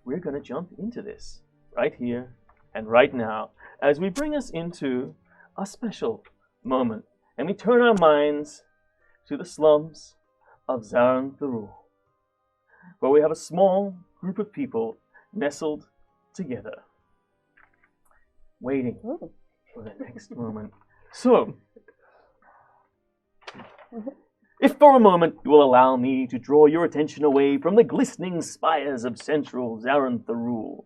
we're going to jump into this right here and right now as we bring us into a special moment and we turn our minds to the slums of Zarth, where we have a small group of people nestled together, waiting for the next moment. So, if for a moment you will allow me to draw your attention away from the glistening spires of central Zarth,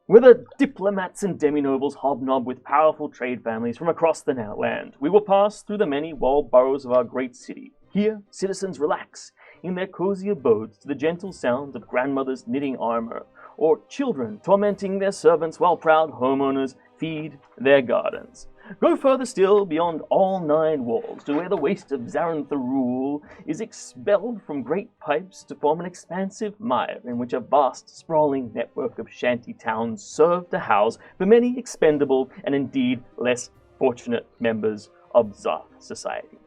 where the diplomats and demi-nobles hobnob with powerful trade families from across the land, we will pass through the many walled boroughs of our great city. Here, citizens relax in their cozy abodes to the gentle sounds of grandmothers knitting armor, or children tormenting their servants while proud homeowners feed their gardens. Go further still beyond all 9 walls to where the waste of Zarth is expelled from great pipes to form an expansive mire in which a vast, sprawling network of shanty towns serve to house the many expendable and indeed less fortunate members of Zarth society.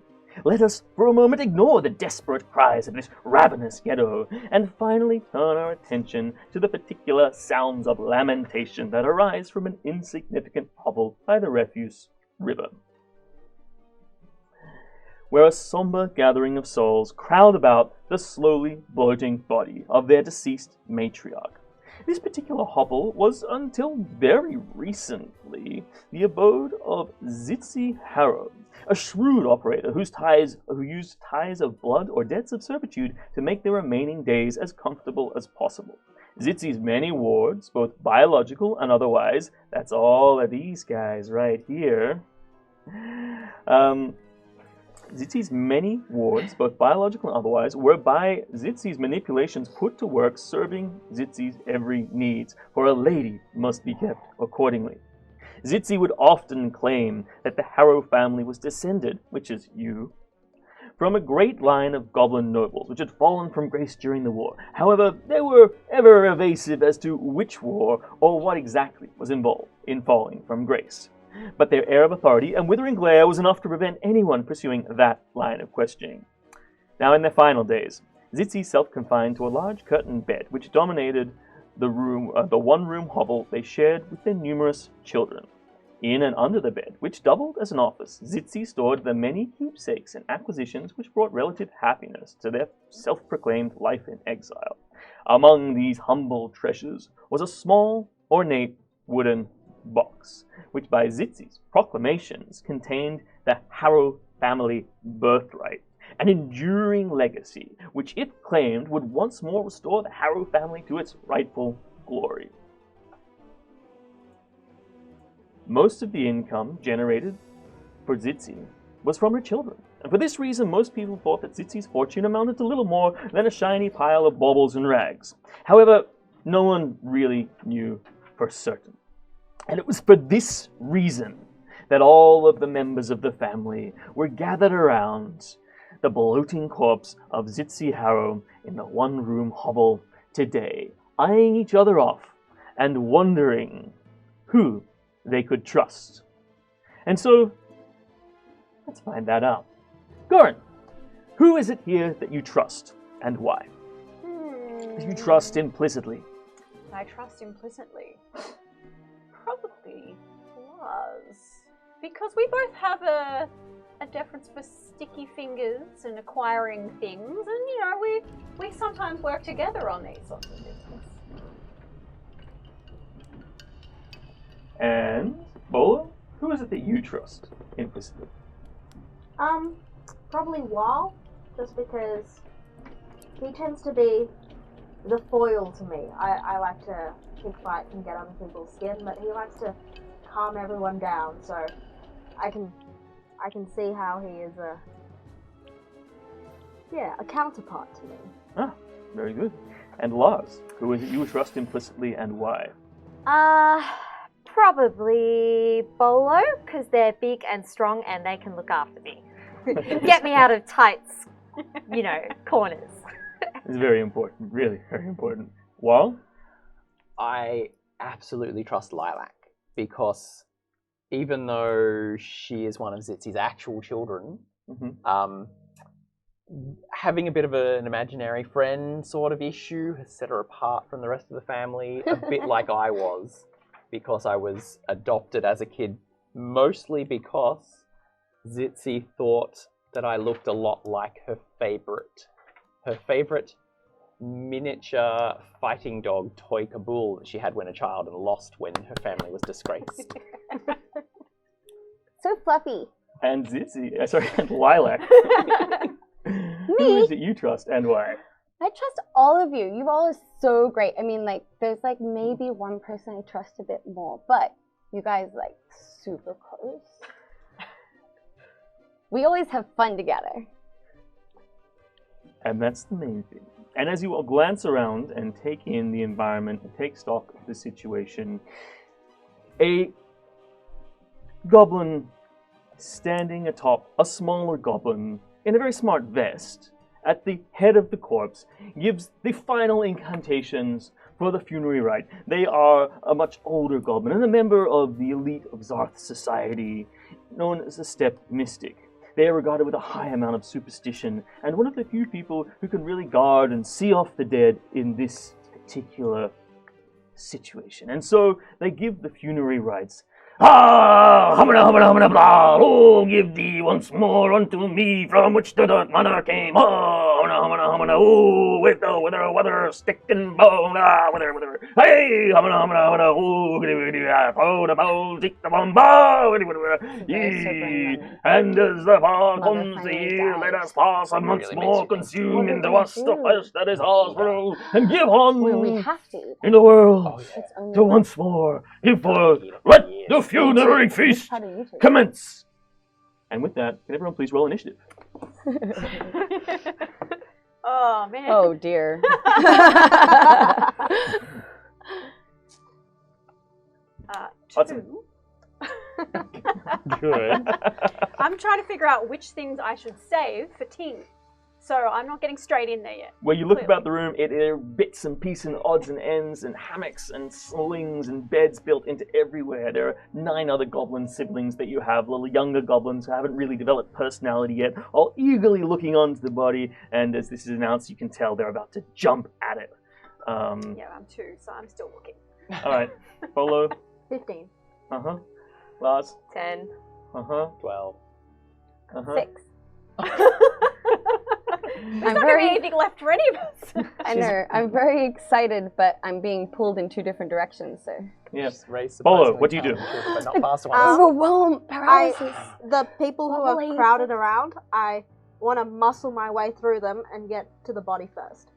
Let us for a moment ignore the desperate cries of this ravenous ghetto and finally turn our attention to the particular sounds of lamentation that arise from an insignificant hovel by the refuse river, where a somber gathering of souls crowd about the slowly bloating body of their deceased matriarch. This particular hovel was, until very recently, the abode of Zitzi Harrow, a shrewd operator who used ties of blood or debts of servitude to make their remaining days as comfortable as possible. Zitzi's many wards, both biological and otherwise, that's all of these guys right here. Zitzi's many wards, both biological and otherwise, were by Zitzi's manipulations put to work serving Zitzi's every needs, for a lady must be kept accordingly. Zitzi would often claim that the Harrow family was descended, which is you, from a great line of goblin nobles, which had fallen from grace during the war. However, they were ever evasive as to which war or what exactly was involved in falling from grace. But their air of authority and withering glare was enough to prevent anyone pursuing that line of questioning. Now, in their final days, Zitzi self-confined to a large curtained bed which dominated the one-room hovel they shared with their numerous children. In and under the bed, which doubled as an office, Zitzi stored the many keepsakes and acquisitions which brought relative happiness to their self-proclaimed life in exile. Among these humble treasures was a small, ornate wooden box, which by Zitzi's proclamations contained the Harrow family birthright, an enduring legacy which, if claimed, would once more restore the Harrow family to its rightful glory. Most of the income generated for Zitzi was from her children, and for this reason most people thought that Zitzi's fortune amounted to little more than a shiny pile of baubles and rags. However, no one really knew for certain. And it was for this reason that all of the members of the family were gathered around the bloating corpse of Zitzi Harrow in the one-room hovel today, eyeing each other off and wondering who they could trust. And so, let's find that out. Goran, who is it here that you trust and why? You trust implicitly. I trust implicitly. Probably was. Because we both have a deference for sticky fingers and acquiring things, and we sometimes work together on these sorts of business. And Bola, who is it that you trust implicitly? Probably Wall, just because he tends to be the foil to me. I like to pick fights and get under people's skin, but he likes to calm everyone down, so I can see how he is a counterpart to me. Ah, very good. And Lars, who is it you trust implicitly and why? Probably Bolo, because they're big and strong and they can look after me. Get me out of tight, corners. It's very important, really very important. Wall? I absolutely trust Lilac, because even though she is one of Zitzi's actual children, having a bit of an imaginary friend sort of issue has set her apart from the rest of the family, a bit like I was, because I was adopted as a kid, mostly because Zitzi thought that I looked a lot like her favorite miniature fighting dog, Toy Kabul, that she had when a child and lost when her family was disgraced. So fluffy. And Zitzi, and Lilac. Who is it you trust and why? I trust all of you. You all are so great. I mean, like, there's like maybe one person I trust a bit more, but you guys like super close. We always have fun together. And that's the main thing. And as you all glance around and take in the environment and take stock of the situation, a goblin standing atop a smaller goblin in a very smart vest at the head of the corpse gives the final incantations for the funerary rite. They are a much older goblin and a member of the elite of Zarth society, known as a stepped mystic. They are regarded with a high amount of superstition, and one of the few people who can really guard and see off the dead in this particular situation. And so they give the funerary rites. Ah, humana, humana, humana, blah. Oh, give thee once more unto me from which the dark manner came. Oh, humana, humana, humana. Oh, with the wither, stick and bone. Ah, wither. Hey, humana, humana, humana. Oh, oh, the bow, stick the bomb, bow. And as the bar comes here, let us pass and once more consume into us the flesh that is ours through, and give on We have to. in the world It's only to once more give forth. Let the funerary feast How do you do it? commence. And with that, can everyone please roll initiative? Oh, man. Oh dear. Awesome. 2. Good. I'm trying to figure out which things I should save for Ting. So I'm not getting straight in there yet. When you look Clearly. about the room, it are bits and pieces and odds and ends and hammocks and slings and beds built into everywhere. There are 9 other goblin siblings that you have, little younger goblins who haven't really developed personality yet, all eagerly looking onto the body, and as this is announced, you can tell they're about to jump at it. Yeah, I'm 2, so I'm still looking. Alright, Polo, 15. uh-huh, Lars, 10. uh-huh, 12. uh-huh. 6. There's not going to be anything left for any of us. I know. I'm very excited, but I'm being pulled in 2 different directions, so. Yeah. Raise Polo, what do you do? But not fast ones. Overwhelmed paralysis. The people who are Wobbly. crowded around, I want to muscle my way through them and get to the body first.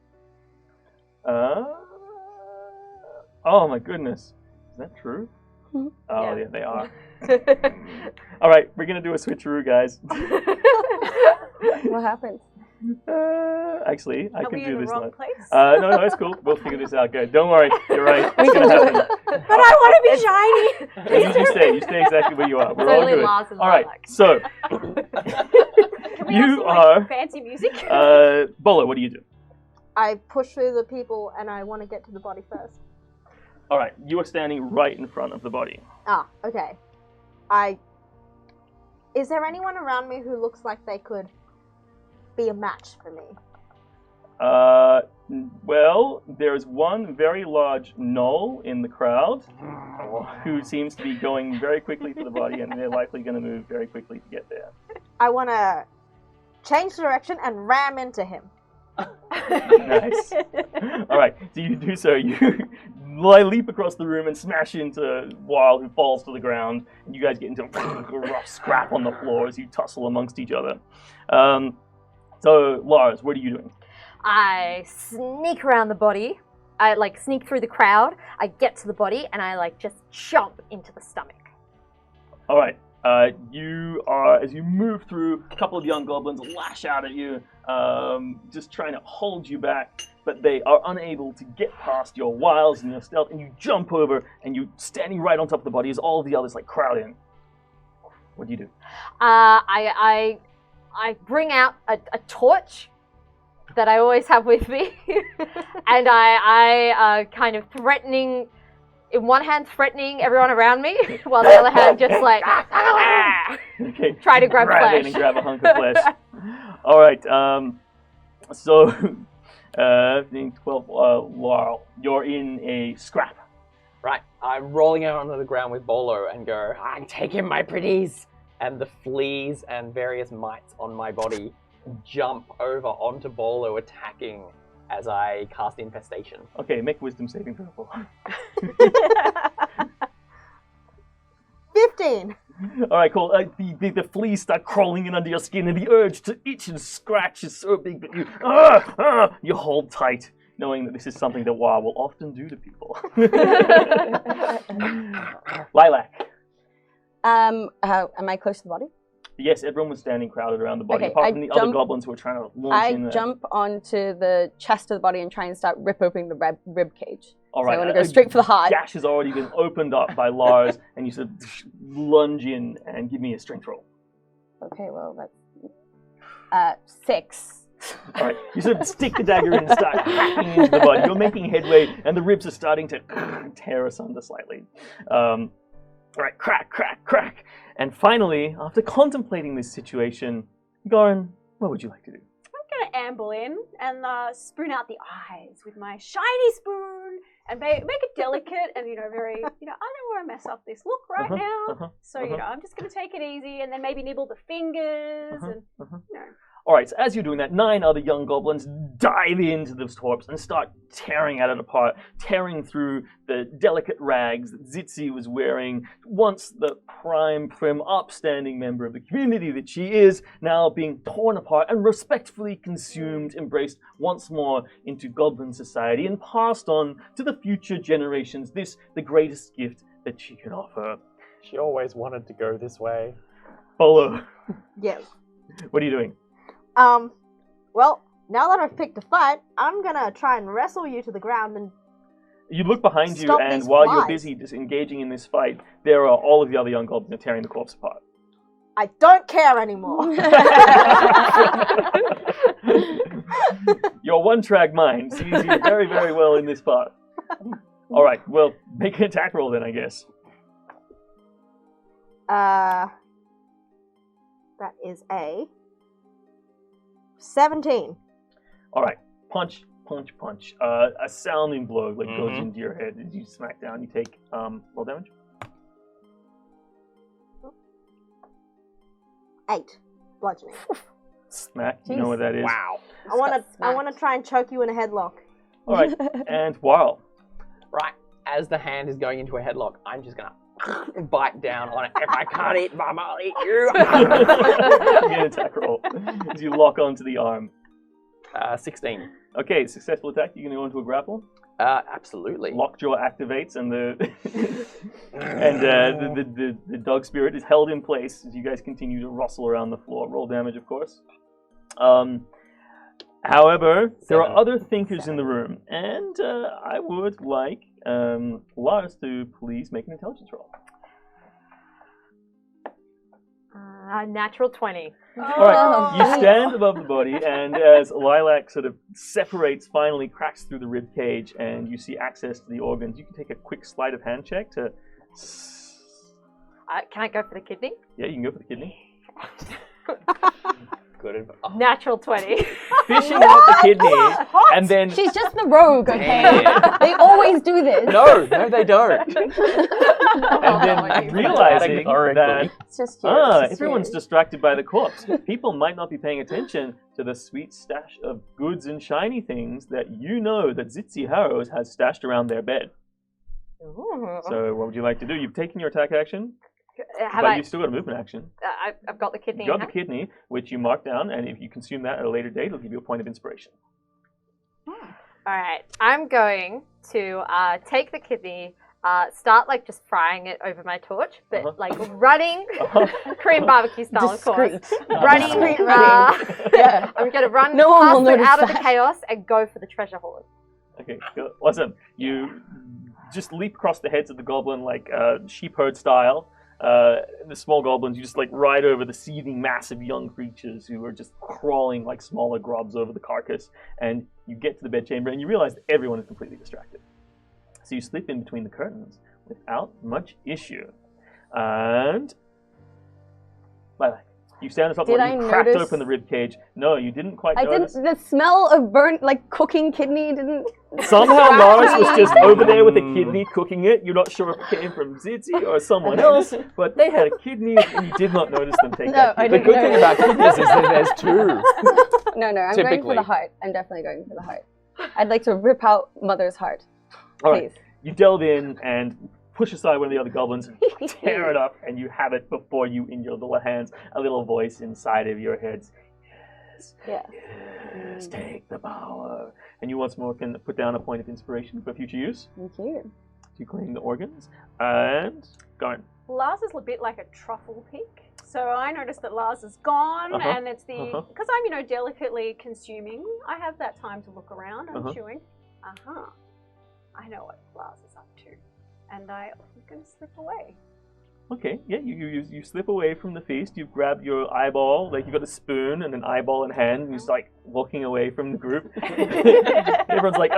Oh my goodness. Is that true? Mhm. Oh, Yeah. yeah, they are. Alright, we're gonna do a switcheroo, guys. What happened? Actually, I Are can we do in the this wrong one. place? No, it's cool. We'll figure this out. Good. Don't worry. You're right. It's gonna happen. But I want to be shiny. You stay exactly where you are. We're all Only good. Lars and All right. Lilac. So, Can we You have some, are- fancy music? Bolo, what do you do? I push through the people and I want to get to the body first. All right. You are standing right in front of the body. Ah, okay. Is there anyone around me who looks like they could be a match for me? Well, there's one very large gnoll in the crowd who seems to be going very quickly to the body, and they're likely going to move very quickly to get there. I want to change direction and ram into him. Nice. All right, so you do so. You leap across the room and smash into Weil, who falls to the ground, and you guys get into a rough scrap on the floor as you tussle amongst each other. So, Lars, what are you doing? I sneak around the body. I sneak through the crowd. I get to the body and I just jump into the stomach. All right. You are, as you move through, a couple of young goblins lash out at you, just trying to hold you back, but they are unable to get past your wiles and your stealth, and you jump over, and you standing right on top of the body as all of the others crowd in. What do you do? I bring out a torch that I always have with me, and I kind of threatening, in one hand threatening everyone around me, while the other hand just Okay. try to grab it flesh. and grab a hunk of flesh. All right. So, 12, Laurel, you're in a scrap. Right, I'm rolling out onto the ground with Bolo and go, I'm taking my pretties! And the fleas and various mites on my body jump over onto Bolo, attacking as I cast Infestation. Okay, make wisdom saving throw. 15. All right, cool. The fleas start crawling in under your skin, and the urge to itch and scratch is so big that you hold tight, knowing that this is something that Wa will often do to people. Lilac. Am I close to the body? Yes, everyone was standing crowded around the body, Okay, apart I from the other jump- goblins who were trying to launch in I there. jump onto the chest of the body and try and start rip opening the rib cage. All So right, I want to go straight for the heart. Gash has already been opened up by Lars, and you sort of lunge in and give me a strength roll. Okay, well that's 6. All right, you sort of stick the dagger in and start hacking into the body. You're making headway, and the ribs are starting to tear asunder slightly. All right, crack, crack, crack. And finally, after contemplating this situation, Goran, what would you like to do? I'm gonna amble in and spoon out the eyes with my shiny spoon and make it delicate and very I don't want to mess up this look right now. So I'm just gonna take it easy and then maybe nibble the fingers and All right, so as you're doing that, 9 other young goblins dive into this corpse and start tearing at it apart, tearing through the delicate rags that Zitzi was wearing, once the prime, prim, upstanding member of the community that she is, now being torn apart and respectfully consumed, embraced once more into goblin society and passed on to the future generations, this the greatest gift that she can offer. She always wanted to go this way. Bolo, Yes. what are you doing? Well, now that I've picked a fight, I'm gonna try and wrestle you to the ground and You look behind you, Stop and these while you're flies. busy just engaging in this fight, there are all of the other young goblins are tearing the corpse apart. I don't care anymore. Your one-track mind sees you very, very well in this part. All right, well, make an attack roll then, I guess. That is a 17. All right, punch, punch, punch. A sounding blow goes Mhm. into your head as you smack down. You take roll damage. 8 bludgeoning. Smack. You know what that is. Wow. I wanna try and choke you in a headlock. All right, and wow. Right, as the hand is going into a headlock, I'm just gonna bite down on it. If I can't eat Mum, I'll eat you. Give me an attack roll as you lock onto the arm. 16. Okay, successful attack. You're going to go into a grapple. Absolutely. Lockjaw activates, and the dog spirit is held in place as you guys continue to rustle around the floor. Roll damage, of course. However, there are other thinkers in the room, and I would like Lars to please make an intelligence roll. Natural 20. All right, you stand above the body, and as Lilac sort of separates, finally cracks through the rib cage, and you see access to the organs, you can take a quick sleight of hand check to. Can I go for the kidney? Yeah, you can go for the kidney. Good advice. Natural 20. Fishing out the kidney, and then She's just the rogue, okay? Damn. They always do this. No, they don't. and then realizing that It's just you. everyone's distracted by the corpse. People might not be paying attention to the sweet stash of goods and shiny things that you know that Zitzi Harrows has stashed around their bed. Ooh. So what would you like to do? You've taken your attack action, Have but I? you've still got a movement action. I've got the kidney. You got in the hand. kidney, which you mark down, and if you consume that at a later date, it'll give you a point of inspiration. All right, I'm going to take the kidney, start like just frying it over my torch, but like running, Korean barbecue style, of course. Discreet. Running, Discreet running. Yeah. I'm going to run No one will past it notice out of the that. chaos and go for the treasure hoard. Okay, good. Awesome. You just leap across the heads of the goblin like sheep herd style. The small goblins, you just like ride over the seething mass of young creatures who are just crawling like smaller grubs over the carcass, and you get to the bedchamber and you realize that everyone is completely distracted. So you slip in between the curtains without much issue. And bye-bye. You stand up, Did you I cracked notice- open the rib cage. No, you didn't quite I notice. didn't. The smell of burnt, like cooking kidney, didn't. Somehow Lars was just over there with a kidney cooking it. You're not sure if it came from Zitzi or someone else, but they had a kidney and you did not notice them take No, that I kidney. The good thing about kidneys is that there's two. No, I'm going for Typically. the heart. I'm definitely going for the heart. I'd like to rip out Mother's heart. All right, Please. you delve in and push aside one of the other goblins, tear it up, and you have it before you in your little hands. A little voice inside of your head. Yeah. Yes, take the power. And you once more can put down a point of inspiration for future use Thank you. to claim the organs. And go on. Lars is a bit like a truffle pick. So I noticed that Lars is gone, Uh-huh. and it's the because I'm delicately consuming. I have that time to look around. I'm chewing. I know what Lars is up to, and I'm going to slip away. Okay, yeah, you slip away from the feast. You grab your eyeball, like you got a spoon and an eyeball in hand, and you start walking away from the group. Everyone's like,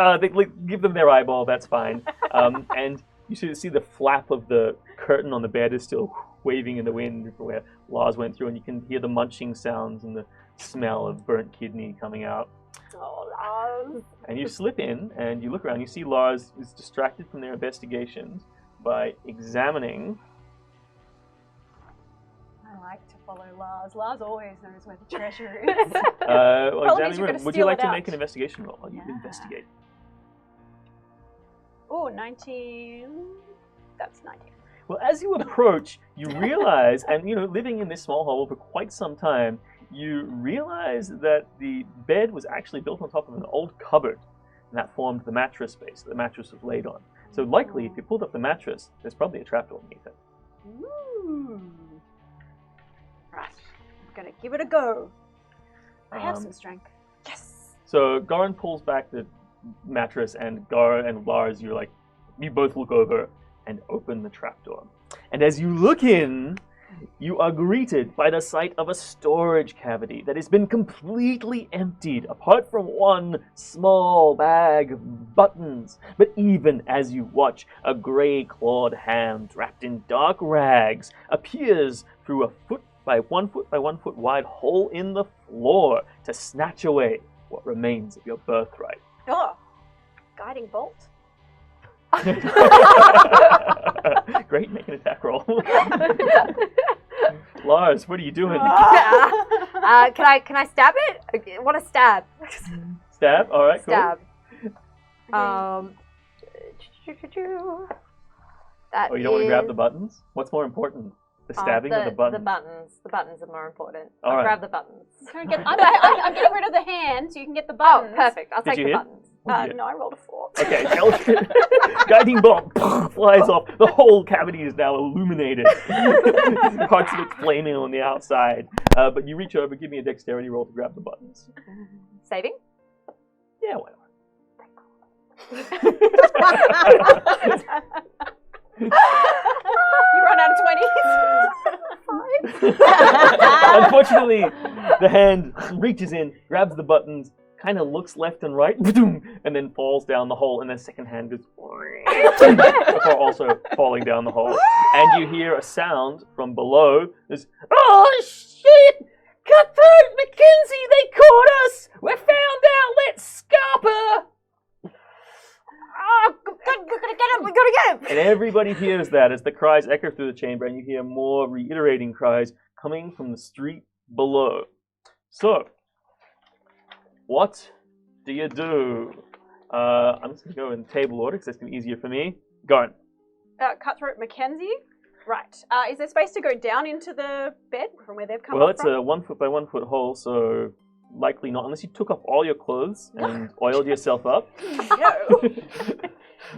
give them their eyeball, that's fine. And you see the flap of the curtain on the bed is still waving in the wind from where Lars went through, and you can hear the munching sounds and the smell of burnt kidney coming out. Oh, Lars. And you slip in, and you look around. You see Lars is distracted from their investigations by examining. I like to follow Lars. Lars always knows where the treasure is. Examining you're room. gonna Would you steal like it to out. make an investigation roll while you investigate? Oh, 19. That's 19. Well, as you approach, you realize, and living in this small hovel for quite some time, you realize that the bed was actually built on top of an old cupboard, and that formed the mattress base that the mattress was laid on. So likely, if you pulled up the mattress, there's probably a trapdoor beneath it. Ooh. Right. I'm going to give it a go. I have some strength. Yes. So Garin pulls back the mattress, and Gar and Lars, you both look over and open the trapdoor. And as you look in, you are greeted by the sight of a storage cavity that has been completely emptied, apart from one small bag of buttons. But even as you watch, a gray-clawed hand wrapped in dark rags appears through a 1 foot by 1 foot wide hole in the floor to snatch away what remains of your birthright. Oh, guiding bolt. Great, make an attack roll. Lars, what are you doing? Can I stab it? I want to stab. Stab? Alright, cool. Stab. That Oh, you don't want to grab the buttons? What's more important? The stabbing or the buttons? The buttons. The buttons are more important. All I'll right. grab the buttons. I'm getting rid of the hand so you can get the buttons. Oh, perfect. I'll Did take you the hit? buttons. No, I rolled a 4. Okay, guiding bolt flies off. The whole cavity is now illuminated. Parts of it flaming on the outside. But you reach over, give me a dexterity roll to grab the buttons. Saving? Yeah, why You run out of 20s. Unfortunately, the hand reaches in, grabs the buttons, kind of looks left and right, and then falls down the hole, and then second hand goes before also falling down the hole. And you hear a sound from below. There's, oh shit! Cutthroat Mackenzie, they caught us! We found our let scalper! Oh, we gotta get him! We gotta get him! And everybody hears that as the cries echo through the chamber, and you hear more reiterating cries coming from the street below. So, what do you do? I'm just going to go in table order because that's going to be easier for me. Go on. Cutthroat Mackenzie. Right. Is there space to go down into the bed from where they've come Well, up it's from? a 1 foot by 1 foot hole, so likely not, unless you took off all your clothes and oiled yourself up. No.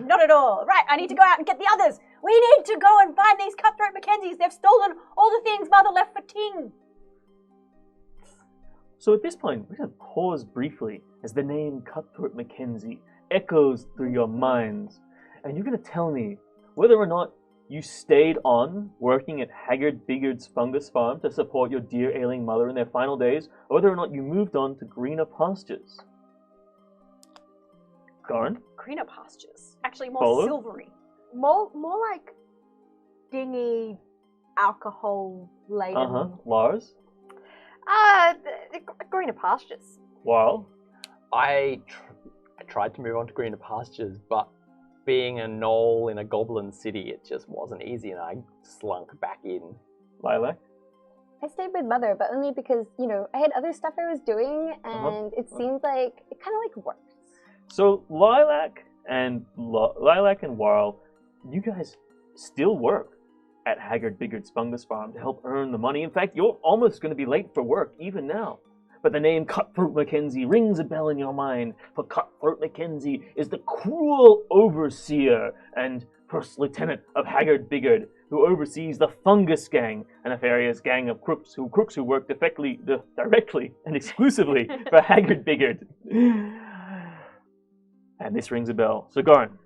Not at all. Right, I need to go out and get the others. We need to go and find these Cutthroat Mackenzies. They've stolen all the things Mother left for Ting. So at this point, we're going to pause briefly as the name Cutthroat Mackenzie echoes through your minds. And you're going to tell me whether or not you stayed on working at Haggard Bigard's fungus farm to support your dear ailing mother in their final days, or whether or not you moved on to greener pastures. Garin? Greener pastures. Actually, more Follow? silvery. More like dingy, alcohol laden. Lars? Greener pastures. While I tried to move on to greener pastures, but being a gnoll in a goblin city, it just wasn't easy, and I slunk back in. Lilac. I stayed with Mother, but only because, I had other stuff I was doing, and it seemed like it kind of works. So Lilac and Warl, you guys still work at Haggard Bigard's fungus farm to help earn the money. In fact, you're almost going to be late for work even now. But the name Cutthroat Mackenzie rings a bell in your mind, for Cutthroat Mackenzie is the cruel overseer and first lieutenant of Haggard Bigard, who oversees the Fungus Gang, a nefarious gang of crooks who work directly and exclusively for Haggard Bigard. And this rings a bell. So Goran.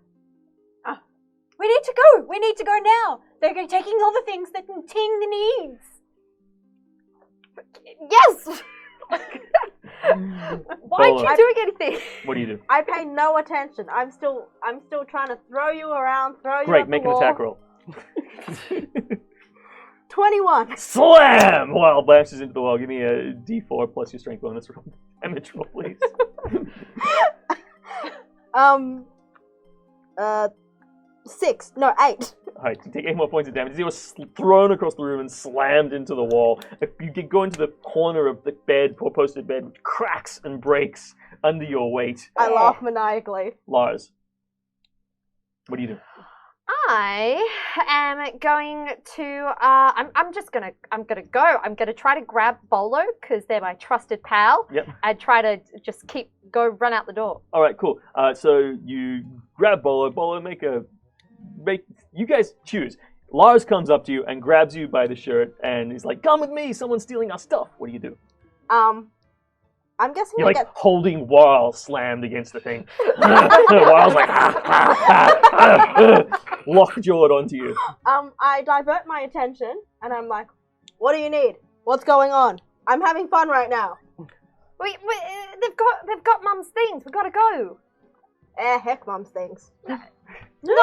We need to go! We need to go now! They're taking all the things that Ting needs! Yes! Why aren't you doing anything? What do you do? I pay no attention. I'm still trying to throw you around, throw you Great, at the make an wall. attack roll. 21. Slam! Wow, blashes into the wall. Give me a D4 plus your strength bonus roll. Damage roll, please. 8. Alright, you take 8 more points of damage. You were thrown across the room and slammed into the wall. You go into the corner of the bed, four-posted bed, which cracks and breaks under your weight. I laugh maniacally. Lars, what do you do? I am going to. I'm gonna go. I'm gonna try to grab Bolo because they're my trusted pal. Yep. And try to just run out the door. All right, cool. So you grab Bolo. Bolo, you guys choose. Lars comes up to you and grabs you by the shirt and he's like, "Come with me. Someone's stealing our stuff." What do you do? I'm guessing You're I like get... holding Warl slammed against the thing. Warl's like, lockjawed onto you. I divert my attention and I'm like, "What do you need? What's going on? I'm having fun right now." Wait, they've got Mum's things. We gotta go. Heck, Mum's things. No.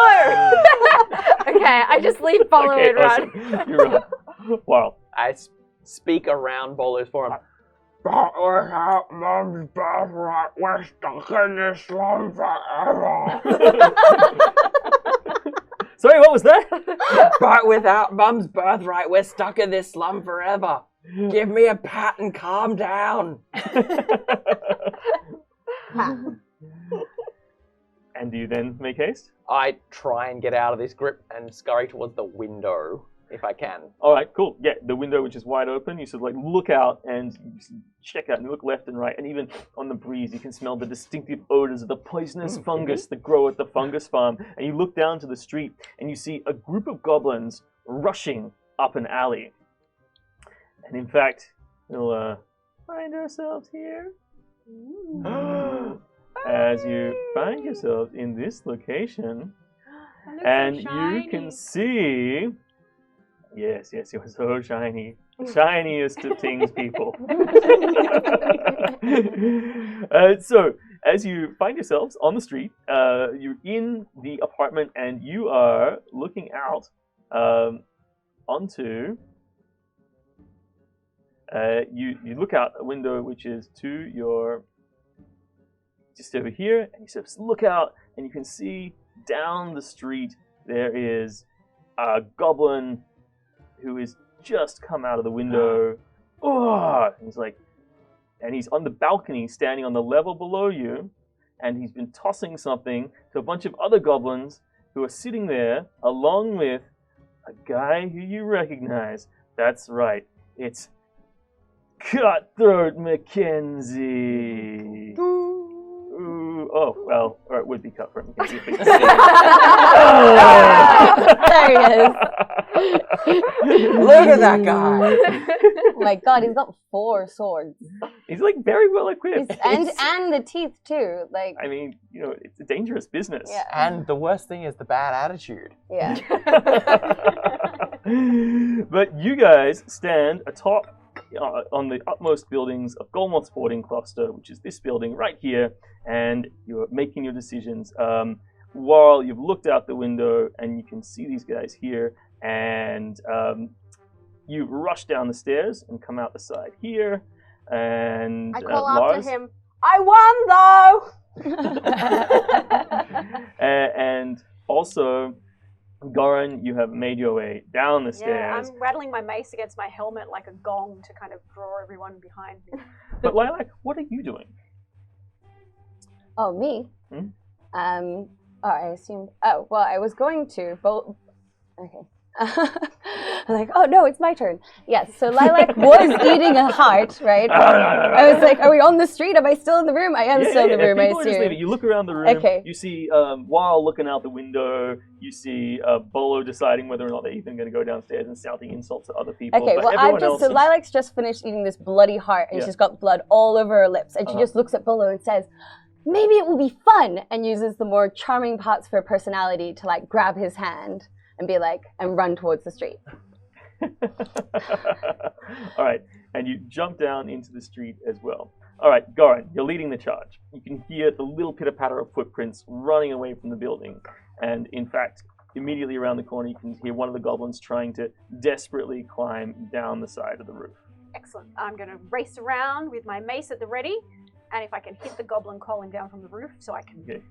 Okay, I just leave Bolo and run. Awesome. You run. Wow. I speak around Bolo's for him. But without Mum's birthright, we're stuck in this slum forever. Sorry, what was that? But without Mum's birthright, we're stuck in this slum forever. Give me a pat and calm down. And do you then make haste? I try and get out of this grip and scurry towards the window if I can. All right, cool. Yeah, the window, which is wide open, you sort of look out and check out and you look left and right, and even on the breeze you can smell the distinctive odors of the poisonous fungus that grow at the fungus farm. And you look down to the street and you see a group of goblins rushing up an alley. And in fact, we'll find ourselves here. As you find yourselves in this location, and you can see, yes, you're so shiny, shiniest of Ting's people. So, as you find yourselves on the street, you're in the apartment, and you are looking out onto. You look out a window which is to your. Just over here, and you sort of look out, and you can see down the street there is a goblin who has just come out of the window. And he's on the balcony, standing on the level below you, and he's been tossing something to a bunch of other goblins who are sitting there, along with a guy who you recognize. That's right, it's Cutthroat Mackenzie. Ooh, oh, well, or it would be Cutthroat Mackenzie. There he is. Look at that guy. Oh my god, he's got 4 swords. He's very well equipped. And the teeth too. I mean, it's a dangerous business. Yeah. And the worst thing is the bad attitude. Yeah. But you guys stand atop on the utmost buildings of Golmoth Sporting Cluster, which is this building right here, and you're making your decisions. While you've looked out the window and you can see these guys here, and you rush down the stairs and come out the side here, and I call Lars, after him. I won though. and also, Goran, you have made your way down the Yeah, stairs. I'm rattling my mace against my helmet like a gong to kind of draw everyone behind me. But Lilac, what are you doing? Oh, me? Hmm? I assumed. Oh, well, I was going to. Okay. I'm like, oh no, it's my turn. Yes, so Lilac was eating a heart, right? I was like, are we on the street? Am I still in the room? I am still in the room, I people are just leaving. assume. You look around the room, Okay. you see Weil looking out the window, you see Bolo deciding whether or not they're even going to go downstairs and shouting insults at other people. Okay, but well, everyone else so is- Lilac's just finished eating this bloody heart, and Yeah. she's got blood all over her lips, and she just looks at Bolo and says, maybe it will be fun, and uses the more charming parts of her personality to, like, grab his hand and be like, and run towards the street. All right, and you jump down into the street as well. All right, Goran, you're leading the charge. You can hear the little pitter-patter of footprints running away from the building. And in fact, immediately around the corner, you can hear one of the goblins trying to desperately climb down the side of the roof. Excellent. I'm going to race around with my mace at the ready, and if I can hit the goblin crawling down from the roof so I can Okay.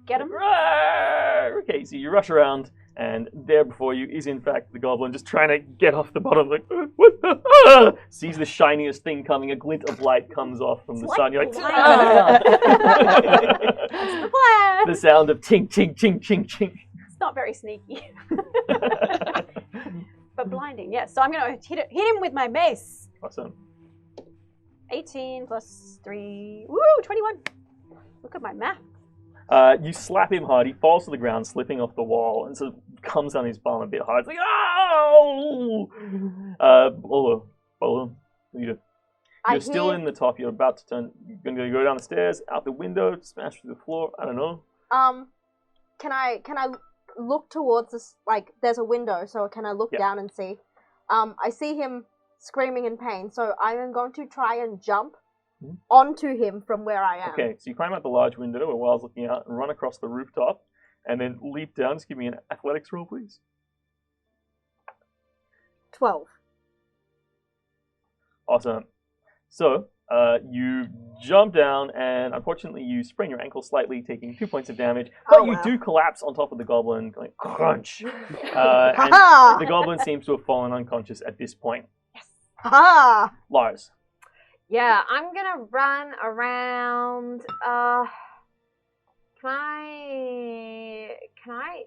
get him. Roar! Okay, so you rush around, and there before you is in fact the goblin just trying to get off the bottom, like, what the? Ah! Sees the shiniest thing coming, a glint of light comes off from the It's sun. You're like like, blind. "Ah!" That's the plan. The sound of tink, tink, tink, tink, tink. It's not very sneaky. But blinding, yes. So I'm going to hit him with my mace. Awesome. 18 plus 3. Woo, 21. Look at my math. You slap him hard, he falls to the ground, slipping off the wall, and sort of comes on his bum a bit hard. It's like, oh! Bolo, what do you do? You're still in the top, you're about to turn, you're going to go down the stairs, out the window, smash through the floor, I don't know. Can I look towards this? Like, there's a window, so can I look down and see? I see him screaming in pain, so I am going to try and jump onto him from where I am. Okay, so you climb out the large window where Wild's looking out and run across the rooftop, and then leap down. Just give me an athletics roll, please. 12. Awesome. So, you jump down, and unfortunately you sprain your ankle slightly, taking 2 points of damage, but you do collapse on top of the goblin, going crunch. And the goblin seems to have fallen unconscious at this point. Ha! Lars. Yeah, I'm gonna run around. Can I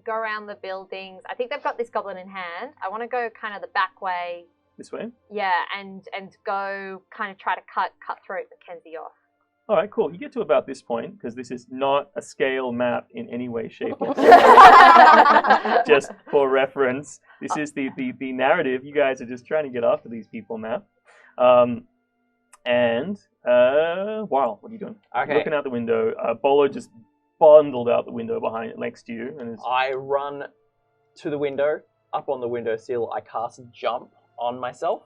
go around the buildings? I think they've got this goblin in hand. I want to go kind of the back way. This way? Yeah, and go kind of try to cut throat Mackenzie off. All right, cool. You get to about this point, because this is not a scale map in any way, shape, or form. Just for reference, this is the narrative. You guys are just trying to get after these people map. Wow, what are you doing? Okay. Looking out the window. Bolo just bundled out the window behind next to you, and is I run to the window. Up on the windowsill, I cast jump on myself.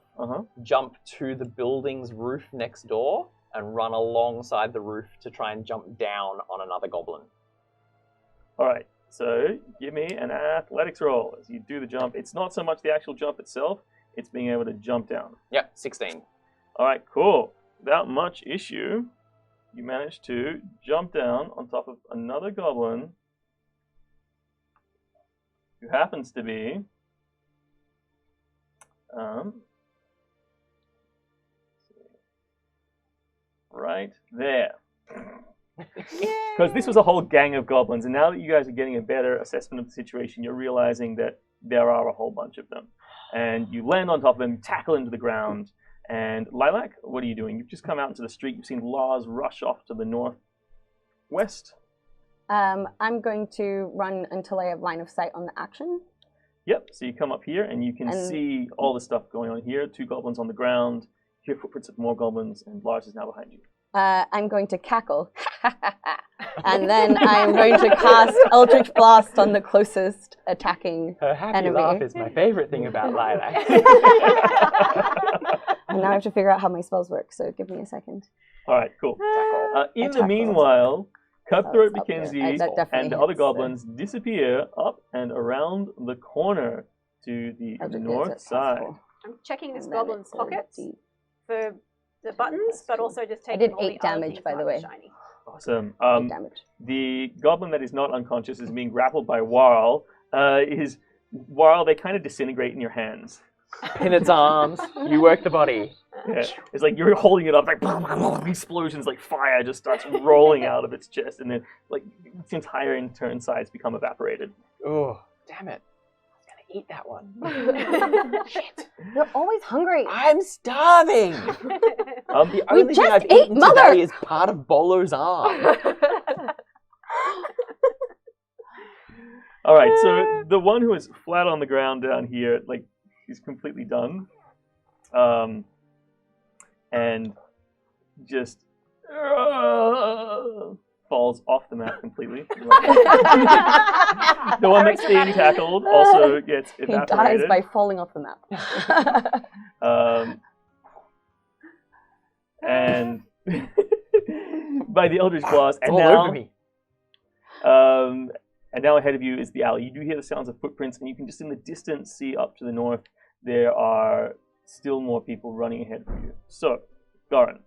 Jump to the building's roof next door, and run alongside the roof to try and jump down on another goblin. All right. So give me an athletics roll as you do the jump. It's not so much the actual jump itself; it's being able to jump down. Yep, 16. All right, cool. Without much issue, you manage to jump down on top of another goblin who happens to be right there. Because this was a whole gang of goblins, and now that you guys are getting a better assessment of the situation, you're realizing that there are a whole bunch of them. And you land on top of them, you tackle into the ground, and Lilac, what are you doing? You've just come out into the street, you've seen Lars rush off to the northwest. I'm going to run until I have line of sight on the action. Yep, so you come up here, and you can see all the stuff going on here. 2 goblins on the ground, hear footprints of more goblins, and Lars is now behind you. I'm going to cackle. And then I'm going to cast Eldritch Blast on the closest attacking Her happy enemy. laugh is my favorite thing about Lilac. And now I have to figure out how my spells work, so give me a second. All right, cool. In the Tackle. meanwhile, Cutthroat That's up there. Mackenzie That definitely and the other hits, so- goblins disappear up and around the corner to the Eldritch north is side. possible. I'm checking this And then goblin's it will pockets be- for the buttons, but also just taking did all the 8 other damage, things by that the are way. Shiny. Awesome. 8 damage. The goblin that is not unconscious is being grappled by Warl. While they kind of disintegrate in your hands. Pin its arms. You work the body. Yeah. It's like you're holding it up, like explosions, like fire just starts rolling out of its chest, and then like its entire internal sides become evaporated. Oh, damn it. I was going to eat that one. Shit. You're always hungry. I'm starving. The only thing just I've ate eaten Mother. today is part of Bolo's arm. All right, so the one who is flat on the ground down here, like he's completely done, and just falls off the map completely. The one that's being tackled also gets He evaporated. dies by falling off the map. And by the Eldritch Blast, and All now, over me. and now ahead of you is the alley. You do hear the sounds of footprints, and you can just in the distance see up to the north there are still more people running ahead of you. So, Garin.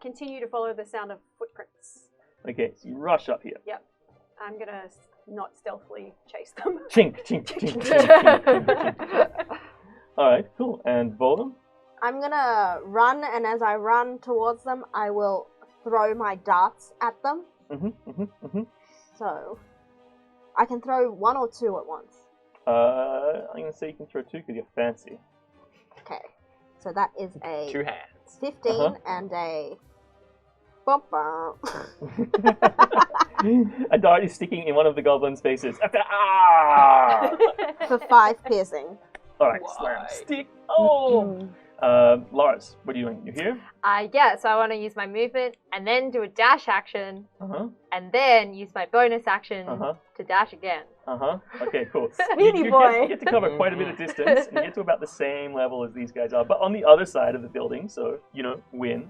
Continue to follow the sound of footprints. Okay, so you rush up here. Yep. I'm gonna not stealthily chase them. Chink, chink, chink, chink, chink, chink. All right, cool. And Bolin? I'm gonna run, and as I run towards them, I will throw my darts at them. So, I can throw 1 or 2 at once. I'm gonna say you can throw 2 because you're fancy. Okay. So that is a 2 hands. 15 and a bumper. A dart is sticking in one of the goblin's faces. Ah! For 5 piercing. All right, slam, stick. Oh. Lars, what are you doing? You here? Yeah, so I want to use my movement and then do a dash action and then use my bonus action to dash again. Okay, cool. Speedy you boy. get to cover quite a bit of distance, and you get to about the same level as these guys are, but on the other side of the building, so, you know, win.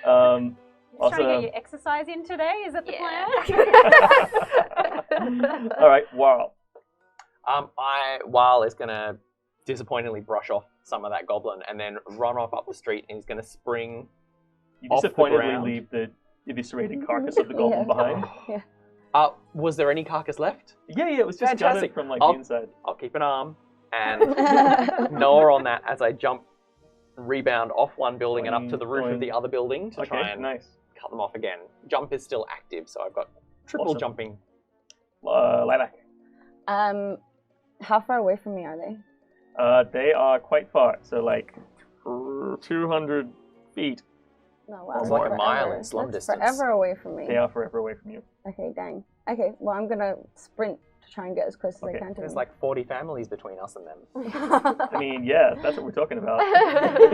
Trying to get your exercise in today? Is that the plan? All right, Warl. Weil is going to disappointingly brush off some of that goblin and then run off up the street, and he's going to spring You off the disappointedly ground. leave the eviscerated carcass of the goblin behind. Was there any carcass left? Yeah, it was just Fantastic. gutted from like I'll- the inside. I'll keep an arm and gnaw on that as I jump, rebound off one building and up to the roof of the other building to try and nice. cut them off again. Jump is still active, so I've got triple Awesome. jumping. Lilac. How far away from me are they? They are quite far, so like 200 feet. No, wow. It's like a forever. mile in slum That's distance. forever away from me. They are forever away from you. Okay, dang. Okay, well, I'm gonna sprint to try and get as close as Okay, I can to There's them. like 40 families between us and them. I mean, yeah, that's what we're talking about.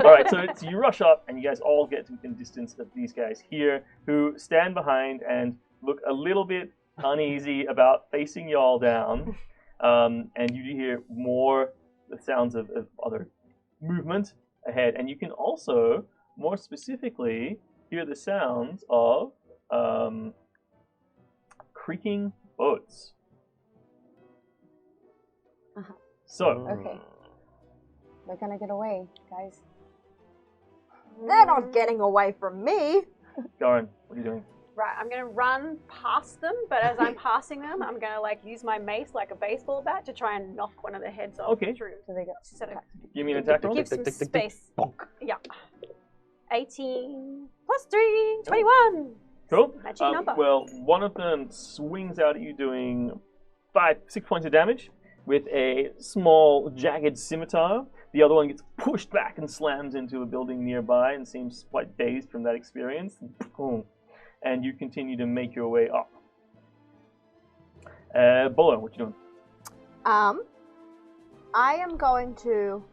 All right, so you rush up, and you guys all get to within distance of these guys here, who stand behind and look a little bit uneasy about facing y'all down. And you hear more the sounds of other movement ahead, and you can also, more specifically, hear the sounds of creaking boats. So, Okay. They're gonna get away, guys. They're not getting away from me. Garin, what are you doing? Right, I'm gonna run past them, but as I'm passing them, I'm gonna like use my mace like a baseball bat to try and knock one of their heads off Okay. through. So they got Sort of Give me an attack roll. give some tick, tick, tick, space. bonk. Yeah. 18 plus 3, 21. Cool. Magic number. Well, one of them swings out at you doing 6 points of damage with a small, jagged scimitar. The other one gets pushed back and slams into a building nearby and seems quite dazed from that experience. Boom. And you continue to make your way up. Bolo, what you doing? I am going to.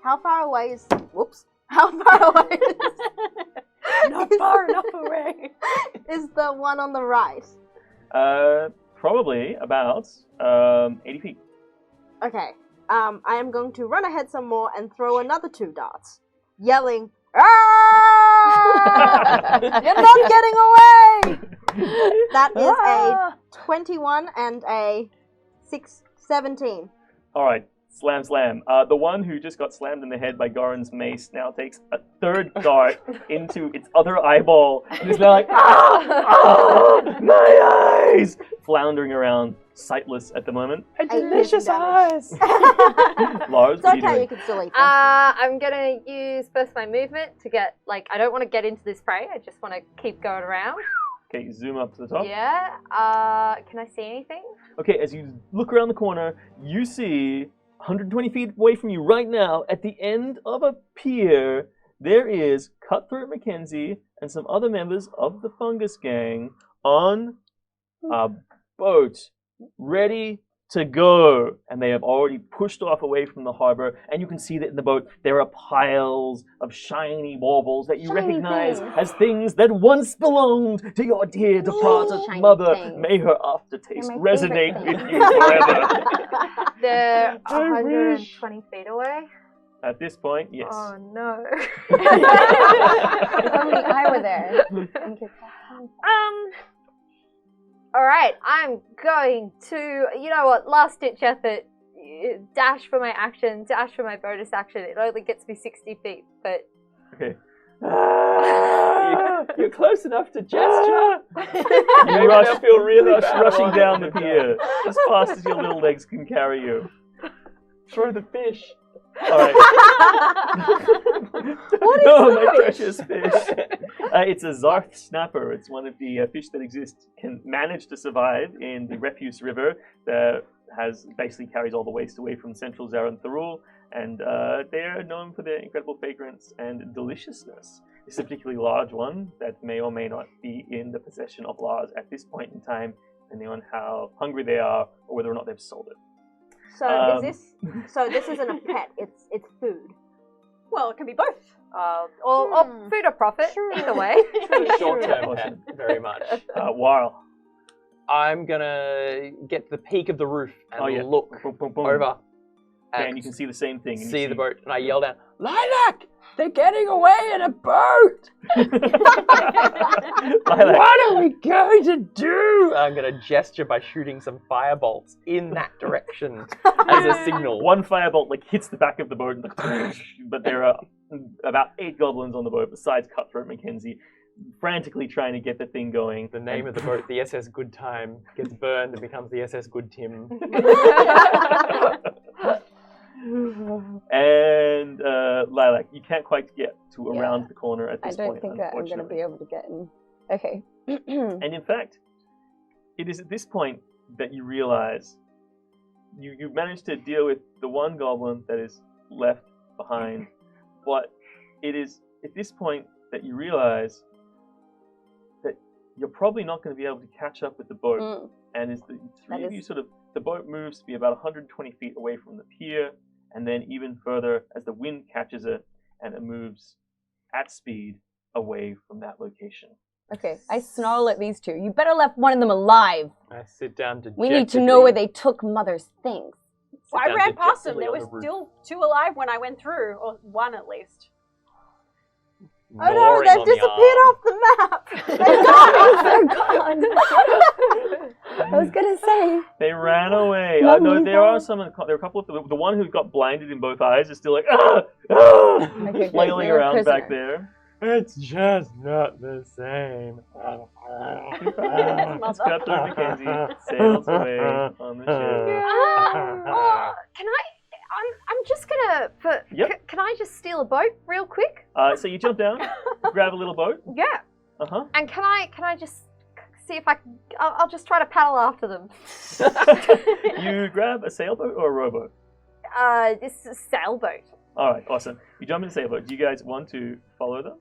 How far away is? Whoops. How far away Not far enough away. is the one on the right? Probably about 80 feet. Okay. I am going to run ahead some more and throw another 2 darts, yelling, "Ah! You're not getting away!" That is a 21 and a 17. All right. Slam, slam. The one who just got slammed in the head by Goran's mace now takes a third dart into its other eyeball and is now like, my eyes! Floundering around, sightless at the moment. Delicious eyes. Lars, It's what are you okay, doing? you can still eat them. I'm gonna use first my movement to get, like, I don't want to get into this prey. I just want to keep going around. Okay, zoom up to the top. Yeah. Can I see anything? Okay, as you look around the corner, you see 120 feet away from you right now, at the end of a pier, there is Cutthroat Mackenzie and some other members of the Fungus Gang on a boat, ready to go. And they have already pushed off away from the harbor, and you can see that in the boat there are piles of shiny baubles that you Shiny recognize things. as things that once belonged to your dear departed Shiny mother. things. May her aftertaste They're my resonate favorite with you forever. They're I 120 feet away. At this point, yes. Oh no. If only I were there. And could All right, I'm going to, you know what, last ditch effort, dash for my action, dash for my bonus action. It only gets me 60 feet, but Okay. You're close enough to gesture. You rush, I feel really bad rushing about down it. the pier as fast as your little legs can carry you. Throw the fish. All right. What is oh, the my fish? precious fish. It's a Zarth snapper. It's one of the fish that can manage to survive in the Refuse River that basically carries all the waste away from central Zaran Thurul, and they're known for their incredible fragrance and deliciousness. This is a particularly large one that may or may not be in the possession of Lars at this point in time, depending on how hungry they are or whether or not they've sold it. So this isn't a pet, it's food. Well, it can be both. or food or profit, either way. Short-term pet, very much. While. I'm gonna get to the peak of the roof and look Boom, boom, boom. over And you can see the same thing. and see you the boat, and I yell down, "Lilac! They're getting away in a boat! Lilac. What are we going to do?" I'm gonna gesture by shooting some firebolts in that direction as a signal. One firebolt hits the back of the boat, but there are about 8 goblins on the boat besides Cutthroat Mackenzie, frantically trying to get the thing going. The name of the boat, the SS Good Time, gets burned and becomes the SS Good Tim. And Lilac, you can't quite get to around the corner at I this don't point. think that I'm going to be able to get in. Okay. And in fact, it is at this point that you realize you've managed to deal with the one goblin that is left behind, but it is at this point that you realize that you're probably not going to be able to catch up with the boat. And as the three of you the boat moves to be about 120 feet away from the pier, and then even further as the wind catches it and it moves at speed away from that location. Okay, I snarl at these two. You better left one of them alive. I sit down to. We need to know where they took Mother's things. Well, I ran past them. There was still 2 alive when I went through, or 1 at least. Oh no, they've disappeared off the map! They're gone! I was gonna say. They ran away. Not No, me, there are though. some. There are a couple of the one who got blinded in both eyes is still like flailing great. You're a around back prisoner. there. It's just not the same. It's Captain Mackenzie sails away on the ship. Can I? I'm just gonna. Yep. Can I just steal a boat real quick? So you jump down, grab a little boat. Yeah. And can I just see if I can? I'll just try to paddle after them. You grab a sailboat or a rowboat? This is a sailboat. All right, awesome. You jump in the sailboat. Do you guys want to follow them?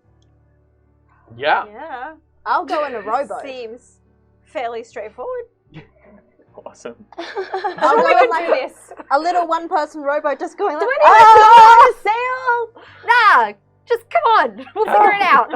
Yeah. Yeah. I'll go in a rowboat. Seems fairly straightforward. Awesome. I'll Sure, we go in can do like this. a little one-person rowboat just going like, Do I need to sail? Nah, just come on. We'll figure it out.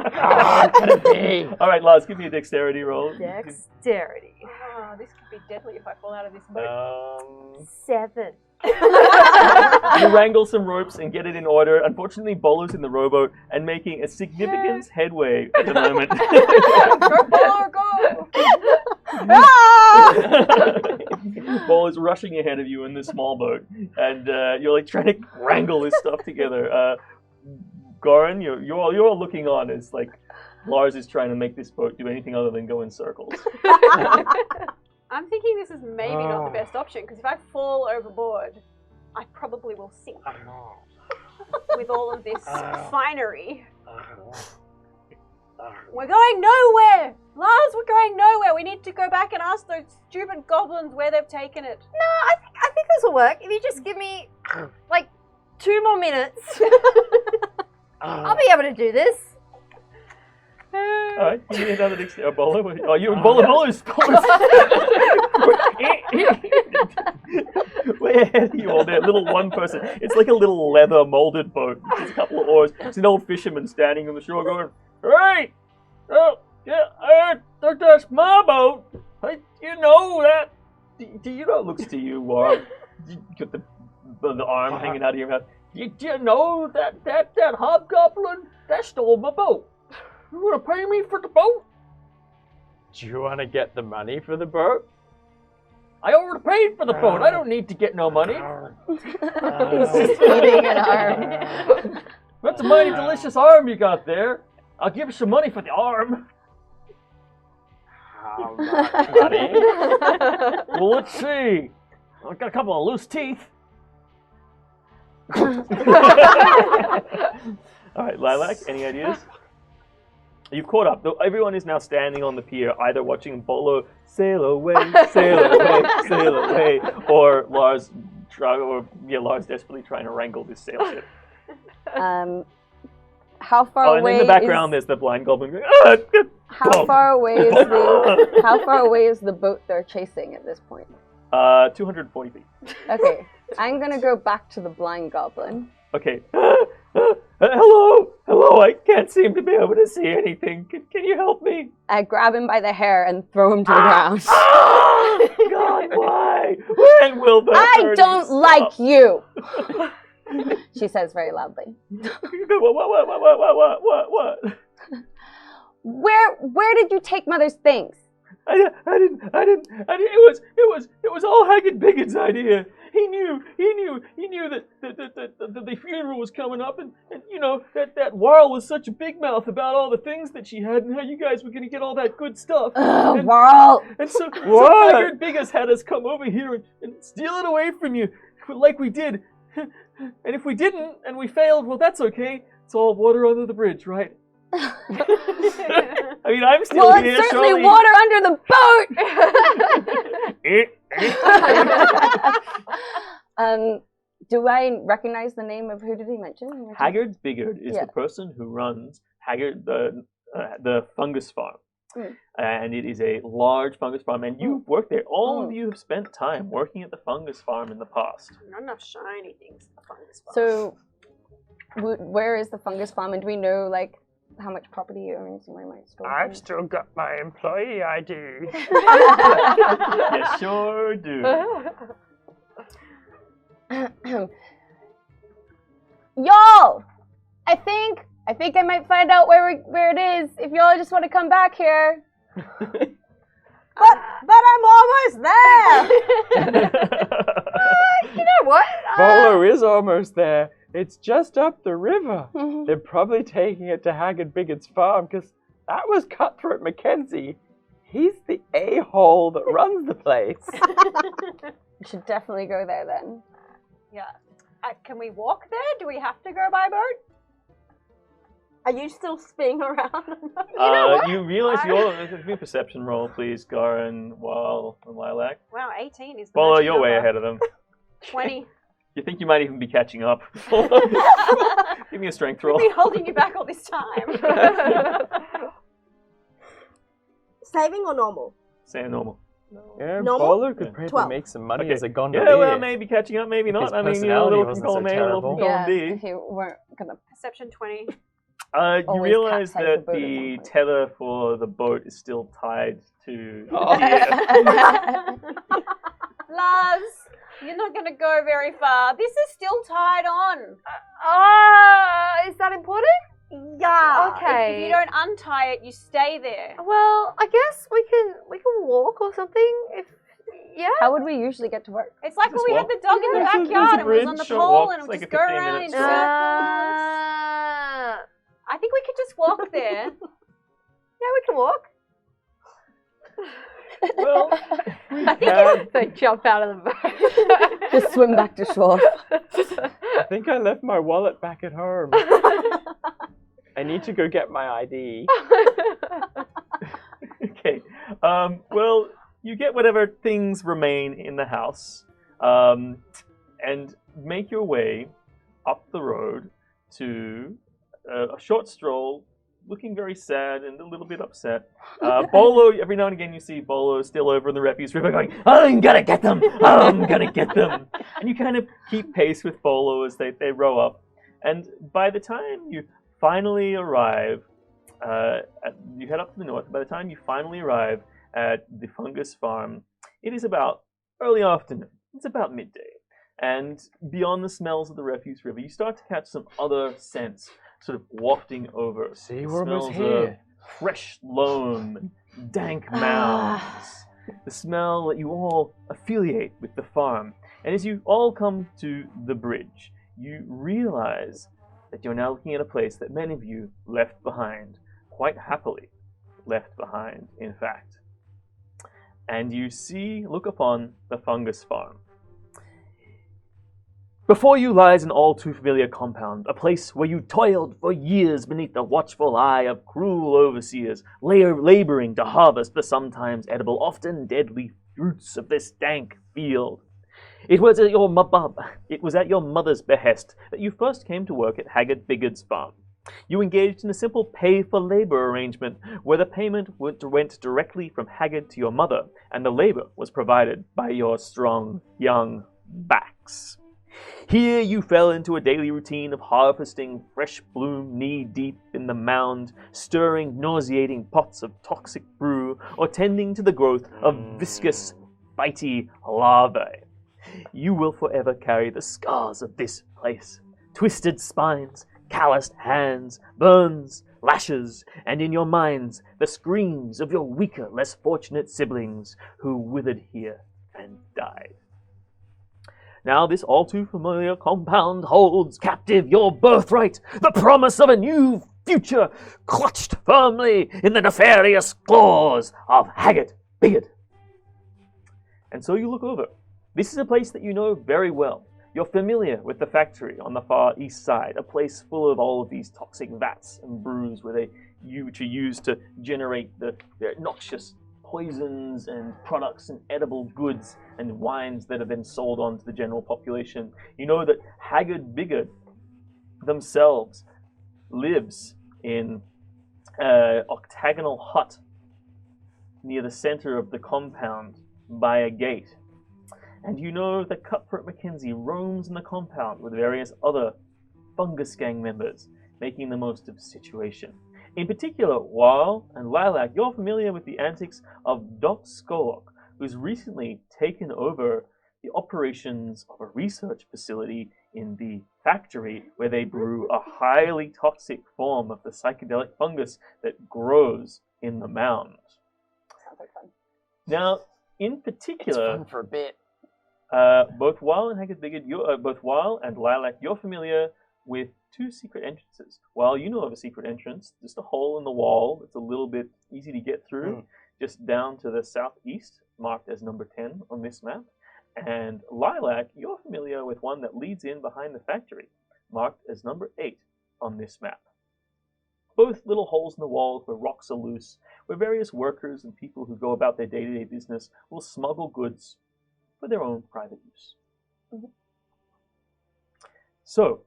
All right, Lars, give me a dexterity roll. Dexterity. Oh, this could be deadly if I fall out of this boat. 7. You wrangle some ropes and get it in order. Unfortunately, Bolo's in the rowboat and making a significant headway at the moment. Go, Bolo, go! Bolo Ball is rushing ahead of you in this small boat, and you're like trying to wrangle this stuff together. Goran, you're all looking on as like Lars is trying to make this boat do anything other than go in circles. I'm thinking this is maybe not the best option, because if I fall overboard, I probably will sink with all of this finery. We're going nowhere! Lars, we're going nowhere! We need to go back and ask those stupid goblins where they've taken it. No, I think this will work. If you just give me, like, 2 more minutes, I'll be able to do this. Alright, you need another dexterity. Bolo? Oh, you're Bolo's. Way ahead of you all there, little one person. It's like a little leather molded boat. There's a couple of oars. It's an old fisherman standing on the shore going, "Hey! Oh, yeah, that's my boat. You know that." Do you know? Looks to you, you got the arm hanging out of your mouth. Do you know that hobgoblin that stole my boat? You want to pay me for the boat? Do you want to get the money for the boat? I already paid for the boat. I don't need to get no money. He's just eating an arm. That's a mighty delicious arm you got there. I'll give you some money for the arm. How much money? Well, let's see. I've got a couple of loose teeth. All right, Lilac, any ideas? You've caught up. Everyone is now standing on the pier, either watching Bolo sail away, sail away, or Lars desperately trying to wrangle this sail ship. How far Oh, and away? in the background, there's the blind goblin going. How far away is the? How far away is the boat they're chasing at this point? 240 feet. Okay, I'm gonna go back to the blind goblin. Okay. Hello, I can't seem to be able to see anything. Can you help me? I grab him by the hair and throw him to the ground. God, why? When will the I hurting don't stop? like you, she says very loudly. What? Where did you take Mother's things? I didn't. It was all Haggard Bigot's idea. He knew that the funeral was coming up, and you know that Warl was such a big mouth about all the things that she had and how you guys were gonna get all that good stuff. Warl! And so Haggard Bigot's had us come over here and steal it away from you, like we did. And if we didn't and we failed, well, that's okay. It's all water under the bridge, right? I mean, I'm still Well, here. it's certainly surely... water under the boat. Do I recognize the name of who did he mention? Haggard Bigard is the person who runs Haggard the fungus farm. And it is a large fungus farm, and you've worked there. All of you have spent time working at the fungus farm in the past. Not enough shiny things at the fungus farm. So, where is the fungus farm, and do we know, like, how much property you own? Somewhere might store. I've still got my employee ID. You sure do. Y'all, I think I might find out where it is. If y'all just want to come back here. But I'm almost there. You know what? Bolo is almost there. It's just up the river. They're probably taking it to Haggard Bigot's farm, because that was Cutthroat Mackenzie. He's the a-hole that runs the place. We should definitely go there then. Yeah. Can we walk there? Do we have to go by boat? Are you still spinning around? You realize give me a perception roll, please, Garin, Wal, and Lilac. Wow, 18 is the Bolo, magic you're way number. ahead of them. 20. You think you might even be catching up. Give me a strength roll. We've been holding you back all this time. Saving or normal? Say normal. Yeah, Normal? Bolo could probably 12. make some money Okay. as a gondolier. Yeah, well, maybe catching up, maybe not. His I mean, a personality little wasn't from column so A, a little from terrible. column B. If you weren't gonna. Perception 20. You Always realize capsize the that boat at the one point. tether for the boat is still tied to the Oh. pier. Lars, you're not going to go very far. This is still tied on. Is that important? Yeah. Okay. If you don't untie it, you stay there. Well, I guess we can walk or something. If Yeah. How would we usually get to work? It's like when Just we had walk. the dog in the Yeah, there's a backyard and it was bridge, on the short pole walk, and it would it's like just a go 15 around in minutes. circles. Yeah, I think we could just walk there. we can walk. Well, I think they jump out of the boat. Just swim back to shore. I think I left my wallet back at home. I need to go get my ID. okay. Well, you get whatever things remain in the house, and make your way up the road to a short stroll, looking very sad and a little bit upset. Bolo, every now and again you see Bolo still over in the refuse river going, I'm gonna get them! I'm gonna get them! And you kind of keep pace with Bolo as they row up. And by the time you finally arrive, you head up to the north. By the time you finally arrive at the fungus farm, it is about early afternoon. It's about midday. And beyond the smells of the refuse river, you start to catch some other scents sort of wafting over. See, The we're almost smells of here. fresh loam, dank mounds, the smell that you all affiliate with the farm. And as you all come to the bridge, you realize that you're now looking at a place that many of you left behind, quite happily left behind, in fact. And you look upon the fungus farm. Before you lies an all too familiar compound, a place where you toiled for years beneath the watchful eye of cruel overseers, laboring to harvest the sometimes edible, often deadly fruits of this dank field. It was at your mother's behest that you first came to work at Haggard Bigard's farm. You engaged in a simple pay-for-labor arrangement where the payment went directly from Haggard to your mother, and the labor was provided by your strong, young backs. Here you fell into a daily routine of harvesting fresh bloom knee-deep in the mound, stirring nauseating pots of toxic brew, or tending to the growth of viscous, bitey larvae. You will forever carry the scars of this place. Twisted spines, calloused hands, burns, lashes, and in your minds the screams of your weaker, less fortunate siblings who withered here and died. Now this all too familiar compound holds captive your birthright, the promise of a new future clutched firmly in the nefarious claws of Haggard Bigard. And so you look over. This is a place that you know very well. You're familiar with the factory on the far east side, a place full of all of these toxic vats and brews which are used to generate the noxious poisons and products and edible goods and wines that have been sold on to the general population. You know that Haggard Bigard themselves lives in an octagonal hut near the center of the compound by a gate. And you know that Cutthroat Mackenzie roams in the compound with various other fungus gang members, making the most of the situation. In particular, Weil and Lilac, you're familiar with the antics of Doc Skolok, who's recently taken over the operations of a research facility in the factory where they brew a highly toxic form of the psychedelic fungus that grows in the mound. Sounds like fun. Now, in It's particular, fun for a bit. both Weil and Haggard Bigard, both Weil and Lilac, you're familiar with two secret entrances. While you know of a secret entrance, just a hole in the wall that's a little bit easy to get through, just down to the southeast, marked as number 10 on this map. And Lilac, you're familiar with one that leads in behind the factory, marked as number 8 on this map. Both little holes in the walls where rocks are loose, where various workers and people who go about their day-to-day business will smuggle goods for their own private use. So,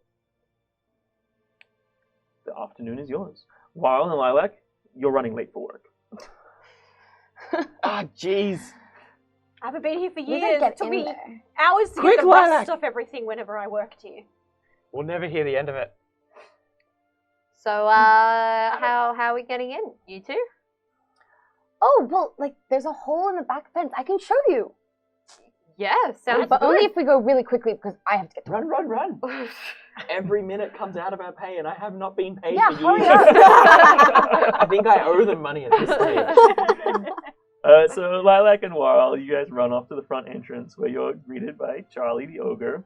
the afternoon is yours. Weil and Lilac, you're running late for work. Ah, jeez. I haven't been here for We years. gotta It get took in me there. hours to Quick, get the rust Lilac! off everything whenever I worked here. We'll never hear the end of it. So, how are we getting in? You two? Oh, well, like, there's a hole in the back fence. I can show you. Yeah, sounds But good. only if we go really quickly because I have to get to Run, run, run. Every minute comes out of our pay and I have not been paid Yeah, for hurry years. up. I think I owe them money at this stage. So Lilac and Warl, you guys run off to the front entrance where you're greeted by Charlie the ogre,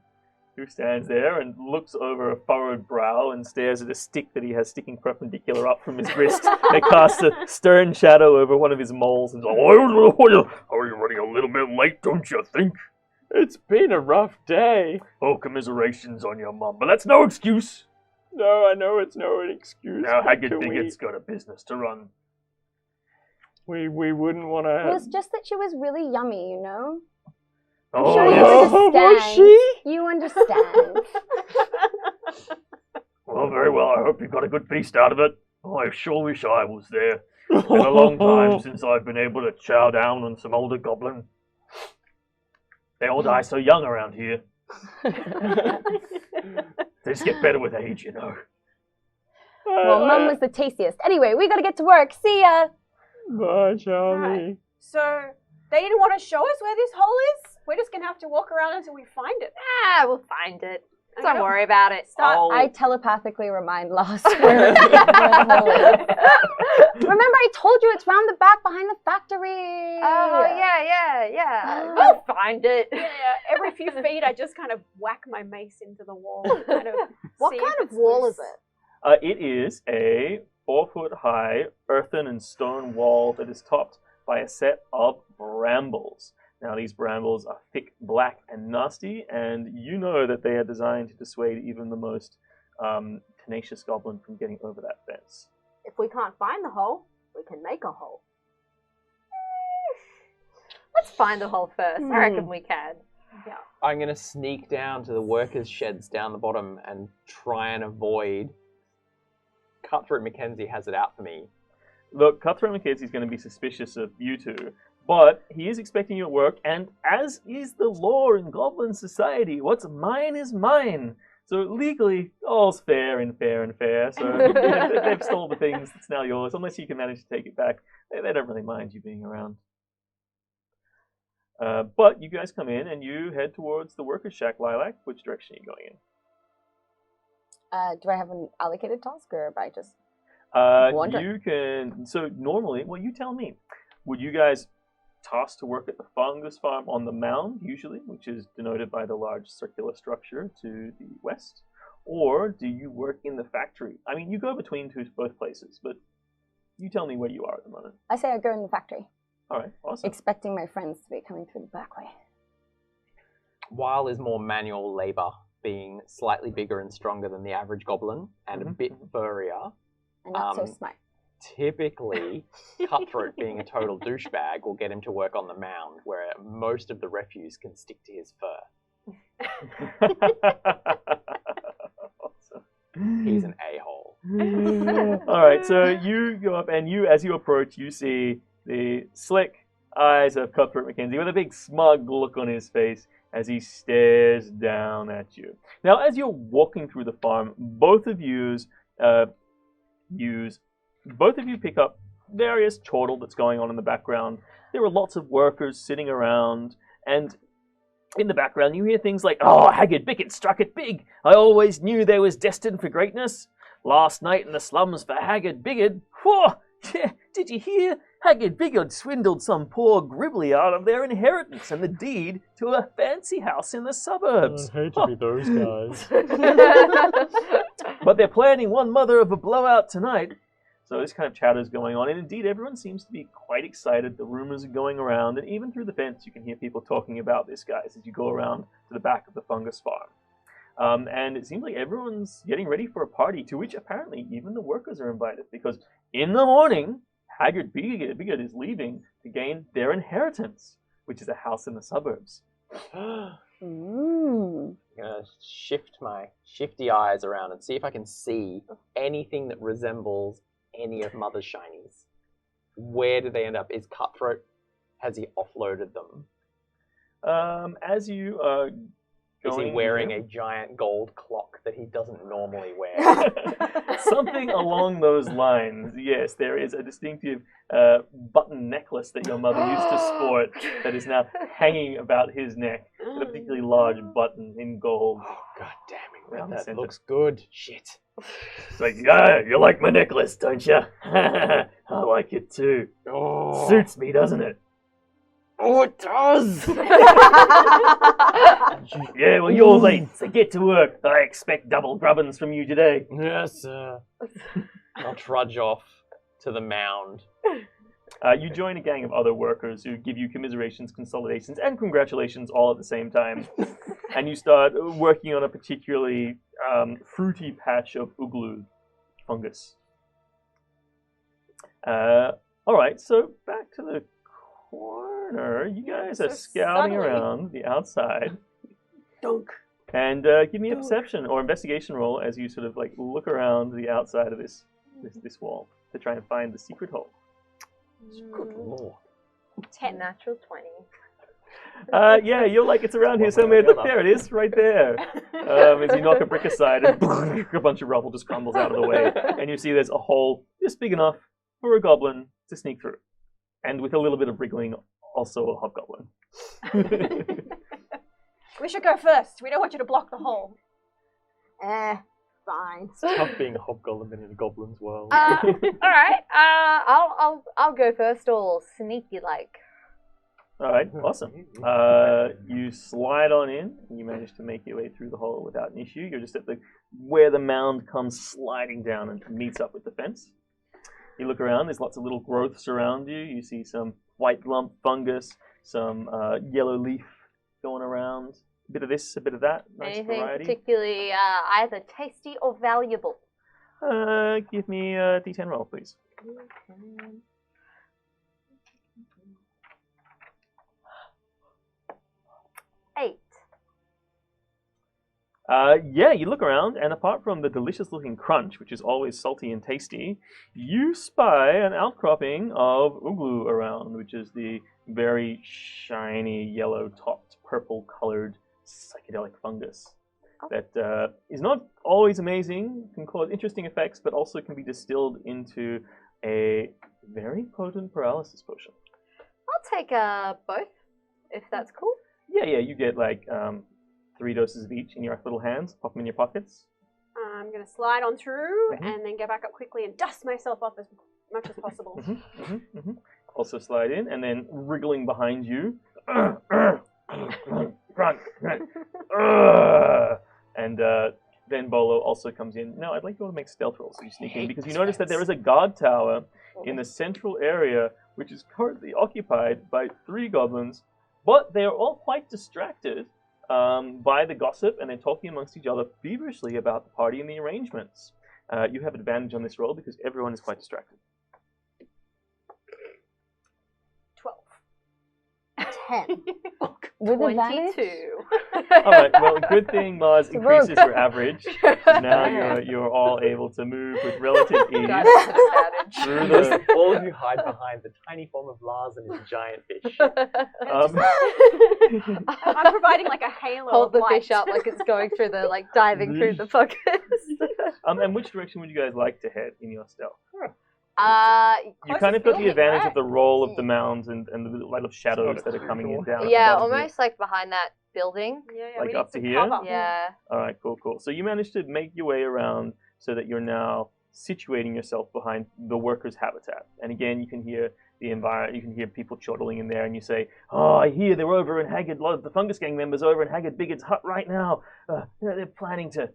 who stands there and looks over a furrowed brow and stares at a stick that he has sticking perpendicular up from his wrist. It casts a stern shadow over one of his moles and says, "Oh, are you running a little bit late, don't you think?" It's been a rough day. Oh, commiserations on your mum, but that's no excuse. No, I know it's no excuse. Now but Haggard can Bigot's got a business to run. We wouldn't want It to... was just that she was really yummy, you know? I'm Oh, sure you yes. understand. Was she? You understand. Well, very well. I hope you got a good feast out of it. I sure wish I was there. It's been a long time since I've been able to chow down on some older goblin. They all die so young around here. They just get better with age, you know. Well, Mum was the tastiest. Anyway, we gotta get to work. See ya! Bye, Charlie. Right. So they didn't want to show us where this hole is? We're just going to have to walk around until we find it. Ah, we'll find it. Okay. Don't worry about it. I telepathically remind Lost where the hole is. Remember, I told you it's round the back behind the factory. Oh, yeah. We'll find it. Yeah, every few feet I just kind of whack my mace into the wall. Kind of What see kind if of it's wall loose. is it? It is a 4-foot-high earthen and stone wall that is topped by a set of brambles. Now, these brambles are thick, black, and nasty, and you know that they are designed to dissuade even the most tenacious goblin from getting over that fence. If we can't find the hole, we can make a hole. Let's find the hole first. I reckon we can. I'm going to sneak down to the workers' sheds down the bottom and try and avoid... Cutthroat Mackenzie has it out for me. Look, Cutthroat Mackenzie is going to be suspicious of you two, but he is expecting you at work, and as is the law in Goblin Society, what's mine is mine. So legally, all's fair and fair and fair. So if they've stole the things, it's now yours, unless you can manage to take it back. They don't really mind you being around. But you guys come in and you head towards the workers' shack, Lilac. Which direction are you going in? Do I have an allocated task, or am I just... You can. So normally, well, you tell me. Would you guys tasked to work at the fungus farm on the mound, usually, which is denoted by the large circular structure to the west? Or do you work in the factory? I mean, you go between both places, but you tell me where you are at the moment. I say I go in the factory. All right, awesome. Expecting my friends to be coming through the back way. While is more manual labor, being slightly bigger and stronger than the average goblin, and a bit furrier. And not so smart. Typically, Cutthroat being a total douchebag will get him to work on the mound, where most of the refuse can stick to his fur. Awesome. He's an a-hole. All right, so you go up, and as you approach, you see the slick eyes of Cutthroat Mackenzie with a big smug look on his face as he stares down at you. Now, as you're walking through the farm, both of you pick up various chortle that's going on in the background. There are lots of workers sitting around, and in the background you hear things like, "Oh, Haggard Bigot struck it big. I always knew they was destined for greatness. Last night in the slums for Haggard Bigot. Whoa! Yeah, did you hear? Haggard Bigot swindled some poor gribbly out of their inheritance and the deed to a fancy house in the suburbs. I hate to be those guys. But they're planning one mother of a blowout tonight." So this kind of chatter is going on, and indeed everyone seems to be quite excited. The rumors are going around, and even through the fence you can hear people talking about this, guys, as you go around to the back of the fungus farm. And it seems like everyone's getting ready for a party, to which apparently even the workers are invited, because in the morning, Haggard Bigot is leaving to gain their inheritance, which is a house in the suburbs. Mm. I'm going to shift my shifty eyes around and see if I can see anything that resembles any of Mother's shinies. Where do they end up? Is Cutthroat, has he offloaded them? As you are Is he going wearing here- a giant gold clock that he doesn't normally wear? Something along those lines, yes. There is a distinctive button necklace that your mother used to sport that is now hanging about his neck, with a particularly large button in gold. Oh, god damn it, Around the that center. looks good. Shit. It's like, yeah, you like my necklace, don't you? I like it too. Oh. Suits me, doesn't it? Oh, it does! Yeah, well, you're late, so get to work. I expect double grubbins from you today. Yes, sir. I'll trudge off to the mound. You join a gang of other workers who give you commiserations, consolidations, and congratulations all at the same time. And you start working on a particularly fruity patch of uglu fungus. Alright, so back to the corner. You guys are so scouting subtly. around the outside. Dunk. And give me a perception or investigation roll as you sort of like look around the outside of this wall to try and find the secret hole. Good lord. 10. Natural 20. Yeah, you're like, it's around here somewhere. Look, there it is, right there. As you knock a brick aside, and a bunch of rubble just crumbles out of the way, and you see there's a hole just big enough for a goblin to sneak through, and with a little bit of wriggling, also a hobgoblin. We should go first. We don't want you to block the hole. Fine. It's tough being a hobgoblin in a goblin's world. All right. I'll go first, all sneaky like. All right, awesome. You slide on in, and you manage to make your way through the hole without an issue. You're just at where the mound comes sliding down and meets up with the fence. You look around, there's lots of little growths around you. You see some white lump fungus, some yellow leaf going around. A bit of this, a bit of that. Nice Anything variety. particularly either tasty or valuable? Give me a D10 roll, please. 8. Yeah, you look around, and apart from the delicious-looking crunch, which is always salty and tasty, you spy an outcropping of uglu around, which is the very shiny, yellow-topped, purple-colored psychedelic fungus that is not always amazing, can cause interesting effects, but also can be distilled into a very potent paralysis potion. I'll take both, if that's cool. Yeah, you get like 3 doses of each in your little hands, pop them in your pockets. I'm going to slide on through Mhm. and then go back up quickly and dust myself off as much as possible. Also slide in, and then wriggling behind you. And then Bolo also comes in. Now, I'd like you all to make stealth rolls so you sneak in, because you notice that there is a guard tower in the central area, which is currently occupied by 3 goblins, but they are all quite distracted by the gossip, and they're talking amongst each other feverishly about the party and the arrangements. You have advantage on this roll because everyone is quite distracted. 12. 10. With advantage? 22. All right. Well, good thing Mars It's a increases rogue. your average. Now you're all able to move with relative ease Got an advantage. through the. All of you hide behind the tiny form of Lars and his giant fish. I'm providing like a halo Hold of the light. fish up like it's going through the, like, diving through the fungus. And which direction would you guys like to head in your stealth? You Closest kind of got the building, advantage right? of the roll of the mounds and the light of shadows that are coming in down. at the Yeah, bottom here. almost like behind that building. Yeah, Like we up need to some here? cover. Yeah. All right, cool. So you managed to make your way around so that you're now situating yourself behind the workers' habitat. And again, you can hear the environment. You can hear people chortling in there, and you say, "Oh, I hear they're over in Haggard. A lot of the Fungus Gang members are over in Haggard Biggard's hut right now. They're planning to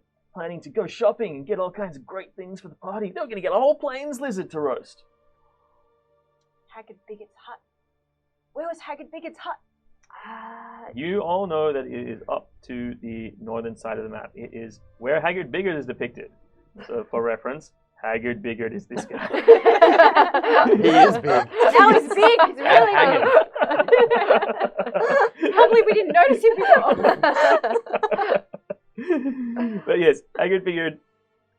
go shopping and get all kinds of great things for the party. They're going to get a whole plains lizard to roast." Haggard Biggard's hut. Where was Haggard Biggard's hut? You all know that it is up to the northern side of the map. It is where Haggard Biggard is depicted. So, for reference, Haggard Biggard is this guy. He is big. Now he's big. He's really hanging. big. Can't believe we didn't notice him before. But yes, Haggard Biggard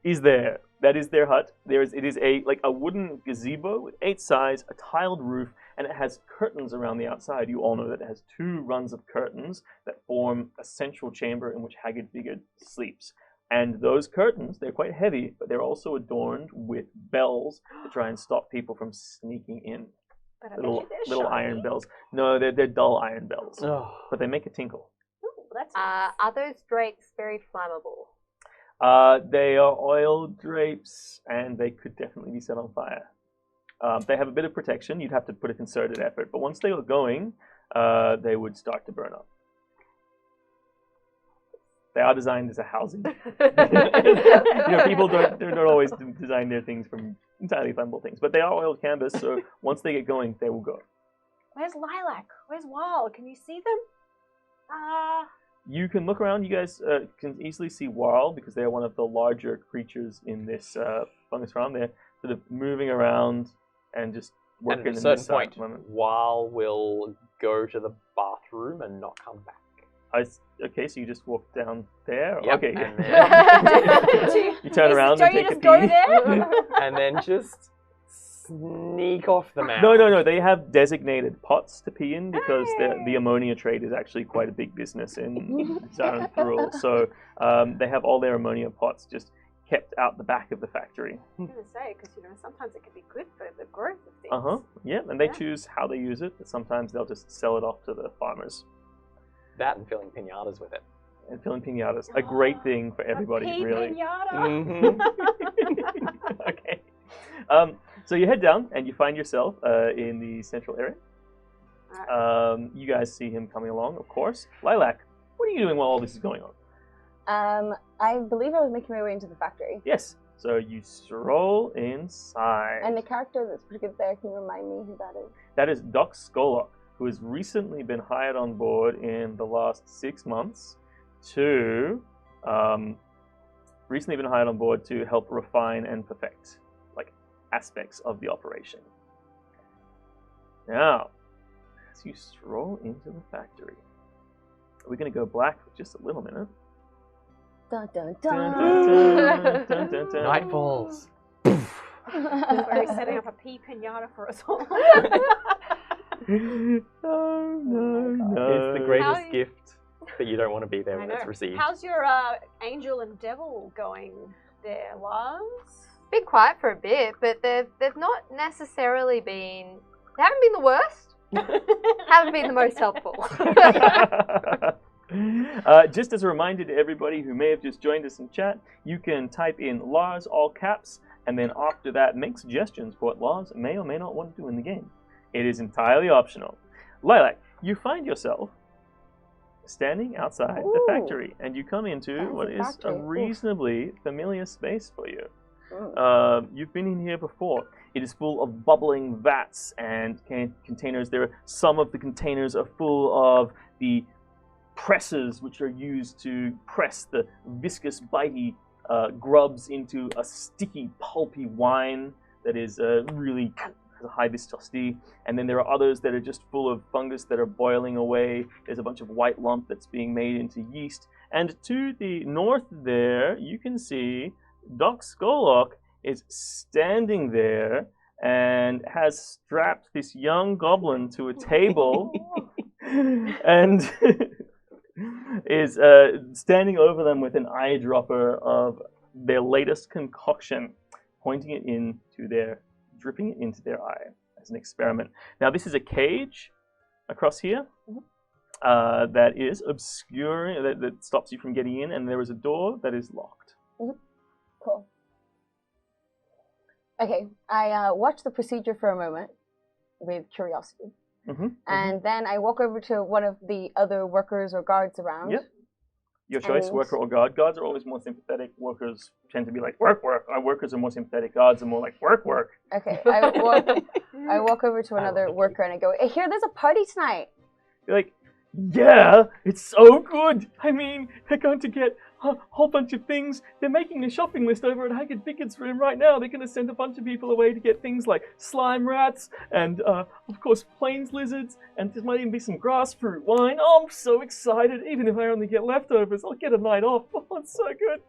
is there. That is their hut. It is a wooden gazebo with 8 sides, a tiled roof, and it has curtains around the outside. You all know that it has 2 runs of curtains that form a central chamber in which Haggard Biggard sleeps. And those curtains, they're quite heavy, but they're also adorned with bells to try and stop people from sneaking in. But I bet you they're Little shiny. iron bells. No, they're dull iron bells, Oh. but they make a tinkle. Ooh, that's nice. Are those drapes very flammable? They are oil drapes, and they could definitely be set on fire. They have a bit of protection. You'd have to put a concerted effort, but once they are going, they would start to burn up. They are designed as a housing. People don't always design their things from entirely flammable things, but they are oiled canvas, so once they get going, they will go. Where's Lilac? Where's Wild? Can you see them? You can look around. You guys can easily see Wild because they are one of the larger creatures in this fungus farm. They're sort of moving around and just working. And at a certain point, Wild will go to the bathroom and not come back. Okay, so you just walk down there? Yep, Okay. and then You turn around and take a pee. Go there? and then just sneak off the mound. No. They have designated pots to pee in because the ammonia trade is actually quite a big business in Zarth. So they have all their ammonia pots just kept out the back of the factory. I was going to say, because sometimes it can be good for the growth of things. Yeah, and they choose how they use it. But sometimes they'll just sell it off to the farmers. That and filling pinatas with it. And filling pinatas, a great thing for everybody, a really. Pinata. Mm-hmm. Okay. So you head down and you find yourself in the central area. You guys see him coming along, of course. Lilac, what are you doing while all this is going on? I believe I was making my way into the factory. Yes. So you stroll inside. And the character that's pretty good there, can you remind me who that is? That is Doc Skolok, who has recently been hired on board in the last 6 months to help refine and perfect aspects of the operation. Now, as you stroll into the factory, we're going to go black for just a little minute. Dun, dun, Dun, dun. dun, dun, dun, dun. Night falls. That's where he's setting up a pea pinata for us all. No. It's the greatest gift that you don't want to be there when it's received. How's your angel and devil going there, Lars? Been quiet for a bit, but they've not necessarily been. They haven't been the worst. Haven't been the most helpful. Just as a reminder to everybody who may have just joined us in chat, you can type in Lars all caps, and then after that make suggestions for what Lars may or may not want to do in the game. It is entirely optional. Lilac, you find yourself standing outside the factory, and you come into what is a reasonably familiar space for you. You've been in here before. It is full of bubbling vats and containers. Some of the containers are full of the presses which are used to press the viscous, bitey grubs into a sticky, pulpy wine that is really has a high viscosity. And then there are others that are just full of fungus that are boiling away. There's a bunch of white lump that's being made into yeast. And to the north there, you can see Doc Skolok is standing there and has strapped this young goblin to a table and is standing over them with an eyedropper of their latest concoction, dripping it into their eye as an experiment. Now this is a cage across here that is obscuring, that stops you from getting in, and there is a door that is locked. Cool. Okay, I watch the procedure for a moment with curiosity. And then I walk over to one of the other workers or guards around. Yep. Your choice, worker or guard. Guards are always more sympathetic. Workers tend to be like, work. Our workers are more sympathetic. Guards are more like, work. Okay, I walk over to another worker and I go, I hear there's a party tonight. You're like, yeah, it's so good. I mean, they're going to get a whole bunch of things. They're making a shopping list over at Haggard Pickett's room right now. They're going to send a bunch of people away to get things like slime rats and, of course, plains lizards. And there might even be some grass fruit wine. Oh, I'm so excited. Even if I only get leftovers, I'll get a night off. Oh, it's so good.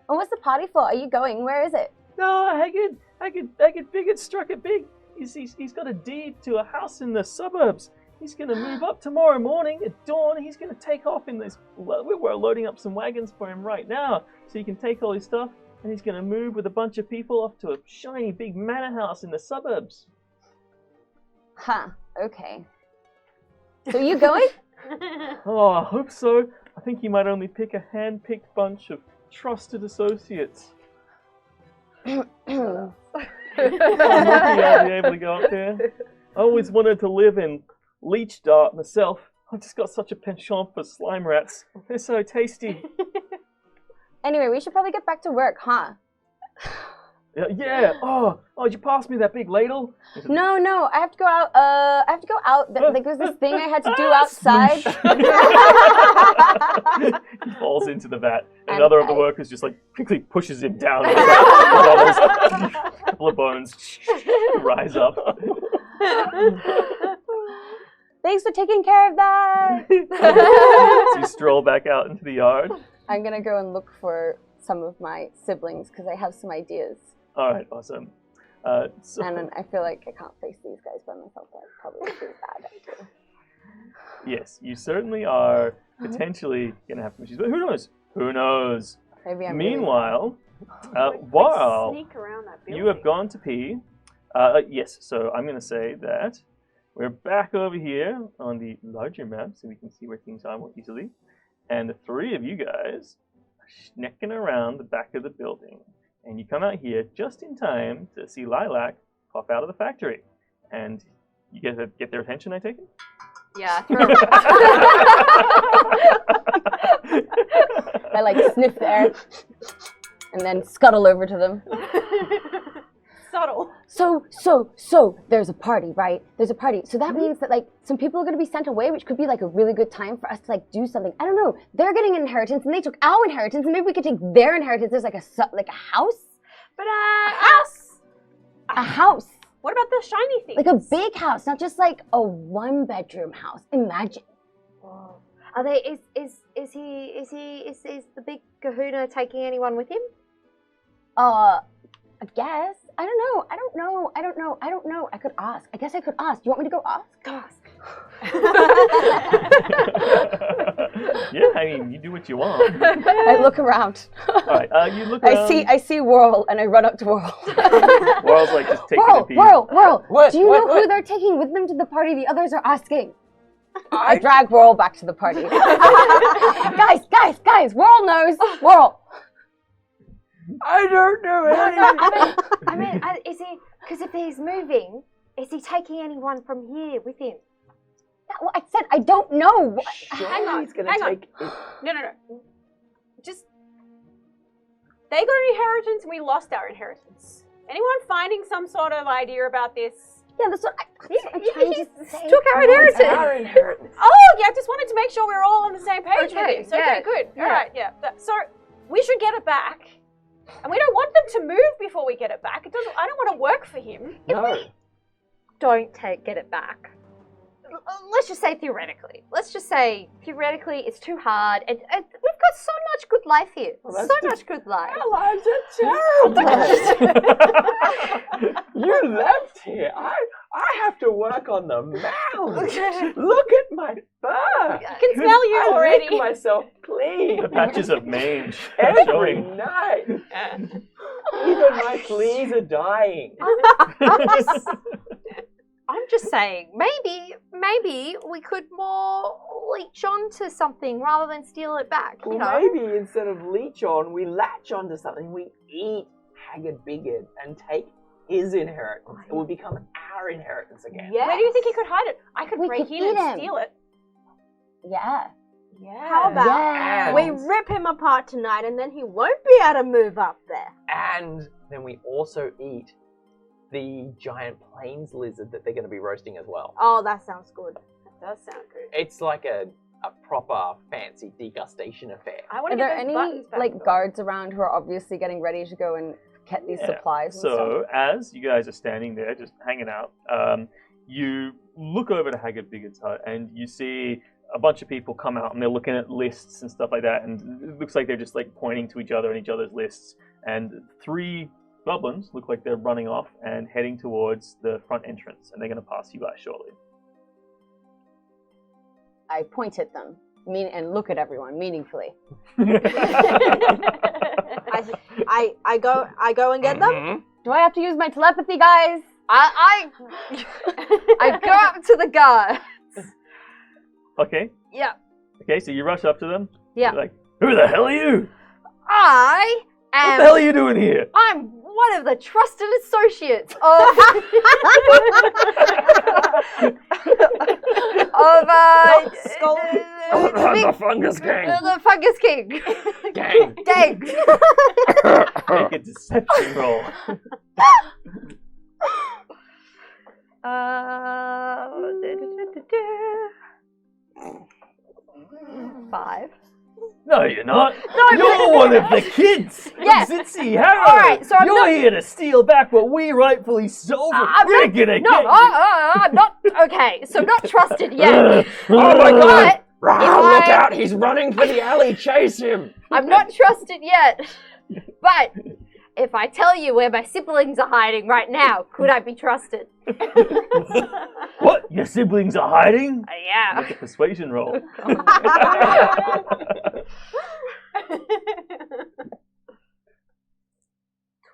And what's the party for? Are you going? Where is it? No, Haggard Pickett struck it big. He's got a deed to a house in the suburbs. He's going to move up tomorrow morning at dawn. He's going to take off in this. We're loading up some wagons for him right now so he can take all his stuff. And he's going to move with a bunch of people off to a shiny big manor house in the suburbs. Huh, okay. So you going? Oh, I hope so. I think he might only pick a hand-picked bunch of trusted associates. I'm lucky I'll be able to go up there. I always wanted to live in leech dart myself. I've just got such a penchant for slime rats. They're so tasty. Anyway, we should probably get back to work, huh? Yeah. Oh, did you pass me that big ladle? No, I have to go out. Like, there's this thing I had to do outside. He falls into the vat. And Another of the workers just like quickly pushes him down. The vat. A couple of bones rise up. Thanks for taking care of that. So you stroll back out into the yard. I'm gonna go and look for some of my siblings because I have some ideas. All right, awesome. So, And then I feel like I can't face these guys by myself. That's probably too bad idea. yes, you certainly are potentially going to have some issues, but who knows? Who knows? Maybe I'm. Meanwhile, while Sneak around that building. you have gone to pee, yes, so I'm going to say that we're back over here on the larger map so we can see where things are more easily. And the three of you guys are snecking around the back of the building. And you come out here just in time to see Lilac pop out of the factory. And you get their attention, I take it? Yeah. I like sniff the air and then scuttle over to them. Subtle. So, there's a party, right? There's a party. So that means that, like, some people are going to be sent away, which could be, like, a really good time for us to, like, do something. I don't know. They're getting an inheritance, and they took our inheritance, and maybe we could take their inheritance. There's, like, a house? But house. A house. What about the shiny things? Like a big house, not just, like, a one-bedroom house. Imagine. Are they? Is the big Kahuna taking anyone with him? I guess. I don't know. I could ask. I guess I could ask. Do you want me to go ask? Go ask. Yeah, I mean, you do what you want. I look around. All right, you look around. I see Whirl, and I run up to Whirl. Whirl's like just taking a peek. Whirl. What? Do you know who What? they're taking with them to the party? The others are asking. I drag Whirl back to the party. guys, Whirl knows. Whirl. I don't know anything. I mean, is he? Because if he's moving, is he taking anyone from here with him? That's what I said. I don't know. Hang on. He's gonna Hang on. take No. Just. They got an inheritance and we lost our inheritance. Anyone finding some sort of idea about this? Yeah, that's what I'm trying to say. Took our inheritance. our inheritance. Oh, yeah, I just wanted to make sure we were all on the same page Okay, with this. yeah, Okay, good. yeah. All right, yeah. So, we should get it back. And we don't want them to move before we get it back. I don't want to work for him. No. Don't get it back. Let's just say theoretically. It's too hard, and we've got so much good life here. Well, So much good life. Our lives are terrible. You left here. I have to work on the mound. Look at my fur. I can smell you I already. lick myself clean The patches of mange every showing. night. Even my fleas are dying. I'm just saying, maybe we could more leech on to something rather than steal it back. You Well, know? maybe instead of leech on, we latch onto something. We eat Haggard Biggard and take his inheritance. It will become our inheritance again. Where do you think he could hide it? I could We break could in eat and him. steal it. Yeah. Yeah. How about Yeah. we rip him apart tonight and then he won't be able to move up there? And then we also eat the giant plains lizard that they're going to be roasting as well. Oh, that sounds good. That does sound good. It's like a proper fancy degustation affair. I want Are to there get those any buttons back. like though. guards around who are obviously getting ready to go and get these Yeah. supplies and So, stuff? as you guys are standing there, just hanging out, you look over to Haggard Biggard's hut and you see a bunch of people come out and they're looking at lists and stuff like that, and it looks like they're just like pointing to each other and each other's lists. And 3 goblins look like they're running off and heading towards the front entrance, and they're going to pass you by shortly. I point at them and look at everyone meaningfully. I go and get them. Do I have to use my telepathy, guys? I go up to the guard. Okay. Yeah. Okay, so you rush up to them. Yeah. You're like, who the hell are you? I What the am. hell are you doing here? I'm one of the trusted associates of The Fungus King. the Fungus King. Gang. Gang. Make a deception roll. Five. No, you're not. You're one of the kids. Yes. Zitzi Harrow. All right, so I'm you're not- here to steal back what we rightfully stole. We're gonna No, get you. I'm not. Okay, so not trusted yet. Oh my god! But Rah, look I- out! He's running for the alley. Chase him! I'm not trusted yet. But if I tell you where my siblings are hiding right now, could I be trusted? What? Your siblings are hiding? Yeah. Make a persuasion roll.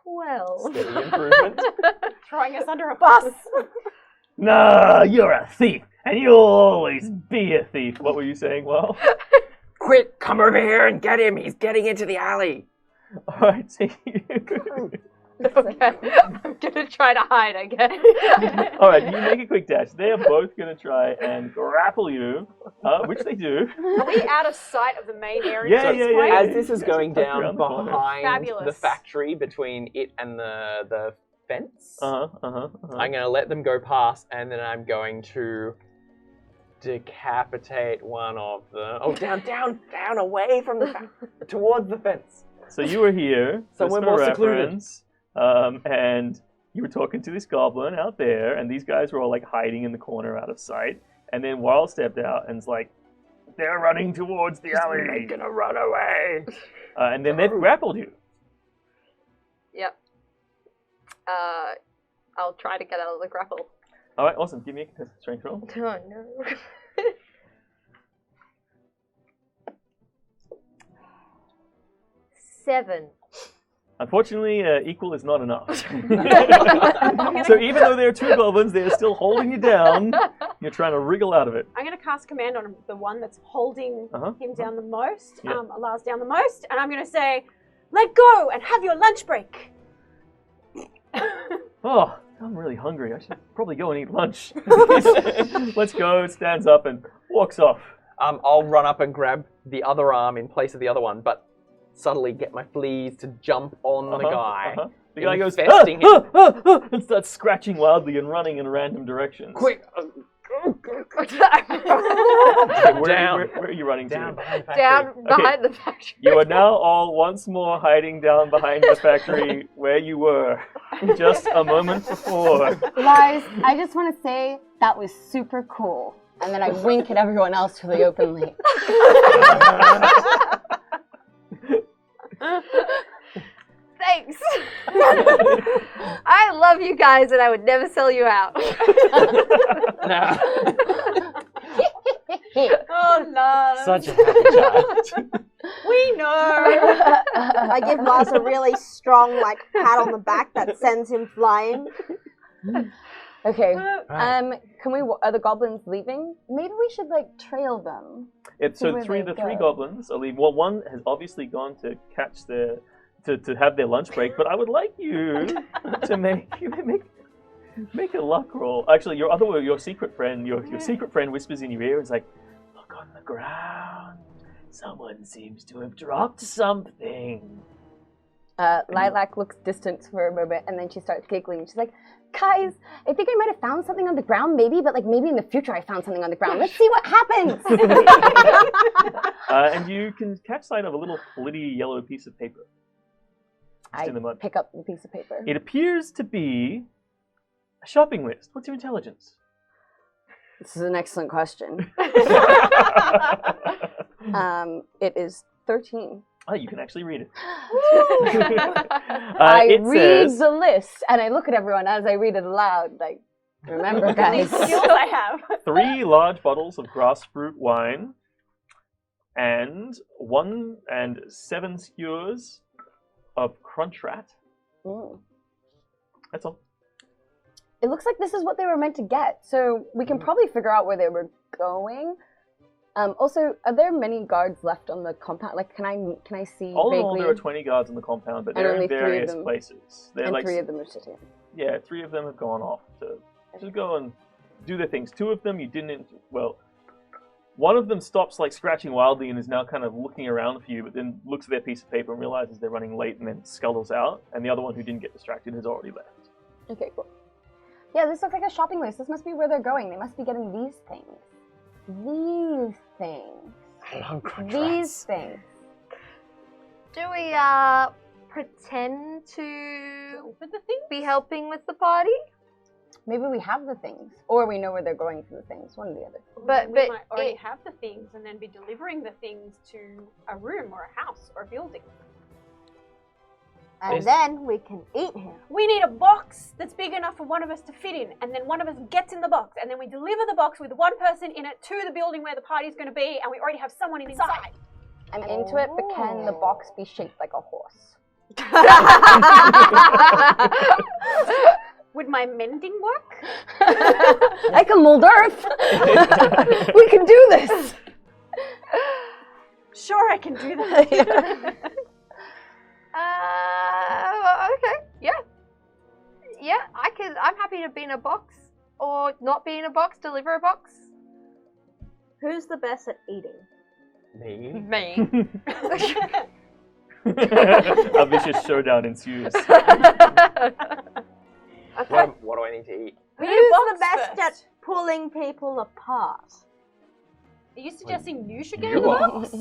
12. Steady improvement. Throwing us under a bus. Nah, you're a thief, and you'll always be a thief. What were you saying, Well? Quick, come over here and get him. He's getting into the alley. All right, so Okay. I'm gonna try to hide, I guess. all right, you make a quick dash. They are both gonna try and grapple you, which they do. Are we out of sight of the main area? Yeah, at this yeah, point? yeah. As this is going down Around the corner. behind Fabulous. the factory between it and the fence, Uh-huh. I'm going to let them go past, and then I'm going to decapitate one of them. Oh, down, away from the towards the fence. So you were here, So just we're for more secluded. reference, and you were talking to this goblin out there, and these guys were all like hiding in the corner out of sight. And then Wild stepped out and's like, "They're running towards the alley." Making a runaway. And then they've grappled you. Yep. I'll try to get out of the grapple. All right, awesome. Give me a contested strength roll. Oh no. 7. Unfortunately, equal is not enough. So even though there are two goblins, they are still holding you down. You're trying to wriggle out of it. I'm going to cast command on the one that's holding Uh-huh. him down the most, Yeah. Lars down the most, and I'm going to say, let go and have your lunch break. Oh, I'm really hungry. I should probably go and eat lunch. Let's go, stands up and walks off. I'll run up and grab the other arm in place of the other one, but subtly get my fleas to jump on the guy. The guy goes, Infesting and starts scratching wildly and running in random directions. Quick! Where are you running Down to? behind the factory. Down behind the factory. You are now all once more hiding down behind the factory where you were just a moment before. Lies, I just want to say that was super cool. And then I wink at everyone else really openly. Thanks. I love you guys, and I would never sell you out. Oh, love. Such a happy child. We know. I give Lars a really strong pat on the back that sends him flying. Okay. Right. Can we? Are the goblins leaving? Maybe we should trail them. So Where the they three go. goblins are leaving. Well, one has obviously gone to catch their to have their lunch break, but I would like you to make a luck roll. Actually, your secret friend, your secret friend whispers in your ear, is like, "Look on the ground. Someone seems to have dropped something." Lilac looks distant for a moment, and then she starts giggling. She's like, "Guys, I think I might have found something on the ground, maybe, but maybe in the future I found something on the ground. Let's see what happens." And you can catch sight of a little flitty yellow piece of paper. Just I in the mud. pick up the piece of paper. It appears to be a shopping list. What's your intelligence? This is an excellent question. It is 13. Oh, you can actually read it. I it read says, the list, and I look at everyone as I read it aloud. Remember, guys. Skills I have. 3 large bottles of grass fruit wine and 1 and 7 skewers of crunch rat. Mm. That's all. It looks like this is what they were meant to get, so we can probably figure out where they were going. Also, are there many guards left on the compound? Like, can I see All in vaguely? all, there are 20 guards in the compound, but And they're only in 3 of various them- places. They're and like 3 of them are sitting. Yeah, 3 of them have gone off to go and do their things. 2 of them you didn't. Well, one of them stops like scratching wildly and is now kind of looking around for you, but then looks at their piece of paper and realizes they're running late and then scuttles out. And the other one who didn't get distracted has already left. Okay, cool. Yeah, this looks like a shopping list. This must be where they're going. They must be getting these things. These things. Hello, These things. Do we pretend to For the thing? be helping with the party? Maybe we have the things, or we know where they're going for the things. One or the other. But we might already it- have the things and then be delivering the things to a room or a house or a building. And Is- then we can eat him. We need a box that's big enough for one of us to fit in, and then one of us gets in the box, and then we deliver the box with one person in it to the building where the party's going to be, and we already have someone inside. I'm into it, but can the box be shaped like a horse? Would my mending work? I can mold earth. We can do this. Sure, I can do that. Okay, yeah. Yeah, I'm happy to be in a box, or not be in a box, deliver a box. Who's the best at eating? Me? Me. A vicious showdown ensues. What do I need to eat? Who's box the best first? at pulling people apart? Are you suggesting you should get You in the are. box?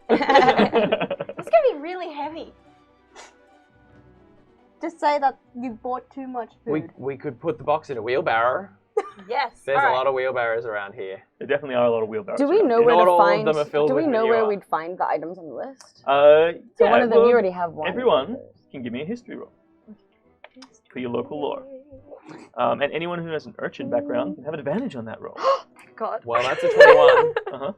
It's going to be really heavy. Just say that you bought too much food. We could put the box in a wheelbarrow. Yes. There's all a right. lot of wheelbarrows around here. There definitely are a lot of wheelbarrows. Do we around. know where Not to all of find? them are filled Do we with know where manure. we'd find the items on the list? So So one of them, well, you already have one. Everyone can give me a history roll for your local lore. And anyone who has an urchin background can have an advantage on that roll. Thank God. Well, that's a 21. Uh-huh.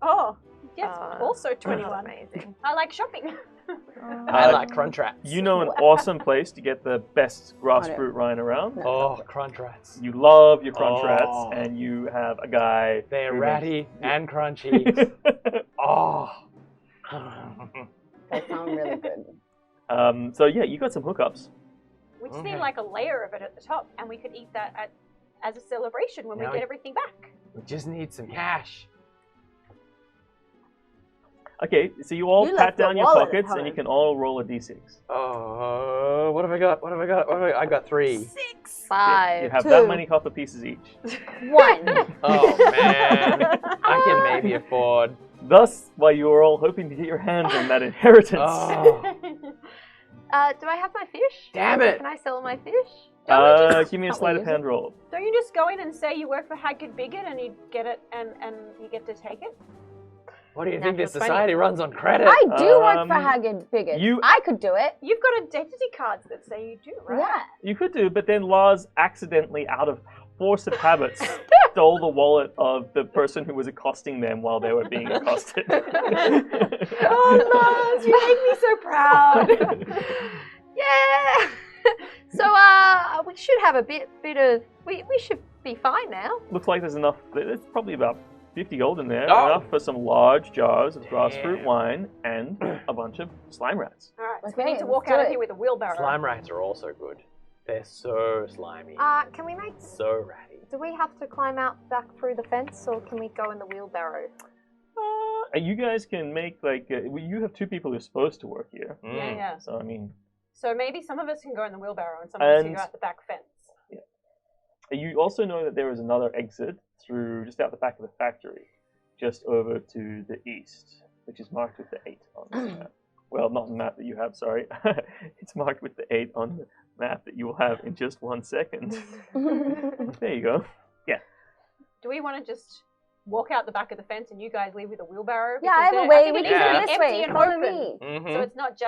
Oh, yes, Uh, also 21. Amazing. I like shopping. I like crunch rats. You know an awesome place to get the best grass Oh, yeah. fruit rind around. Oh, crunch rats. You love your crunch Oh. rats, and you have a guy. They're who ratty and crunchy. makes- Oh. That sounds really good. So yeah, you got some hookups. We just need Okay. like a layer of it at the top, and we could eat that as a celebration when Now we get everything back. We just need some cash. Okay, so you all You pat left your down your wallet at pockets, and home. you can all roll a d6. Oh, what have I got? What have I got? What have I got 3. 6. 5. You have that Two. many copper pieces each. 1. Oh, man. I can maybe afford. Thus, while you were all hoping to get your hands on that inheritance, Oh, Do I have my fish? damn it. Can I sell my fish? give me a sleight of hand roll. Don't you just go in and say you work for Haggard Bigot and you get it and you get to take it? What do you think this Natural 20. society runs on credit? I do work for Um, Haggard Bigot. you- I could do it. You've got identity cards that say you do, right? Yeah. You could do, but then Lars accidentally, out of force of habit, stole the wallet of the person who was accosting them while they were being accosted. Oh, Lars, you make me so proud. Yeah. So we should have a bit of. We should be fine now. Looks like there's enough. There's probably about 50 gold in there, Oh. enough for some large jars of grass fruit Damn. wine and a bunch of slime rats. All right, so Okay, we need to let's walk do out of it. here with a wheelbarrow. Slime rats are also good. They're so slimy. Can we make? So ratty. Do we have to climb out back through the fence, or can we go in the wheelbarrow? You guys can make like you have 2 people who are supposed to work here, Yeah, yeah. so I mean, So maybe some of us can go in the wheelbarrow and some of us can And- go out the back fence. you also know that there is another exit through just out the back of the factory, just over to the east, which is marked with the 8 on the map. Well, not the map that you have, sorry. It's marked with the 8 on the map that you will have in just 1 second. There you go. Do we want to just walk out the back of the fence and you guys leave with a wheelbarrow? Yeah, I have Because a then way. think We it can needs to go be this empty way. and Follow open, me. Mm-hmm. so it's not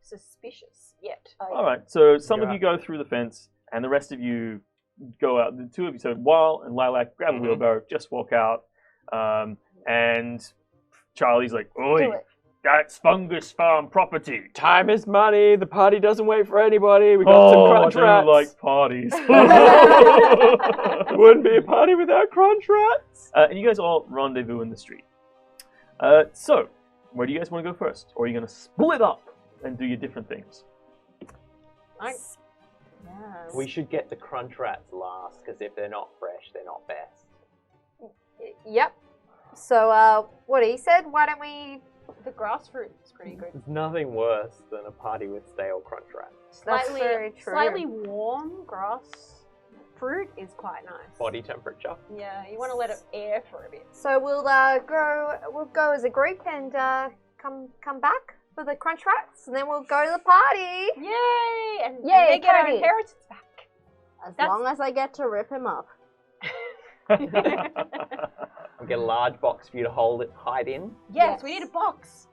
suspicious yet. All right, so some of Yeah. you go through the fence, and the rest of you go out. The 2 of you, so Weil and Lilac, grab a Mhm. wheelbarrow, just walk out. And Charlie's like, Do "Oi, it. That's Fungus Farm property. Time is money. The party doesn't wait for anybody. We got some crunch I rats. do like parties. Wouldn't be a party without crunch rats. And you guys all rendezvous in the street. So, where do you guys want to go first? Or are you going to split up and do your different things? Yes. We should get the crunch rats last, because if they're not fresh, they're not best. Yep. So, what he said, why don't we... The grass fruit is pretty good. There's nothing worse than a party with stale crunch rats. That's very true. Slightly warm grass fruit is quite nice. Body temperature. Yeah, you want to let it air for a bit. So we'll go as a group and come back for the crunch rats, and then we'll go to the party. Yay! And Yay, they get our party. inheritance back. As long as I get to rip him up. We'll get a large box for you to hide in. Yes, we need a box.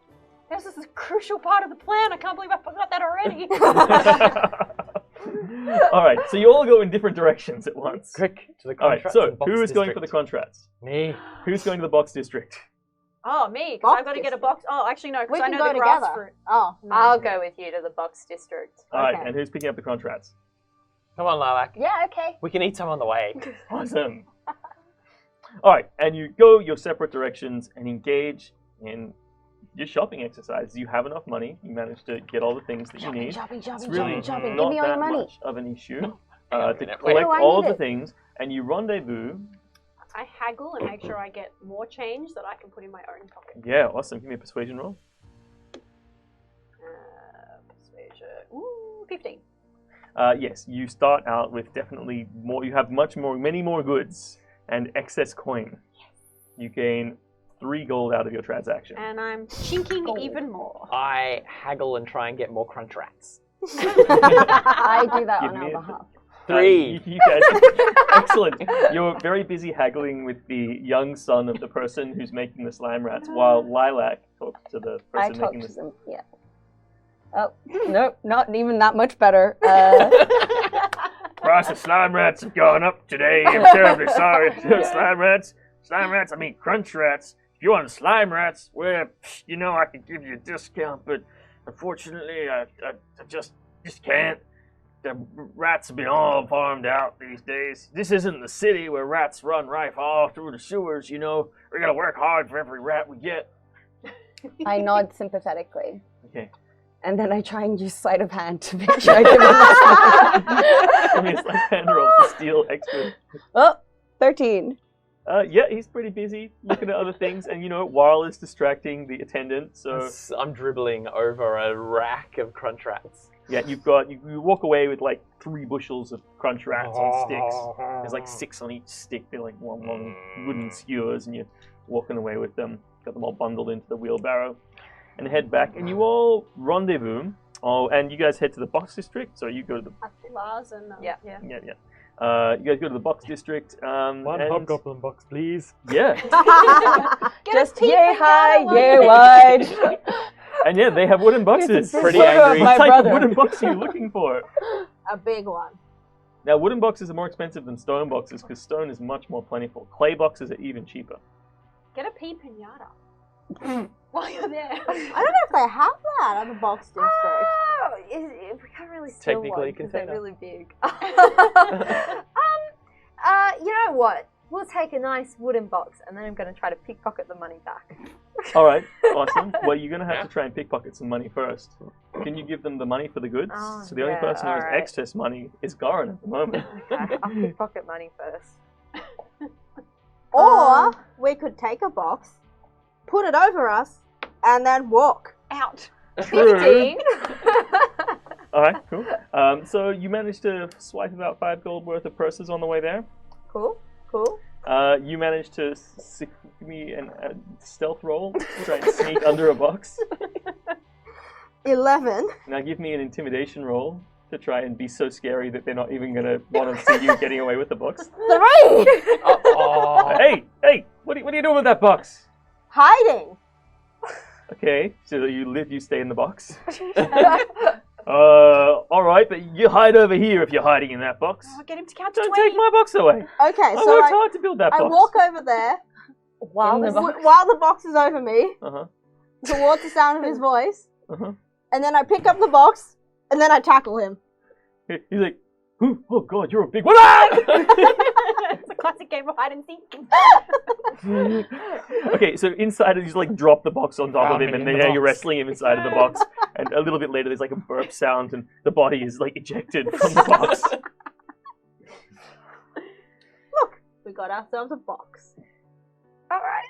This is a crucial part of the plan. I can't believe I forgot that already. All right, so you all go in different directions at once. Quick to the All crunch right, rats so and box who is going for the district. crunch rats? Me. Who's going to the box district? Oh, me, because Box I've got to get a district. box. Oh, actually, no, We because I can know go the grass together. fruit. Oh, no. I'll go with you to the box district. All right, Okay. and who's picking up the crunch rats? Come on, Lilac. Yeah, okay. We can eat some on the way. Awesome. All right, and you go your separate directions and engage in your shopping exercise. You have enough money. You manage to get all the things that you need. Shopping. It's really Give not me all your that money. much of an issue Hang on a to minute. collect Oh, I all of need the it. things, and you rendezvous. I haggle and make sure I get more change that I can put in my own pocket. Yeah, awesome. Give me a persuasion roll. Persuasion. Ooh, 15. Yes, you start out with definitely more. You have many more goods and excess coin. You gain 3 gold out of your transaction. And I'm chinking even more. I haggle and try and get more crunch rats. I do that Give on me our a- behalf. 3. You guys, excellent. You're very busy haggling with the young son of the person who's making the slime rats, while Lilac talks to the I person talk making to the. them. Yeah. Oh, nope, not even that much better. Price of slime rats have gone up today. I'm terribly sorry. Slime rats, I mean crunch rats. If you want slime rats, well, I could give you a discount, but unfortunately, I just can't. The rats have been all farmed out these days. This isn't the city where rats run rife all through the sewers, We gotta work hard for every rat we get. I nod sympathetically. Okay. And then I try and use sleight of hand to make sure I give Give me a slime hand roll to steal extra. Oh, 13. Yeah, he's pretty busy looking at other things, and while is distracting the attendant, so I'm dribbling over a rack of crunch rats. yeah, you walk away with like 3 bushels of crunch rats on sticks. There's like 6 on each stick. They're like long wooden skewers, and you're walking away with them. Got them all bundled into the wheelbarrow, and head back. And you all rendezvous. Oh, and you guys head to the box district. So you go to the Lars and Yeah. yeah. you guys go to the box district. One and- hobgoblin box, please. Yeah, Just yay high, yay wide. and yeah, they have wooden boxes. This Pretty photo of angry. my What type brother. of wooden box are you looking for? A big one. Now, wooden boxes are more expensive than stone boxes because stone is much more plentiful. Clay boxes are even cheaper. Get a pea pinata. While you're there. I don't know if they have that on the box district. Oh, we can't really steal Technically one because they're container. really big. You know what? We'll take a nice wooden box, and then I'm going to try to pickpocket the money back. All right, awesome. Well, you're going to have to try and pickpocket some money first. Can you give them the money for the goods? Oh, So the only yeah, person who has alright. excess money is Garin at the moment. Okay, I'll pickpocket money first. Or we could take a box, put it over us, and then walk. Out. 15. All right, cool. So you managed to swipe about 5 gold worth of purses on the way there. Cool. You managed to give me a stealth roll to try and sneak under a box. 11. Now give me an intimidation roll to try and be so scary that they're not even going to want to see you getting away with the box. 3. Oh. Hey, what are you doing with that box? Hiding. Okay, so you stay in the box. All right, but you hide over here if you're hiding in that box. Oh, get him to count to Don't 20. take my box away. Okay, I so worked hard to build that I box. walk over there While the box. while the box is over me, Uh-huh. towards the sound of his voice, Uh-huh. and then I pick up the box, and then I tackle him. He's like, oh god, you're a big one. Ah! It's a classic game of hide and seek. Okay, so inside you just like drop the box on top of him, me and in then the you're box. wrestling him inside of the box. And a little bit later, there's like a burp sound, and the body is like ejected from the box. Look, we got ourselves a box. All right.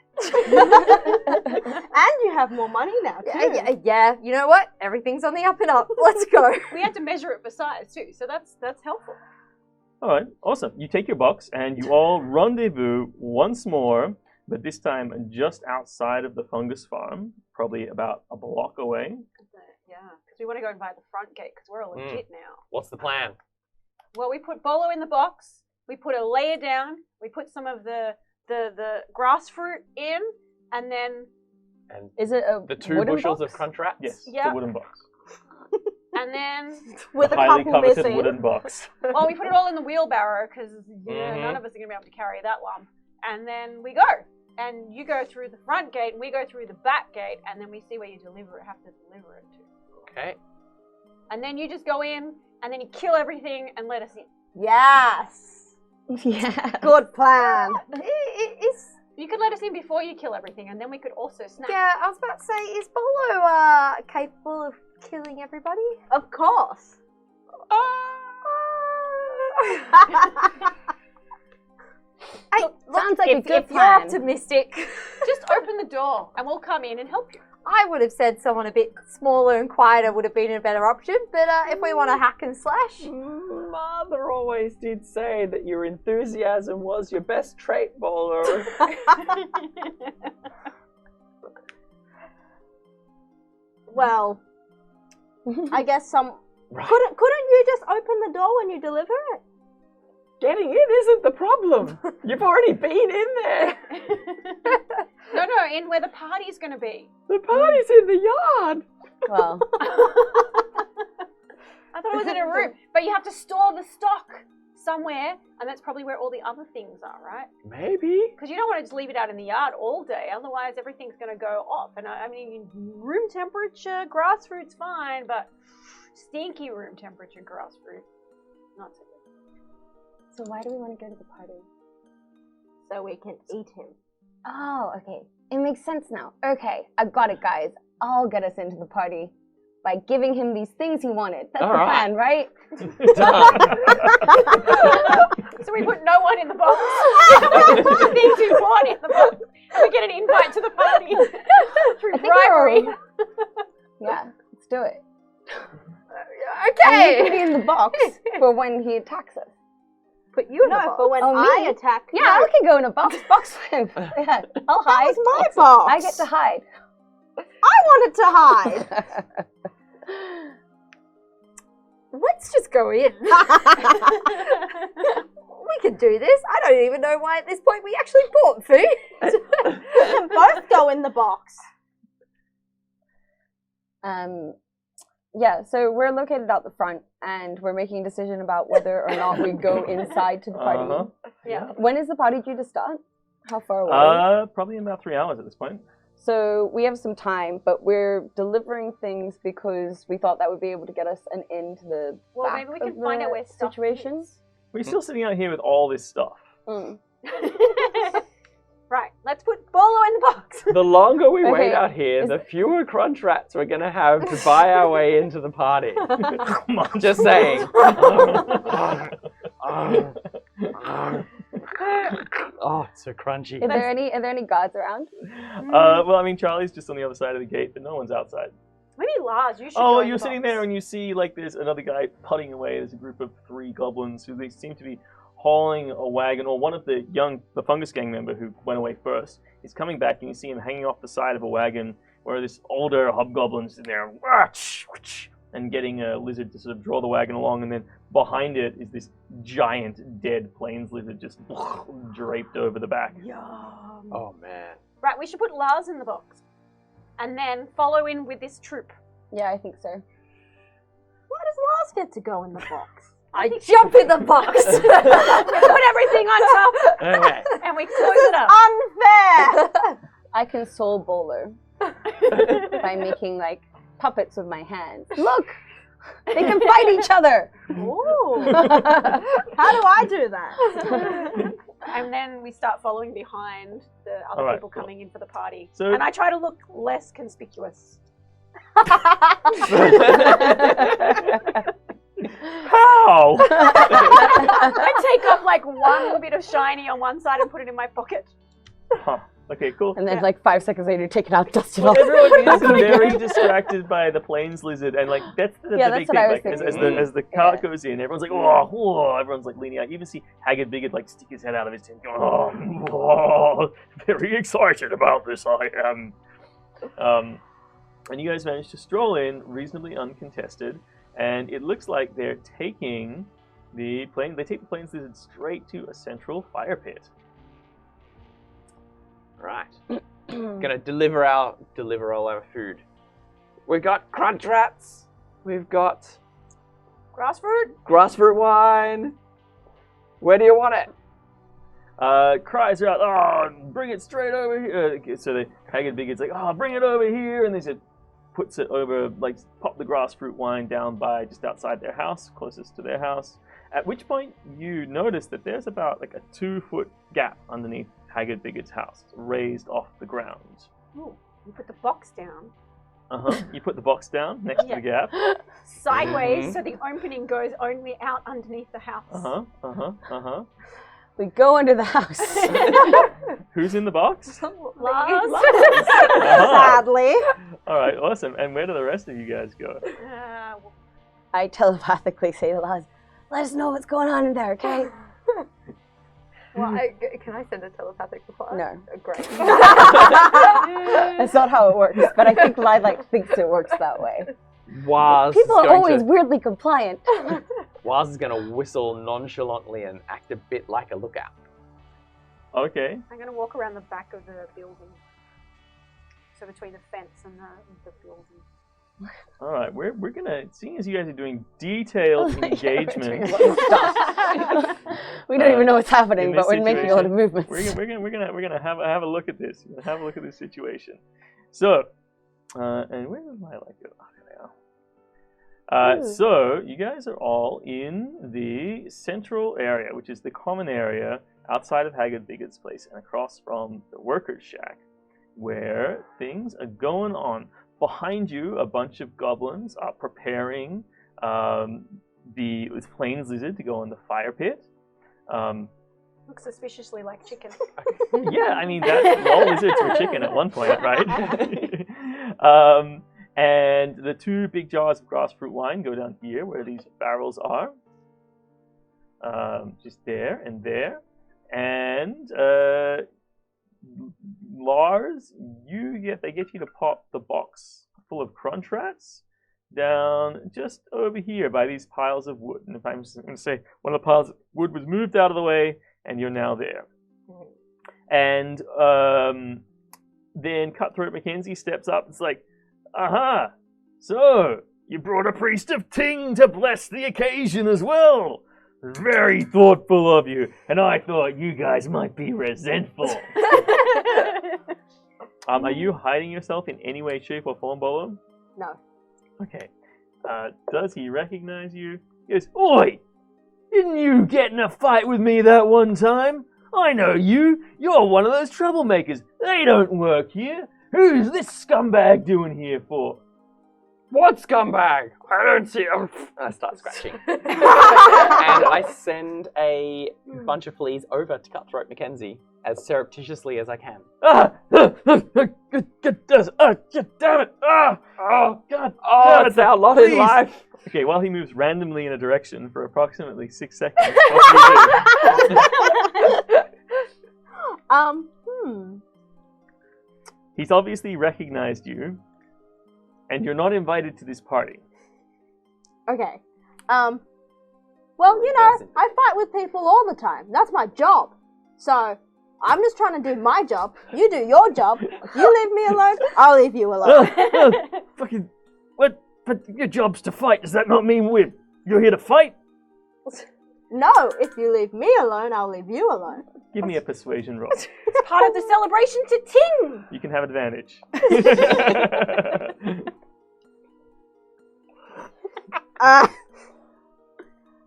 And you have more money now, too. Yeah, you know what? Everything's on the up and up. Let's go. We had to measure it for size too, so that's helpful. All right, awesome. You take your box, and you all rendezvous once more, but this time just outside of the fungus farm, probably about a block away. Yeah, because we want to go and buy the front gate because we're all legit now. What's the plan? Well, we put Bolo in the box. We put a layer down. We put some of the grass fruit in, and then And Is it a the 2 wooden bushels box? of crunch-wrats? Yes, Yeah. the wooden box. and then With the a highly couple coveted missing. wooden box. well, we put it all in the wheelbarrow because Mhm. none of us are gonna be able to carry that lump. And then we go, and you go through the front gate, and we go through the back gate, and then we see where you have to deliver it to. Okay. And then you just go in, and then you kill everything and let us in. Yes. Yeah. Good plan. You could let us in before you kill everything, and then we could also snap. Yeah, I was about to say, is Bolo capable of killing everybody? Of course. Sounds like a good if you're plan. optimistic, Just open the door, and we'll come in and help you. I would have said someone a bit smaller and quieter would have been a better option. But if we want to hack and slash, Mother always did say that your enthusiasm was your best trait, Bowler. Well, I guess Right. couldn't you just open the door when you deliver it? Getting in isn't the problem. You've already been in there. No, in where the party's going to be. The party's in the yard. Well, I thought it was in a room, but you have to store the stock somewhere, and that's probably where all the other things are, right? Maybe. Because you don't want to just leave it out in the yard all day, otherwise everything's going to go off. And I mean, room temperature grass fruit's fine, but stinky room temperature grass fruit, not so good. so why do we want to go to the party? So we can eat him. Oh, okay. It makes sense now. Okay, I got it, guys. I'll get us into the party by giving him these things he wanted. That's All the right. plan, right? Done. So we put no one in the box. Things we want in the box. And we get an invite to the party through I think bribery. Yeah, let's do it. okay. And we put it in the box for when he attacks us. Put you in the No, box. but when Oh, I me? attack, Yeah, no, I can go in a box with him. Yeah, I'll that hide. was my box. I get to hide. I wanted to hide. Let's just go in. We can do this. I don't even know why at this point we actually bought food. We can both go in the box. Yeah, so we're located out the front, and we're making a decision about whether or not we go inside to the party. Uh-huh. Yeah. When is the party due to start? How far away? Probably in about 3 hours at this point. So we have some time, but we're delivering things because we thought that would be able to get us an end to the Well, back maybe we of can find the out where stuff situation. is. We're still sitting out here with all this stuff. Mm. Right, let's put Bolo in the box. The longer we Okay, wait out here, the fewer crunch rats we're going to have to buy our way into the party. Come on. Just saying. Oh, it's so crunchy. Are there any guards around? Well, I mean, Charlie's just on the other side of the gate, but no one's outside. Maybe Lars, you should Oh, go in you're the sitting box. there and you see, like, there's another guy putting away. There's a group of 3 goblins who they seem to be hauling a wagon, or one of the fungus gang member who went away first is coming back, and you see him hanging off the side of a wagon where this older hobgoblin's in there and getting a lizard to sort of draw the wagon along, and then behind it is this giant dead plains lizard just draped over the back. Yum. Oh, man. Right, we should put Lars in the box. And then follow in with this troop. Yeah, I think so. Why does Lars get to go in the box? I jump in the box. We put everything on top Okay. and we close it up. Unfair! I can soul bowler. by making like puppets with my hands. Look, they can fight each other. Ooh. How do I do that? And then we start following behind the other Alright, people coming in for the party. So- And I try to look less conspicuous. How? I take off like one bit of shiny on one side and put it in my pocket. Huh. Okay, cool. And then like 5 seconds later, take it out, dust it off. Everyone is very distracted by the plains lizard, and like that's the Yeah, big that's what thing. I was Like thinking. as the cart goes in, everyone's like, whoa, everyone's like leaning out. You even see Haggard Bigot like stick his head out of his tent, going, oh, very excited about this. I am. And you guys manage to stroll in reasonably uncontested, and it looks like they're taking the plane. They take the plains lizard straight to a central fire pit. Right. Gonna deliver all our food. We've got crunch rats. We've got grassfruit wine. Where do you want it? Cries are out, oh, bring it straight over here. So the Haggard Bigot's like, oh, bring it over here. And they said, puts it over, like, pop the grassfruit wine down by just outside their house, closest to their house. At which point you notice that there's about like a 2-foot gap underneath Haggard Bigot's house, raised off the ground. Ooh, you put the box down You put the box down next to the gap. sideways so the opening goes only out underneath the house. We go into the house. Who's in the box? Lars. Sadly. All right, awesome. And where do the rest of you guys go? I telepathically say to Laz, let us know what's going on in there, okay? Well, can I send a telepathic reply? No. Great. That's not how it works, but I think Lilac thinks it works that way. Waz People is are going always to, weirdly compliant. Waz is going to whistle nonchalantly and act a bit like a lookout. Okay. I'm going to walk around the back of the building. So between the fence and the building. All right, we're gonna, seeing as you guys are doing detailed engagement, We don't even know what's happening, in but this we're making a lot of situation, movements. we're gonna have a look at this. Have a look at this situation. So, and where did Lilac go? Oh, there they are. So you guys are all in the central area, which is the common area outside of Haggard Bigot's place and across from the workers' shack, where things are going on. Behind you, a bunch of goblins are preparing this plains lizard to go in the fire pit. Looks suspiciously like chicken. Yeah, I mean, all lizards were chicken at one point, right? And the 2 big jars of grassfruit wine go down here, where these barrels are. Just there and there. And Lars, they get you to pop the box full of crunch rats down just over here by these piles of wood. And if I'm just going to say one of the piles of wood was moved out of the way, and you're now there. And then Cutthroat Mackenzie steps up. It's like, aha! So you brought a priest of Ting to bless the occasion as well. Very thoughtful of you, and I thought you guys might be resentful. Are you hiding yourself in any way, shape, or form, Bolo? No. Okay. Does he recognize you? He goes, Oi! Didn't you get in a fight with me that one time? I know you. You're one of those troublemakers. They don't work here. Who's this scumbag doing here for? What scumbag? I don't see him. I start scratching. And I send a bunch of fleas over to Cutthroat Mackenzie as surreptitiously as I can. Damn it! Oh, God! Oh, it's our lot in Please. life. Okay, while he moves randomly in a direction for approximately 6 seconds, what do you do? He's obviously recognized you, and you're not invited to this party. Okay. Well, you know, I fight with people all the time. That's my job. So, I'm just trying to do my job. You do your job. If you leave me alone, I'll leave you alone. Fucking, what? But your job's to fight. Does that not mean you're here to fight? No, if you leave me alone, I'll leave you alone. Give me a persuasion roll. It's part of the celebration to Ting. You can have advantage.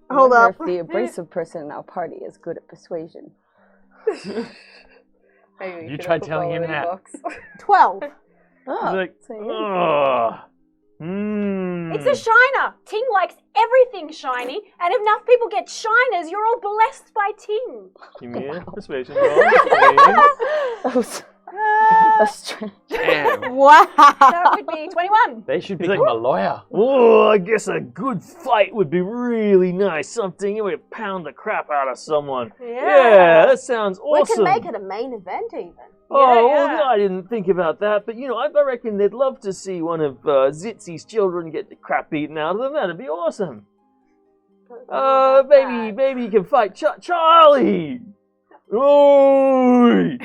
Hold wonder up. if the abrasive person in our party is good at persuasion. Maybe You should tried have put telling Bolo him in a that. box. 12. Oh, Like, so you- It's a shiner. Ting likes everything shiny, and if enough people get shiners, you're all blessed by Ting. Give me a persuasion roll, please. That's strange. Damn. Wow. That would be 21. They should He's become like- a lawyer. Oh, I guess a good fight would be really nice. Something you would pound the crap out of someone. Yeah, that sounds We awesome. can make it a main event even. Oh, Yeah, well, I didn't think about that, but I reckon they'd love to see one of Zitzy's children get the crap beaten out of them. That'd be awesome. Maybe you can fight Charlie. Oi!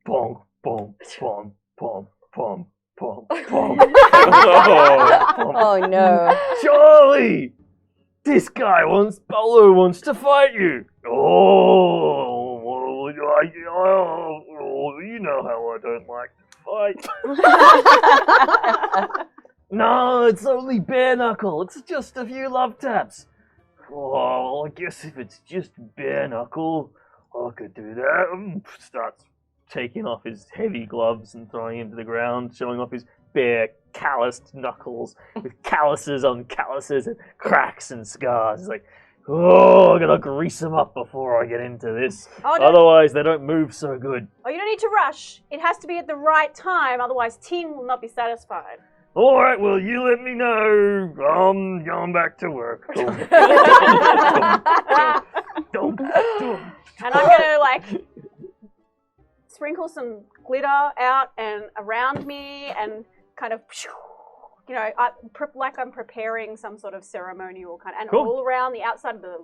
Pom pom pom pom pom pom pom. Oh no. Charlie, this guy Bolo wants to fight you. You know how I don't like to fight. No, it's only bare knuckle. It's just a few love taps. Oh, I guess if it's just bare knuckle, I could do that. Starts taking off his heavy gloves and throwing him to the ground, showing off his bare, calloused knuckles with calluses on calluses and cracks and scars. It's like, oh, I gotta grease them up before I get into this. Oh, no. Otherwise, they don't move so good. Oh, you don't need to rush. It has to be at the right time, otherwise Ting will not be satisfied. All right, well, you let me know. I'm going back to work. And I'm gonna sprinkle some glitter out and around me and kind of, like I'm preparing some sort of ceremonial kind of, and Cool. all around the outside of the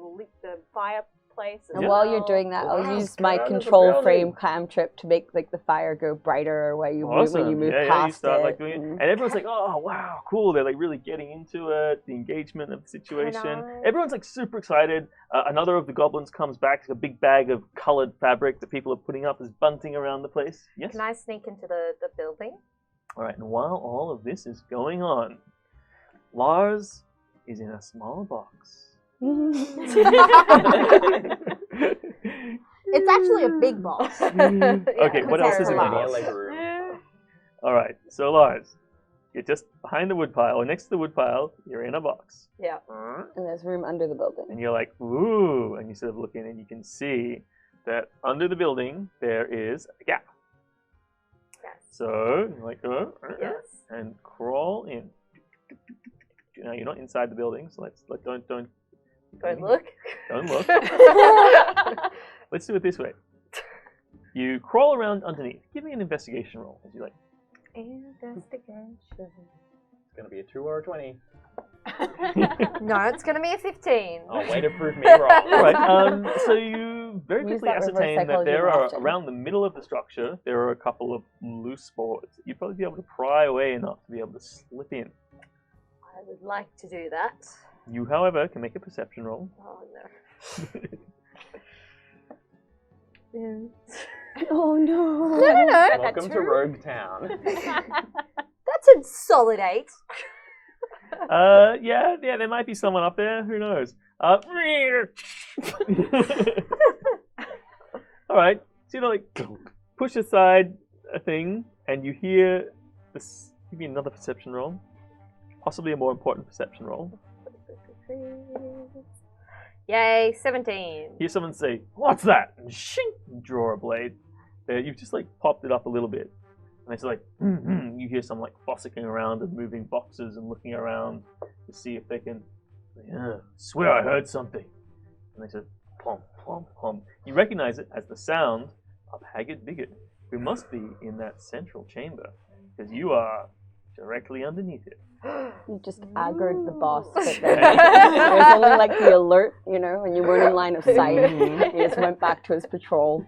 fireplace. as And while well. you're doing that, I'll Wow, use my scatter the control building. frame cam trip to make the fire go brighter when you Awesome. move yeah, past you start it. doing it. And everyone's like, oh, wow, cool. They're really getting into it, the engagement of the situation. Nice. Everyone's super excited. Another of the goblins comes back. A big bag of colored fabric that people are putting up is bunting around the place. Yes? Can I sneak into the building? All right, and while all of this is going on, Lars is in a small box. It's actually a big box. Okay, what else is in the Wow. box? All right, so Lars, you're just behind the woodpile, or next to the woodpile, you're in a box. Yeah. And there's room under the building. And you're like, ooh, and you sort of look in and you can see that under the building there is a gap. Yes. So, you're like, Yes. and crawl in. Now, you're not inside the building, so don't Don't look. Don't look. Let's do it this way. You crawl around underneath. Give me an investigation roll as you like. Investigation. It's going to be a 2 or a 20. No, it's gonna be a 15. Oh, way to prove me wrong. All right. So you very Use quickly that reverse ascertain that psychology there are often. around the middle of the structure. There are a couple of loose boards. You'd probably be able to pry away enough to be able to slip in. I would like to do that. You, however, can make a perception roll. Oh no. Oh no. No. Welcome to Rogue Town. That's a solid 8. Yeah, there might be someone up there. Who knows? All right. So you push aside a thing, and you hear this. Give me another perception roll. Possibly a more important perception roll. Yay, 17. Hear someone say, "What's that?" And shink, draw a blade. You've just popped it up a little bit, and it's you hear some fossicking around and moving boxes and looking around to see if they can. Yeah, swear I heard something. And they said, "Plom, plom, plom." You recognize it as the sound of Haggard Bigot, who must be in that central chamber, because you are directly underneath it. You just aggroed the boss, but then there's only the alert, and you weren't in line of sight. He just went back to his patrol.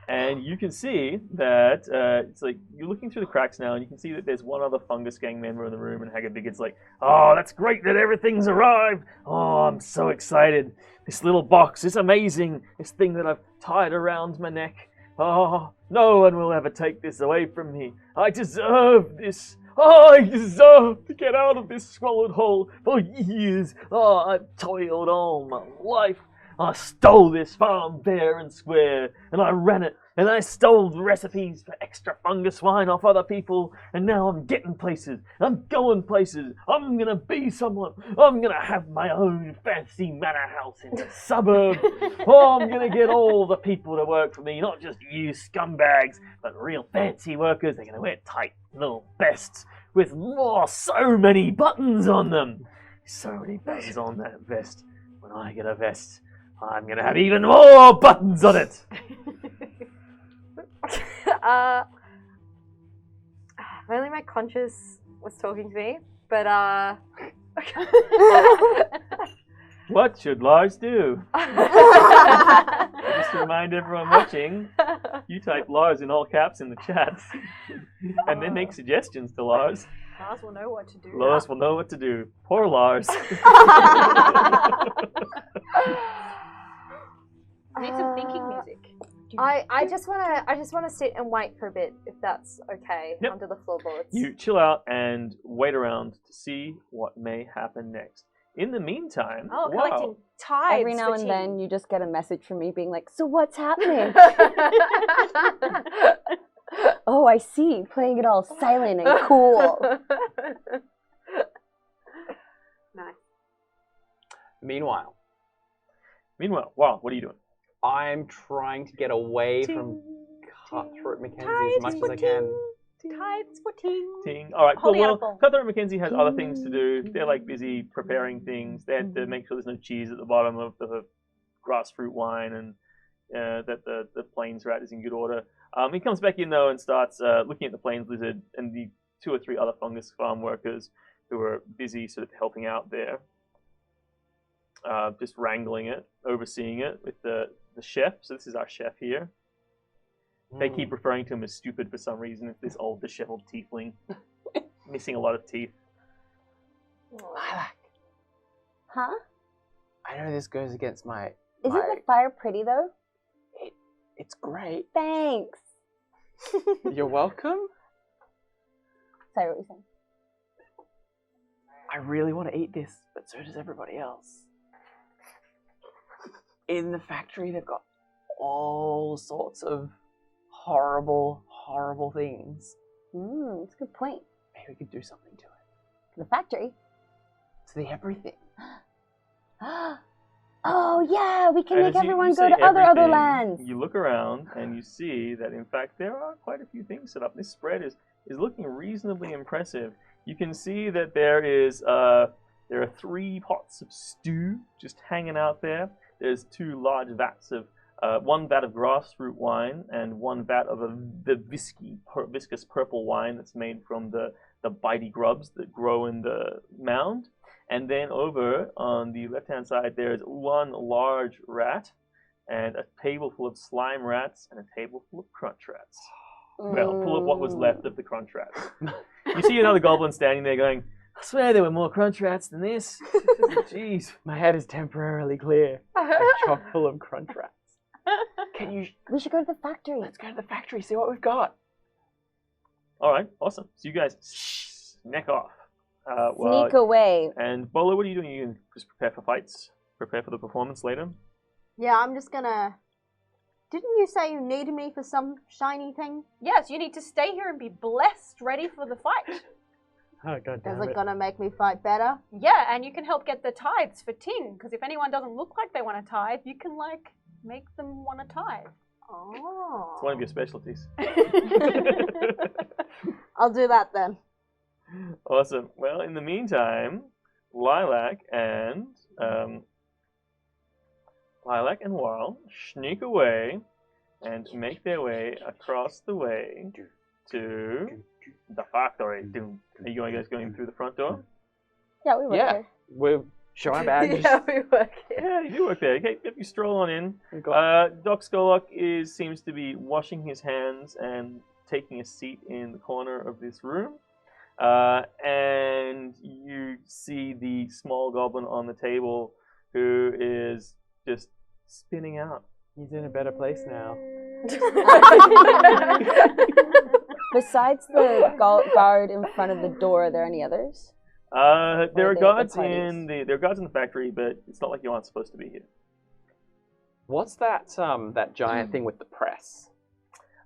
And you can see that it's like you're looking through the cracks now, and you can see that there's one other fungus gang member in the room. And Haggard-Biggott's like, "Oh, that's great that everything's arrived. Oh, I'm so excited. This little box is amazing. This thing that I've tied around my neck. Oh, no one will ever take this away from me. I deserve this. Oh, I deserve to get out of this swallowed hole for years. Oh, I've toiled all my life. I stole this farm fair and square, and I ran it, and I stole the recipes for extra fungus wine off other people, and now I'm getting places. I'm going places. I'm gonna be someone. I'm gonna have my own fancy manor house in the suburb. Oh, I'm gonna get all the people to work for me, not just you scumbags, but real fancy workers. They're gonna wear tight little vests with so many buttons on them. So many buttons on that vest. When I get a vest, I'm gonna have even more buttons on it. If only my conscience was talking to me, but What should Lars do? Just to remind everyone watching, you type Lars in all caps in the chat, and then make suggestions to Lars. Lars will know what to do. Lars will know what to do. Poor Lars. Need some thinking music. I just wanna sit and wait for a bit, if that's okay, Yep. under the floorboards. You chill out and wait around to see what may happen next. In the meantime, Oh, wow. collecting tides. Every now for and tea. then you just get a message from me being like, so what's happening? Oh, I see. Playing it all silent and cool. Nice. Meanwhile, wow, what are you doing? I'm trying to get away from Cutthroat Mackenzie as much as I can. Tides for tea. Ting. All right, cool. Holding Well, apple. Cutthroat Mackenzie has other things to do. They're like busy preparing things. They have to make sure there's no cheese at the bottom of the grass fruit wine, and that the plains rat is in good order. He comes back in though and starts looking at the plains lizard and the 2 or 3 other fungus farm workers who are busy sort of helping out there, just wrangling it, overseeing it with the chef. So this is our chef here. They keep referring to him as stupid for some reason. It's this old disheveled tiefling, missing a lot of teeth. Lilac, Huh? I know this goes against my. Isn't the fire pretty though? It's great. Thanks. You're welcome. Sorry, what were you saying? I really want to eat this, but so does everybody else. In the factory, they've got all sorts of horrible, horrible things. That's a good point. Maybe we could do something to it. The factory. To the everything. Oh yeah, we can And make as you everyone say go to other everything, lands. You look around and you see that in fact there are quite a few things set up. This spread is looking reasonably impressive. You can see that there are 3 pots of stew just hanging out there. There's 2 large vats of 1 vat of grass fruit wine and 1 vat of the viscous purple wine that's made from the bitey grubs that grow in the mound. And then over on the left-hand side, there's 1 large rat and a table full of slime rats and a table full of crunch rats. Well, full of what was left of the crunch rats. You see another goblin standing there going, I swear there were more crunch rats than this. Jeez. My head is temporarily clear. I'm chock full of crunch rats. We should go to the factory. Let's go to the factory, see what we've got. All right, awesome. So you guys sneak off. Sneak away. And Bolo, what are you doing? You can just prepare for fights? Prepare for the performance later? Yeah, I'm just gonna... Didn't you say you needed me for some shiny thing? Yes, you need to stay here and be blessed, ready for the fight. Oh, God Is it gonna make me fight better? Yeah, and you can help get the tides for Ting, because if anyone doesn't look like they want a tithe, you can, like, make them want a tithe. Oh. It's one of your specialties. I'll do that then. Awesome. Well, in the meantime, Lilac and Wal sneak away and make their way across the way to the factory. Are you guys going through the front door? Yeah, we were here. Show my badge. Yeah, we work here. Yeah, you do work there. Okay, if you stroll on in, We've got- Doc Skolok seems to be washing his hands and taking a seat in the corner of this room. And you see the small goblin on the table who is just spinning out. He's in a better place now. Besides the guard in front of the door, are there any others? There are the guards parties? there are guards in the factory, but it's not like you aren't supposed to be here. What's that that giant thing with the press?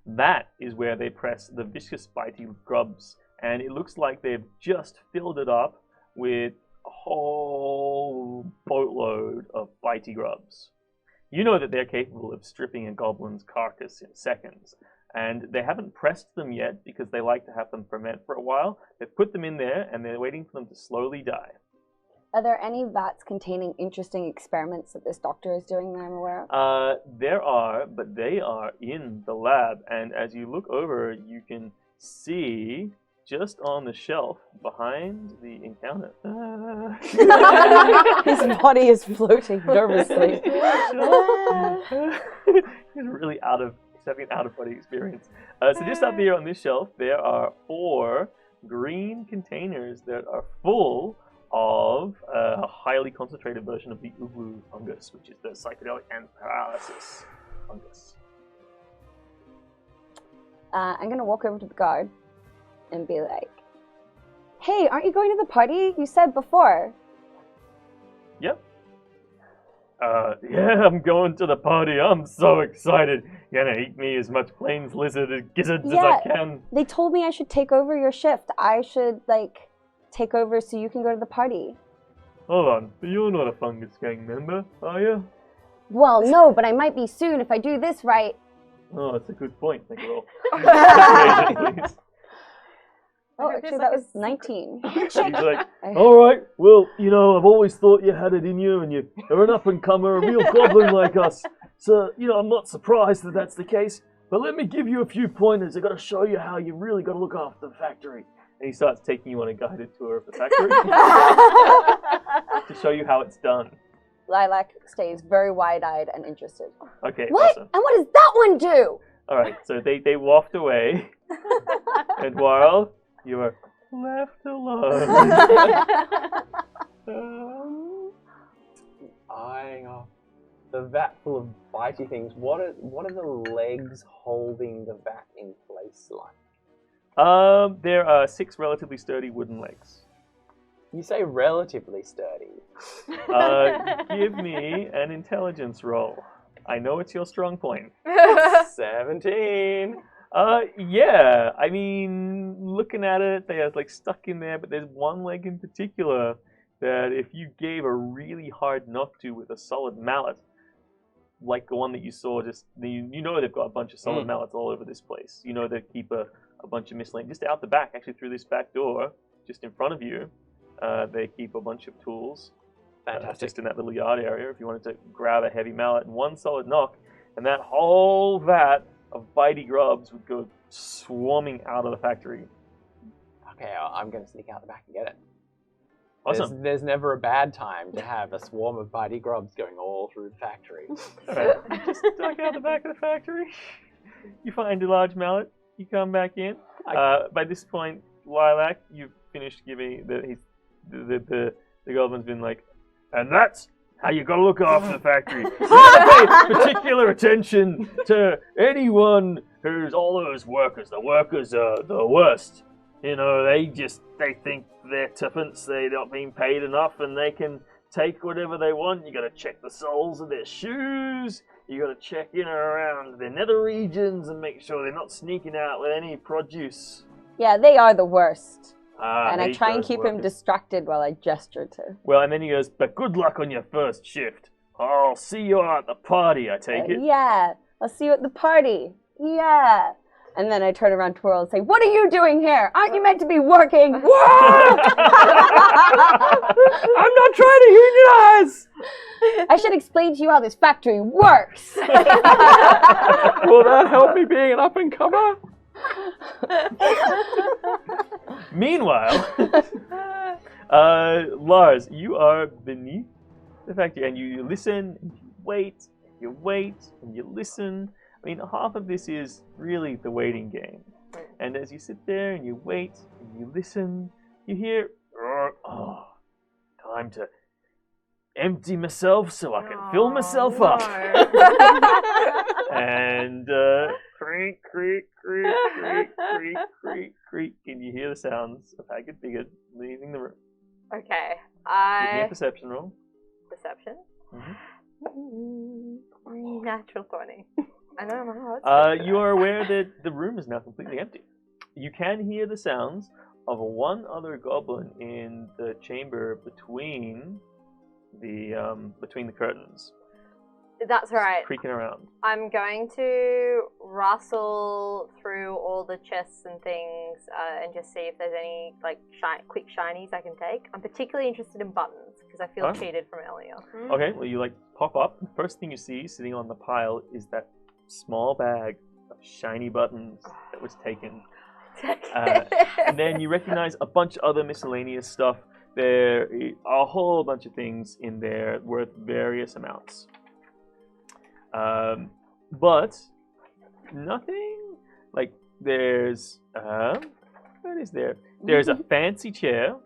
That is where they press the viscous bitey grubs, and it looks like they've just filled it up with a whole boatload of bitey grubs. You know that they're capable of stripping a goblin's carcass in seconds, and they haven't pressed them yet because they like to have them ferment for a while. They've put them in there, and they're waiting for them to slowly die. Are there any vats containing interesting experiments that this doctor is doing that I'm aware of? There are, but they are in the lab, and as you look over, you can see just on the shelf behind the encounter. His body is floating nervously. He's really having an out-of-body experience. So just up here on this shelf, there are 4 green containers that are full of a highly concentrated version of the Uglu fungus, which is the psychedelic and paralysis fungus. I'm going to walk over to the guard and be like, hey, aren't you going to the party you said before? Yep. Yeah, I'm going to the party. I'm so excited. Gonna eat me as much plains lizard gizzards as I can. They told me I should take over your shift. I should, take over so you can go to the party. Hold on, but you're not a fungus gang member, are you? Well, no, but I might be soon if I do this right. Oh, that's a good point. Make a roll. Please. Oh, If there's actually, like that a was 19. He's like, alright, well, I've always thought you had it in you, and you're an up-and-comer, a real goblin like us. So, I'm not surprised that that's the case. But let me give you a few pointers. I've got to show you how you really got to look after the factory. And he starts taking you on a guided tour of the factory to show you how it's done. Lilac stays very wide-eyed and interested. Okay, What? awesome. And what does that one do? Alright, so they waft away, and while you are left alone. Eyeing off the vat full of bitey things. What are the legs holding the vat in place like? There are 6 relatively sturdy wooden legs. You say relatively sturdy. Give me an intelligence roll. I know it's your strong point. 17. Yeah. I mean, looking at it, they are stuck in there, but there's one leg in particular that if you gave a really hard knock to with a solid mallet, like the one that you saw, you know they've got a bunch of solid mallets all over this place. You know they keep a bunch of miscellaneous just out the back, actually through this back door, just in front of you. They keep a bunch of tools. Fantastic. Just in that little yard area, if you wanted to grab a heavy mallet and one solid knock, and that whole vat of bitey grubs would go swarming out of the factory. Okay, I'm going to sneak out the back and get it. Awesome. There's never a bad time to have a swarm of bitey grubs going all through the factory. Alright, you just duck out the back of the factory. You find a large mallet. You come back in. By this point, Lilac, you've finished giving the goblin's been like, and that's how you gotta look after the factory. You gotta pay particular attention to anyone who's all those workers. The workers are the worst. They think they're tuppence, they're not being paid enough, and they can take whatever they want. You gotta check the soles of their shoes. You gotta check in and around their nether regions and make sure they're not sneaking out with any produce. Yeah, they are the worst. And I hate try and those keep him workers. distracted while I gesture to. Well, and then he goes, but good luck on your first shift. I'll see you at the party, I take it. Yeah, I'll see you at the party. Yeah. And then I turn around to Twirl and say, what are you doing here? Aren't you meant to be working? What? I'm not trying to unionize! I should explain to you how this factory works. Will that help me being an up-and-comer? Meanwhile, Lars, you are beneath the factory, and you listen, and you wait, and you listen. I mean, half of this is really the waiting game. And as you sit there and you wait and you listen, you hear, oh, time to empty myself so I can fill myself up. And creak, creak, creak, creak, creak, creak, creak, and you hear the sounds of Haggard Bigot leaving the room. Okay, Give me a perception roll. Perception? Mm-hmm. Natural 20. I don't know how it's you are aware that the room is now completely empty. You can hear the sounds of one other goblin in the chamber between the curtains. That's right. Creaking around. I'm going to rustle through all the chests and things and just see if there's any like quick shinies I can take. I'm particularly interested in buttons because I feel cheated from earlier. Okay, well you like pop up. The first thing you see sitting on the pile is that small bag of shiny buttons that was taken. And then you recognize a bunch of other miscellaneous stuff. There are a whole bunch of things in there worth various amounts. But nothing like there's what is there? There's a fancy chair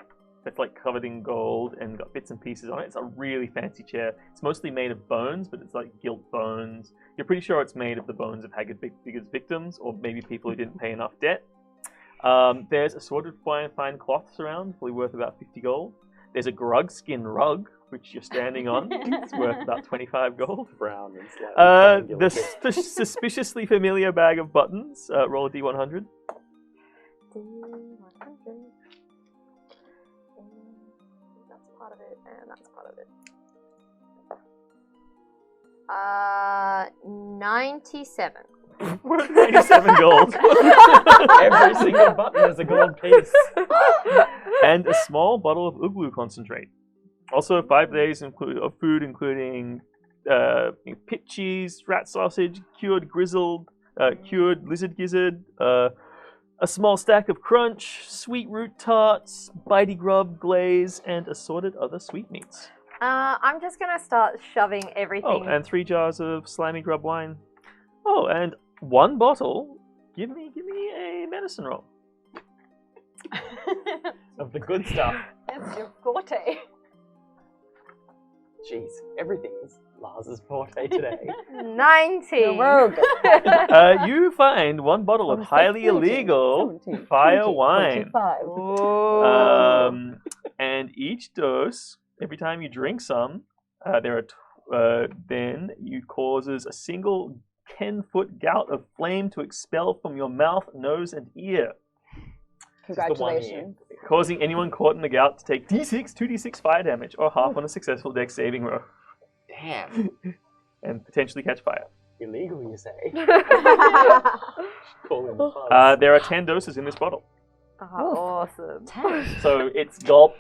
that's like covered in gold and got bits and pieces on it. It's a really fancy chair. It's mostly made of bones, but it's like gilt bones. You're pretty sure it's made of the bones of Haggard Bigot's victims, or maybe people who didn't pay enough debt. There's assorted fine cloths around, probably worth about 50 gold. There's a grug skin rug, which you're standing on. It's worth about 25 gold. Brown and slightly the suspiciously familiar bag of buttons. Roll a d100. That's part of it, and that's part of it. 97. Worth 97 gold. Every single button is a gold piece. And a small bottle of Uglu concentrate. Also 5 days of food, including pit cheese, rat sausage, cured lizard gizzard, a small stack of crunch, sweet root tarts, bitey grub glaze, and assorted other sweetmeats. I'm just gonna start shoving everything. Oh, and 3 jars of slimy grub wine. Oh, and 1 bottle. Give me a medicine roll. Of the good stuff. That's your forte. Jeez, everything is Lars's forte today. 90. Rogue. You find 1 bottle of highly illegal 17, fire 20, wine. 25. And each dose, every time you drink some, then it causes a single 10-foot gout of flame to expel from your mouth, nose, and ear. Congratulations. Causing anyone caught in the gout to take 2d6 fire damage, or half on a successful dex saving row. Damn. And potentially catch fire. Illegal, you say? Call in the fuzz. There are 10 doses in this bottle. Oh, awesome. So it's gulp.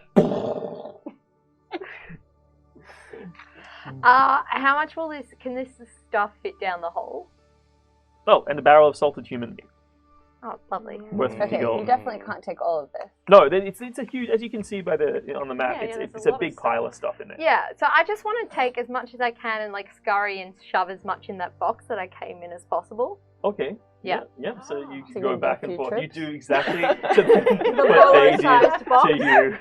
How much can this stuff fit down the hole? Oh, and a barrel of salted human meat. Oh, lovely. Worth 50 Okay, gold. you definitely can't take all of this. No, it's a huge, as you can see by on the map, Yeah, it's there's a a lot big of pile of stuff in there. Yeah, so I just want to take as much as I can and like scurry and shove as much in that box that I came in as possible. Okay. Yeah. Yeah. So you So can you go do back a and few forth. You trips? do exactly what they did bolo-sized box. to you.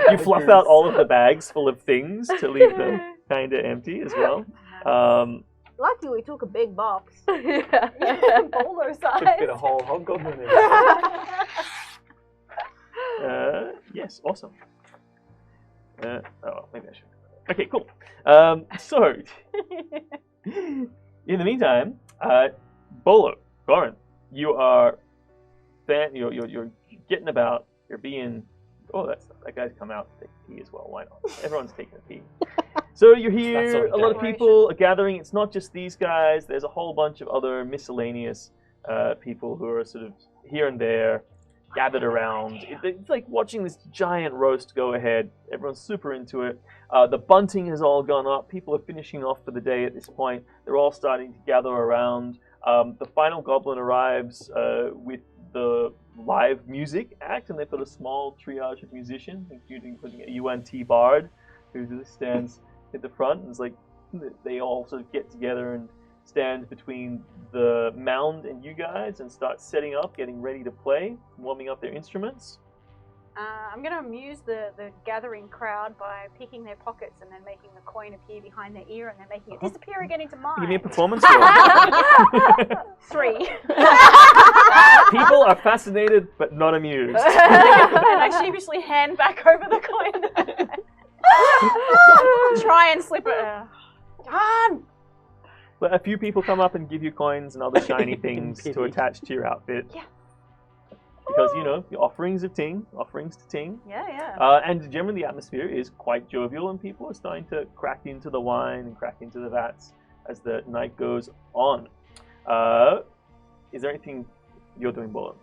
You fluff out all of the bags full of things to leave them kind of empty as well. Lucky we took a big box. Yeah. Bowler Could size. fit a whole hobgoblin in Yes, awesome. Maybe I should. Okay, cool. So, in the meantime, Bolo, Goran, you are you're getting about. You're being. Oh, that guy's come out to take a pee as well. Why not? Everyone's taking a pee. So you're here. sort of A lot of people are gathering. It's not just these guys. There's a whole bunch of other miscellaneous people who are sort of here and there, gathered around. It's like watching this giant roast go ahead. Everyone's super into it. The bunting has all gone up. People are finishing off for the day at this point. They're all starting to gather around. The final goblin arrives with the live music act, and they've got a small triage of musicians, including a UNT bard who just stands at the front, and it's like they all sort of get together and stand between the mound and you guys and start setting up, getting ready to play, warming up their instruments. I'm going to amuse the gathering crowd by picking their pockets and then making the coin appear behind their ear and then making it disappear again into mine. Give me a performance roll. 3. People are fascinated but not amused. And I sheepishly hand back over the coin. Try and slip it. Darn! But a few people come up and give you coins and other shiny things to attach to your outfit. Yeah. Because, the offerings to Ting. Yeah. And generally the atmosphere is quite jovial and people are starting to crack into the wine and crack into the vats as the night goes on. Is there anything you're doing, Bola?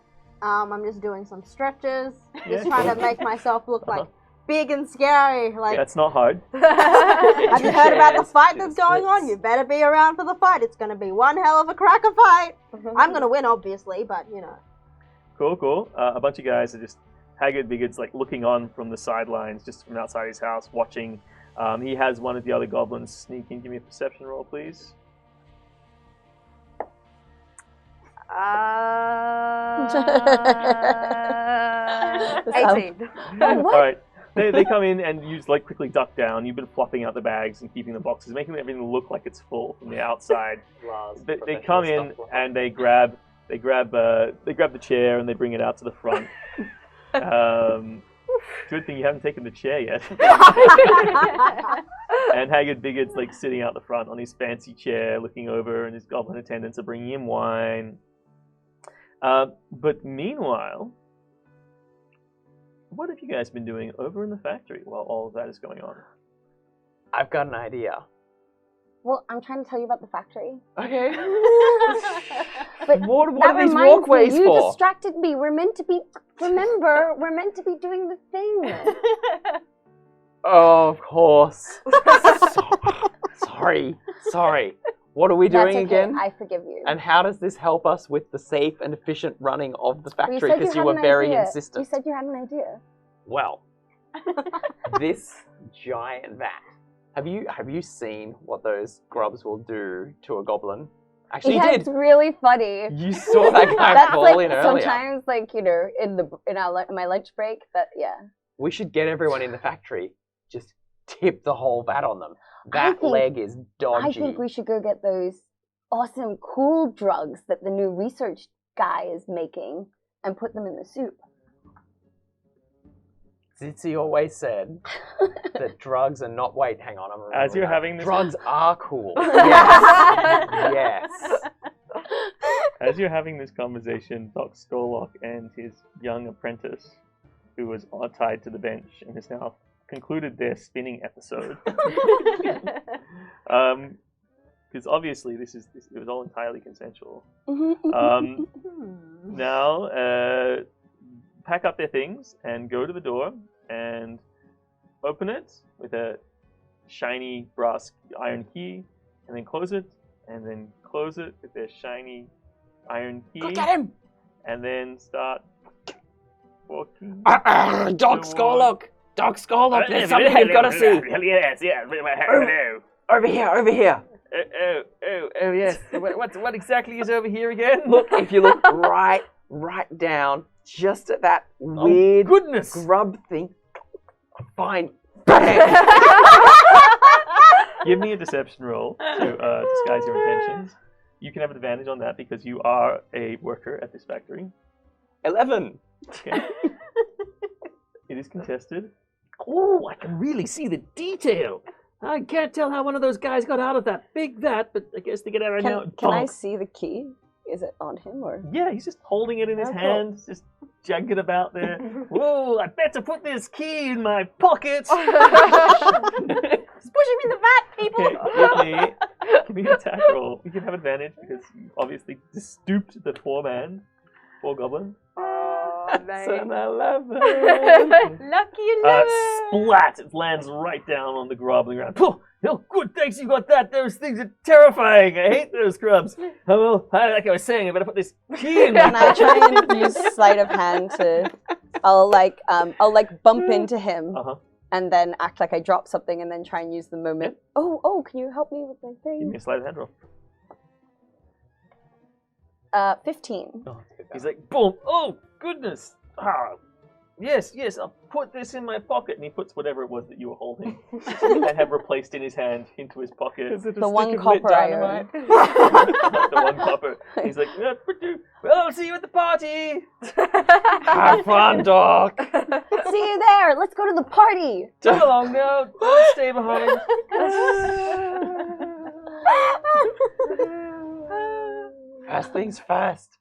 I'm just doing some stretches, Yeah, just trying to make myself look like big and scary. Like, Yeah, it's not hard. have you heard about the fight that's going on? You better be around for the fight. It's going to be one hell of a cracker fight. I'm going to win, obviously, but Cool. A bunch of guys are just haggard bigots, like looking on from the sidelines, just from outside his house, watching. He has one of the other goblins sneak in. Give me a perception roll, please. 18. All right. They come in and you just quickly duck down. You've been flopping out the bags and keeping the boxes, making everything look like it's full from the outside. They come in and they grab the chair and they bring it out to the front. Good thing you haven't taken the chair yet. And Haggard Bigot's sitting out the front on his fancy chair, looking over, and his goblin attendants are bringing him wine. But meanwhile, what have you guys been doing over in the factory while all of that is going on? I've got an idea. Well, I'm trying to tell you about the factory. Okay. But what that are these reminds walkways me, you for? distracted me. We're meant to be. Remember, we're meant to be doing the thing. Oh, of course. Sorry. What are we doing That's okay. again? I forgive you. And how does this help us with the safe and efficient running of the Well, factory? Because you were very insistent. You said you had an idea. Well, this giant vat. Have you seen what those grubs will do to a goblin? Actually, you It's did. really funny. You saw that guy That's fall in earlier. sometimes, in my lunch break. We should get everyone in the factory. Just tip the whole vat on them. That leg is dodgy. I think we should go get those awesome, cool drugs that the new research guy is making and put them in the soup. Zitzi always said that drugs are not. Wait, hang on. As you're having this, drugs are cool. Yes. As you're having this conversation, Doc Skolok and his young apprentice, who was tied to the bench and has now concluded their spinning episode. Because obviously it was all entirely consensual. Now, pack up their things and go to the door and open it with a shiny brass iron key, and then close it, and then close it with their shiny iron key. Go get him! And then start walking. Doc Skolok! Doc Skolok, there's something I've got to see! Yes, hello. Over here! Oh, yes. What exactly is over here again? Look, if you look right down, just at that weird goodness. grub thing, fine. Bang! Give me a deception roll to disguise your intentions. You can have an advantage on that because you are a worker at this factory. 11. Okay. It is contested. Oh, I can really see the detail. I can't tell how one of those guys got out of that big vat, but I guess they get out right now. Can I see the key? Is it on him or? Yeah, he's just holding it in his hand, just jugging about there. Whoa, I better put this key in my pocket. Just push him in the vat, people! Okay, give me an attack roll. You can have advantage because you obviously just stooped the four goblin. Son 11. Lucky 11. Splat! It lands right down on the groveling ground. Oh, good, thanks you got that. Those things are terrifying. I hate those grubs. Oh, well, like I was saying, I better put this key in my And I try and use sleight of hand to, I'll bump into him and then act like I drop something and then try and use the moment. Oh, can you help me with my Give thing? me a sleight of hand roll. 15. Oh, He's like, boom! Oh, goodness! Ah, yes, I'll put this in my pocket. And he puts whatever it was that you were holding and have replaced in his hand into his pocket. The one copper I own. Not the one copper. He's like, well, I'll see you at the party! Have fun, Doc! See you there. Let's go to the party. Come along now. Don't stay behind. First things first.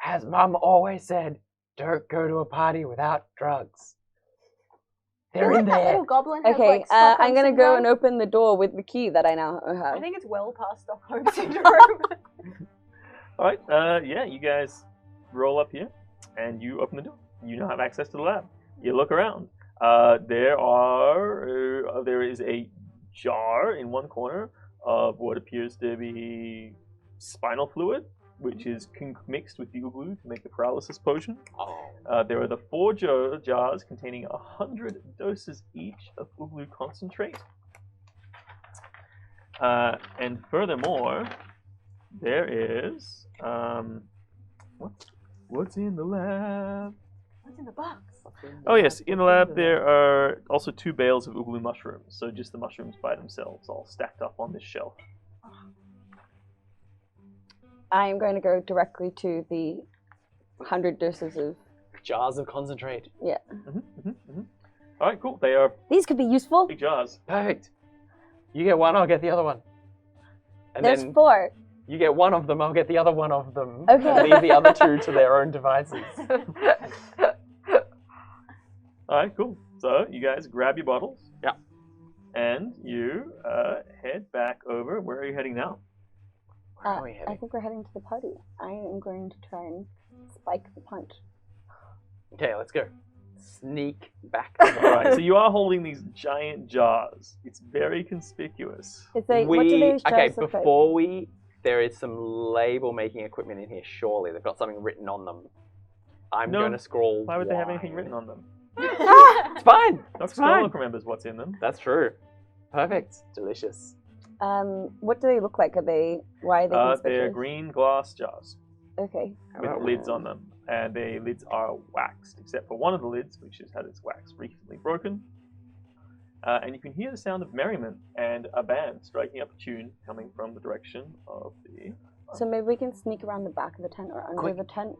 As Mum always said, don't go to a party without drugs. They're in That there. little goblin has, Okay, like, Stockholm I'm gonna go and syndrome. open the door with the key that I now have. I think it's well past Stockholm syndrome. Alright, yeah, you guys roll up here and you open the door. You now have access to the lab. You look around. There is a jar in one corner of what appears to be spinal fluid, which is mixed with the Uglu to make the paralysis potion. There are the 4 jars containing 100 doses each of Uglu concentrate. And furthermore, there is what's in the lab? What's in the box? Oh yes, in the lab there are also 2 bales of Uglu mushrooms. So just the mushrooms by themselves, all stacked up on this shelf. I'm going to go directly to the 100 doses of... Jars of concentrate. Yeah. Alright, cool. They are These could be useful. big jars. Perfect. You get one, I'll get the other one. And There's then 4. you get one of them, I'll get the other one of them. Okay. And leave the other 2 to their own devices. Alright, cool. So you guys grab your bottles. Yeah. And you head back over. Where are you heading now? Where are we I heading? think we're heading to the party. I am going to try and spike the punch. Okay, let's go. Sneak back to the Alright, so you are holding these giant jars. It's very conspicuous. What do those jars look like? Before there is some label making equipment in here, surely. They've got something written on them. I'm No. going to scroll Why would they have anything wine. written on them? It's fine. Dr. It's fine. Skolnick remembers what's in them. That's true. Perfect. Delicious. What do they look like? Why are they conspicuous? They're green glass jars Okay. with lids on them. And the lids are waxed, except for one of the lids, which has had its wax recently broken. And you can hear the sound of merriment and a band striking up a tune coming from the direction of the... So maybe we can sneak around the back of the tent or under Quick. the tent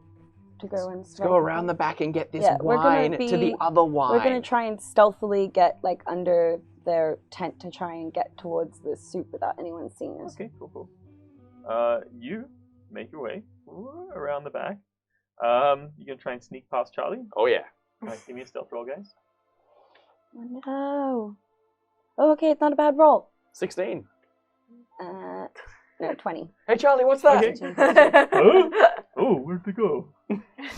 to go and Let's go around the back and get this Yeah, we're gonna wine to the be- other wine. We're going to try and stealthily get under their tent to try and get towards the soup without anyone seeing us. Okay, cool. You make your way around the back. You're going to try and sneak past Charlie. Oh, yeah. Give me a stealth roll, guys. Oh, no. Oh, okay, it's not a bad roll. 16. No, 20. Hey, Charlie, what's that? Okay. Oh, where'd they go?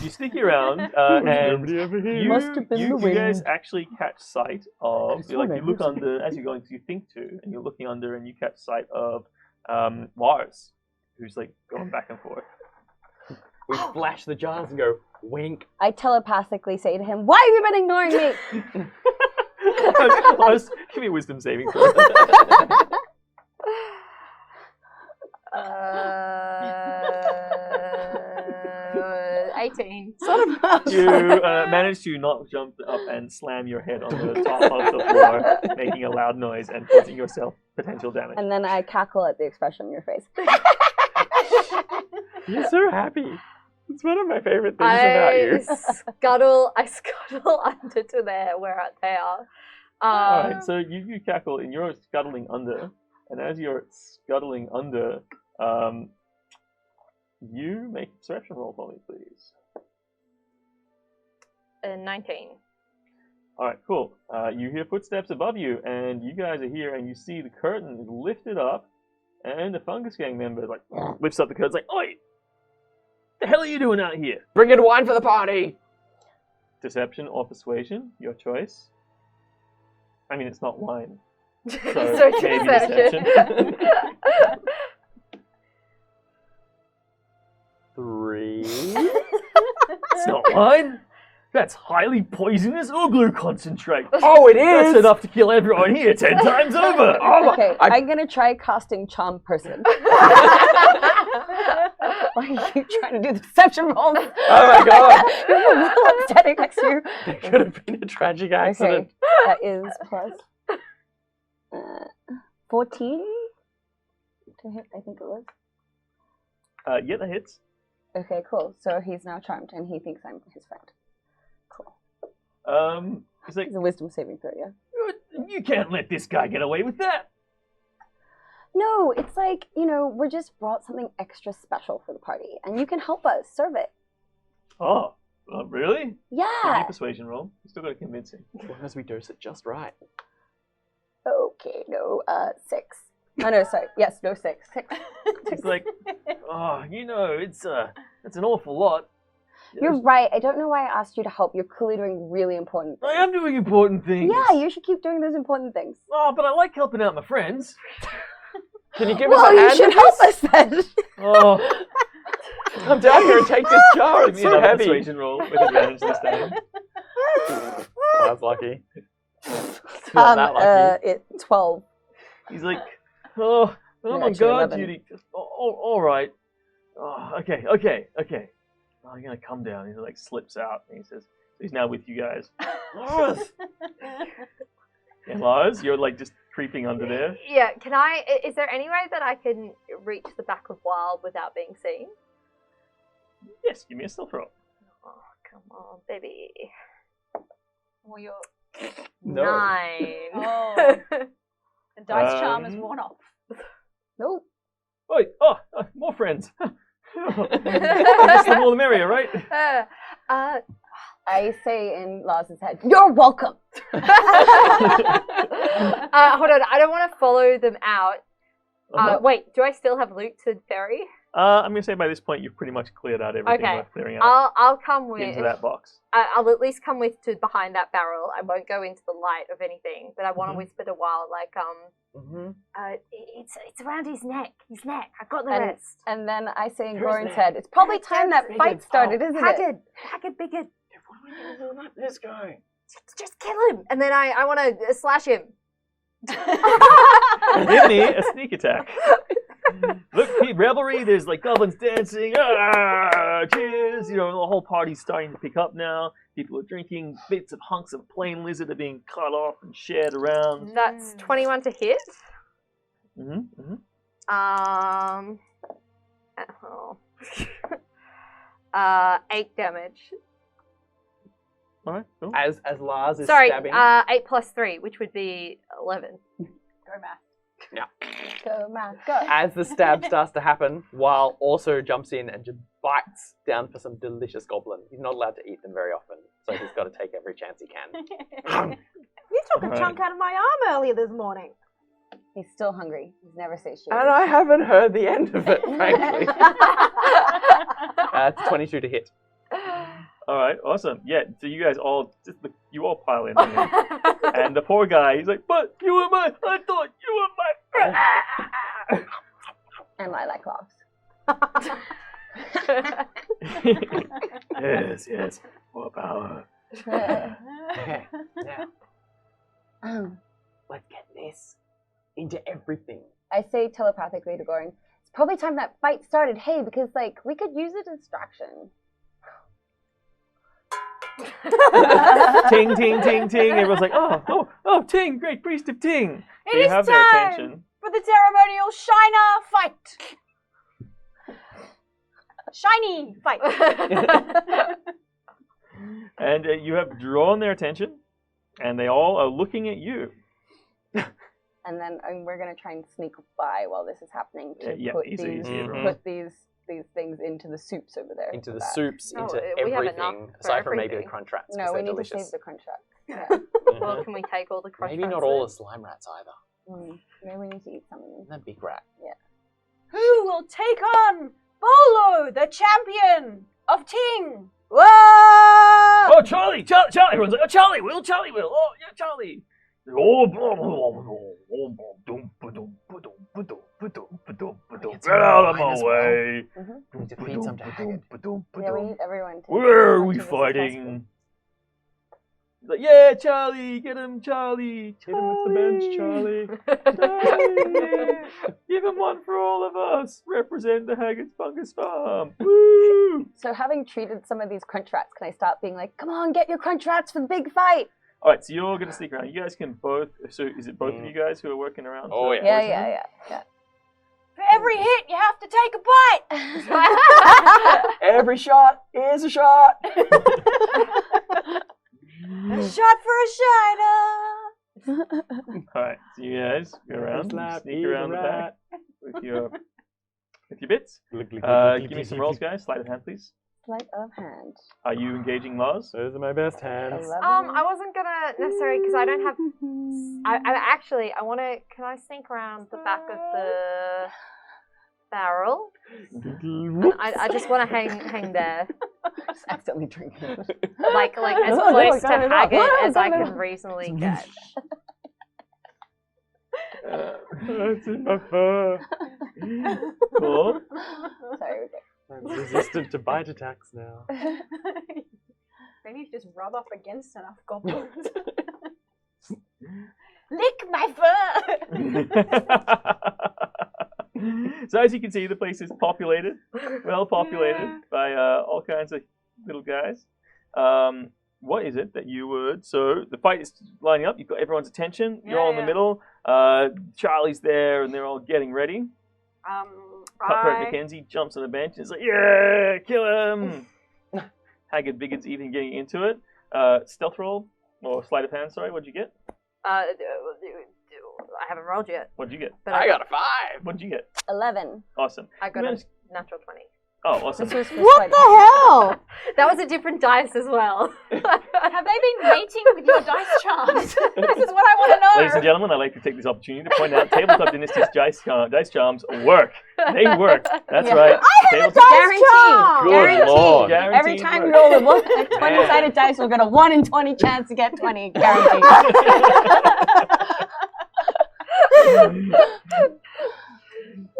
You sneak around, and Must have been the you guys wind. actually catch sight of, It's you fine, look it's under, as you're going to, you think to, and you're looking under, and you catch sight of Lars, who's like going back and forth. We flash the jars and go, wink. I telepathically say to him, "Why have you been ignoring me?" Lars, give me a wisdom saving throw. 18. You manage to not jump up and slam your head on the top of the floor, making a loud noise and causing yourself potential damage. And then I cackle at the expression on your face. You're so happy. It's one of my favorite things about you. I scuttle under to there where they are. Alright, so you cackle and you're scuttling under, and as you're scuttling under, you make a perception roll for me, please. 19. Alright, cool. You hear footsteps above you, and you guys are here, and you see the curtain is lifted up, and the Fungus Gang member like lifts up the curtain, like, "Oi! The hell are you doing out here?" Bring in wine for the party. Deception or persuasion, your choice. I mean, it's not wine. So, So maybe deception. deception. 3. It's not wine. That's highly poisonous Uglu concentrate. Oh, it That's is! enough to kill everyone here 10 times over. Okay, I'm gonna try casting charm person. Why are you trying to do the deception roll? Oh my god! I'm standing next to you. There could have been a tragic accident. Okay, that is plus 14 to hit, I think it was. Yeah, that hits. Okay, cool. So he's now charmed and he thinks I'm his friend. Cool. He's like, It's a wisdom saving throw, yeah? you can't let this guy get away with that. No, it's like, we're just brought something extra special for the party and you can help us serve it. Oh, really? Give me a Yeah. persuasion roll. You still got to convince him. As long as we dose it just right. Okay, no, 6. Oh, no, sorry. Yes, no, 6. 6. He's like, oh, it's an awful lot. You're right. I don't know why I asked you to help. You're clearly doing really important things. I am doing important things. Yeah, you should keep doing those important things. Oh, but I like helping out my friends. Can you give us Well, a you hand? should with help this? us then. Oh, Come down here and take this jar. It's so another heavy. persuasion roll with advantage this time. Oh, that's lucky. Not that lucky. 12. He's like, oh my actually, god, 11. Judy. All right. Oh, okay. Oh, I'm gonna come down. He like slips out and he says, he's now with you guys. Lars! Yeah, Lars, you're like just creeping under there. Yeah, is there any way that I can reach the back of Wild without being seen? Yes, give me a stealth roll. Oh, come on, baby. Well, your No. 9. Oh. the dice charm is worn off. Nope. Oi, more friends. Just the more the merrier, right? I say in Lars's head, you're welcome. Hold on, I don't want to follow them out. Wait, do I still have loot to ferry? I'm gonna say by this point you've pretty much cleared out everything Okay. worth clearing out I'll come with. into that box. I'll at least come with to behind that barrel. I won't go into the light of anything, but I want to whisper to Wild, like, it's around his neck. I've got the rest. And then I say in Who's Gorin's there? head, it's probably time that fight started, isn't it? Haggard, Biggard. What are we going to do about this guy? Just kill him, and then I want to slash him. Give me a sneak attack. Look, Pete, revelry. There's like goblins dancing. Cheers! The whole party's starting to pick up now. People are drinking. Bits of hunks of plain lizard are being cut off and shared around. That's 21 to hit. Mm-hmm. Oh. 8 damage. All right, cool. As Lars is Sorry, stabbing. 8 plus 3, which would be 11. Go math. Go, Matt, go. As the stab starts to happen, Weil also jumps in and just bites down for some delicious goblin. He's not allowed to eat them very often, so he's got to take every chance he can. You took a Alright. chunk out of my arm earlier this morning. He's still hungry. He's never satiated. And I haven't heard the end of it, frankly. It's 22 to hit. All right, awesome. Yeah, so you guys all pile in on him. And the poor guy, he's like, but I thought you were my friend. And Lilac laughs. Yes, more power. Okay, now, let's get this into everything. I say telepathically to Gorin, it's probably time that fight started. Hey, because we could use a distraction. Ting, ting, ting, ting. Everyone's like, oh, ting, great priest of ting. So you It is have their time attention. for the ceremonial Shiner fight. Shiny fight. And you have drawn their attention, and they all are looking at you. And then we're going to try and sneak by while this is happening to Yeah, put, easy, these, easy, everyone. put these things into the soups over there. Into for the that. soups, Oh, into we have enough everything, for aside from maybe the everything. crunch rats. No, 'cause we they're need delicious. to save the crunch wrap. Yeah. Well, can we take all the crunch Maybe not rats all then? the slime rats either. Maybe we need to eat some of them. That big rat. Who will take on Bolo, the champion of Ting? Whoa! Oh, Charlie, Charlie. Everyone's like, oh, Charlie will. Oh, yeah, Charlie. Oh, get out of my way. We need to feed some to Haggard. Yeah, we need everyone to. Where are as we much of this as fighting? He's like, yeah, Charlie, get him, Charlie. Hit him with the bench, Charlie. Charlie. Give him one for all of us. Represent the Haggard's Fungus Farm. Woo! So having treated some of these crunch rats, can I stop being like, come on, get your crunch rats for the big fight? All right, so you're going to sneak around. You guys can both. So is it both of you guys who are working around? Oh, for yeah. Yeah. For every hit, you have to take a bite. Every shot is a shot. A shot for a shiner. All right, so you guys go around, sneak around the back with your bits. Give me some rolls, guys. Sleight of hand, please. Sleight of hand. Are you engaging Lars? Those are my best hands. 11. I wasn't gonna necessarily because I don't have. I want to. Can I sneak around the back of the barrel? I just want to hang there, Just accidentally drinking it. like as Oh, no, close to got it up. Haggard as I Got it can up. reasonably get. It's in my fur. Cool. Sorry, okay. I'm resistant to bite attacks now. Maybe you just rub up against enough goblins. Lick my fur! So as you can see, the place is populated, well populated by all kinds of little guys. What is it that you would? So the fight is lining up. You've got everyone's attention. You're all in the middle. Charlie's there, and they're all getting ready. Cutthroat Mackenzie jumps on the bench and is like, "Yeah, kill him!" Haggard Biggott's even getting into it. Stealth roll or sleight of hand. Sorry, what'd you get? I haven't rolled yet. What'd you get? But I got a 5. What'd you get? 11. Awesome. I got a natural 20. Oh, awesome. This was for What sleight the of hand. hell? That was a different dice as well. Have they been mating with your dice charms? This is what I want to know. Ladies and gentlemen, I'd like to take this opportunity to point out Tabletop Dynasties dice charms work. They work. That's Yeah. right. Tabletop- Guaranteed. Good Guaranteed. lord. Guaranteed Every time work. you roll a 20-sided dice, we'll get a 1 in 20 chance to get 20. Guaranteed.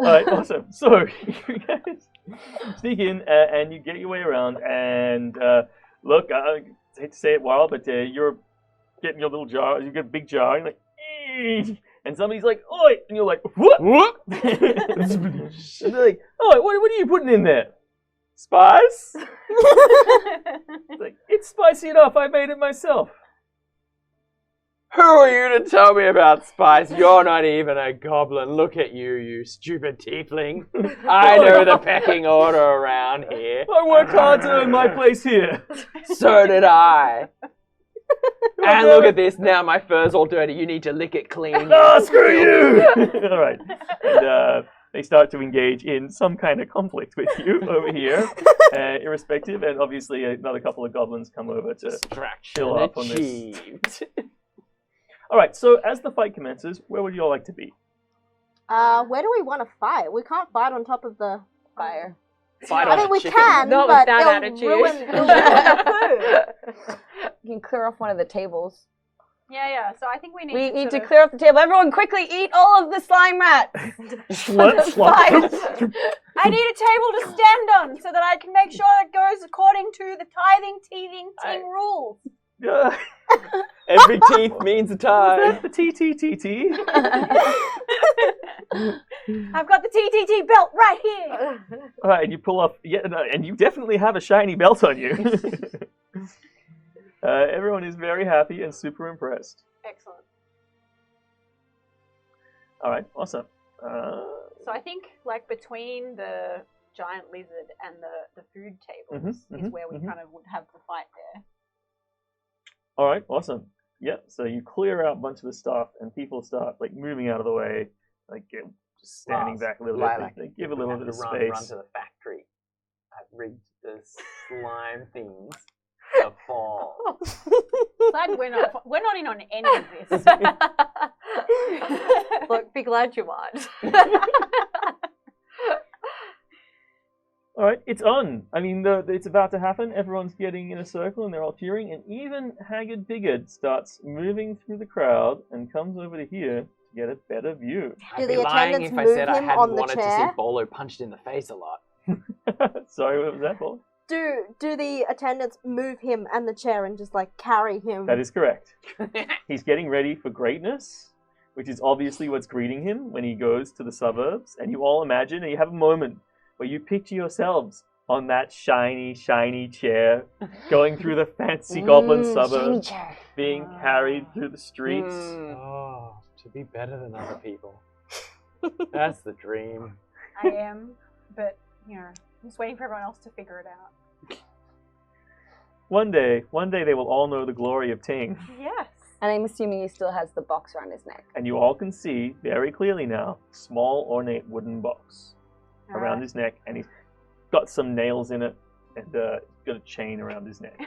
All right, awesome. So you guys sneak in and you get your way around. And look, I hate to say it, wild, but you're getting your little jar. You get a big jar. And you're like, and somebody's like, "Oi!" And you're like, "What?" And they're like, "Oh, what are you putting in there?" Spice? It's like, "It's spicy enough. I made it myself." Who are you to tell me about spice? You're not even a goblin. Look at you, you stupid tiefling. I know the pecking order around here. I work hard to earn my place here. So did I. And look at this. Now my fur's all dirty. You need to lick it clean. Ah, screw you! All right. And they start to engage in some kind of conflict with you over here, irrespective. And obviously another couple of goblins come over to chill up on this. Achieved. All right, so as the fight commences, where would you all like to be? Where do we want to fight? We can't fight on top of the Fire. Fight I on mean, a we chicken. can, Not but with that it'll attitude. ruin the food. You can clear off one of the tables. Yeah. So I think we need We to need to sort of- clear off the table. Everyone quickly eat all of the slime rats. I need a table to stand on so that I can make sure it goes according to the tithing, teething, ting rules. Every teeth means a tie. The TTTT. I've got the TTT belt right here. All right, and you pull off, and you definitely have a shiny belt on you. Everyone is very happy and super impressed. Excellent. All right, awesome. So I think, like, between the giant lizard and the food tables is where we kind of would have the fight there. All right, awesome. Yeah, so you clear out a bunch of the stuff, and people start like moving out of the way, like just standing back a little bit. They give a little bit of space. Run to the factory. I've rigged the slime things to fall. Glad we're not in on any of this. Look, be glad you aren't. All right, it's on. I mean, it's about to happen. Everyone's getting in a circle and they're all cheering, and even Haggard Biggard starts moving through the crowd and comes over to here to get a better view. Do I'd be the lying attendants if I move said I him hadn't on the wanted to see chair? Bolo punched in the face a lot. Sorry, what was that, Paul? Do the attendants move him and the chair and just like carry him? That is correct. He's getting ready for greatness, which is obviously what's greeting him when he goes to the suburbs. And you all imagine, and you have a moment where you picture yourselves on that shiny, shiny chair, going through the fancy goblin Shiny suburbs, chair. being carried through the streets. Oh, to be better than other people. That's the dream. I am, but you know, I'm just waiting for everyone else to figure it out. One day they will all know the glory of Ting. Yes. And I'm assuming he still has the box around his neck. And you all can see very clearly now, small ornate wooden box around his neck, and he's got some nails in it, and got a chain around his neck.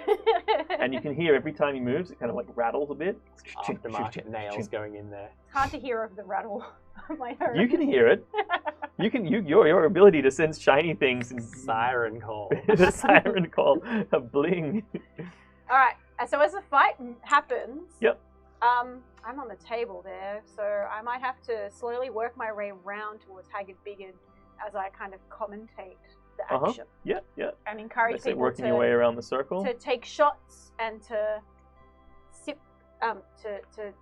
And you can hear every time he moves, it kind of like rattles a bit. Aftermarket nails going in there. It's hard to hear over the rattle of my own. You can hear it. Your ability to sense shiny things and Siren call. the siren call, a bling. All right. So as the fight happens, Yep. I'm on the table there, so I might have to slowly work my way around towards Haggard Biggard as I kind of commentate the action Yeah. and encourage Let's say people working your way around the circle. to take shots and to sip, to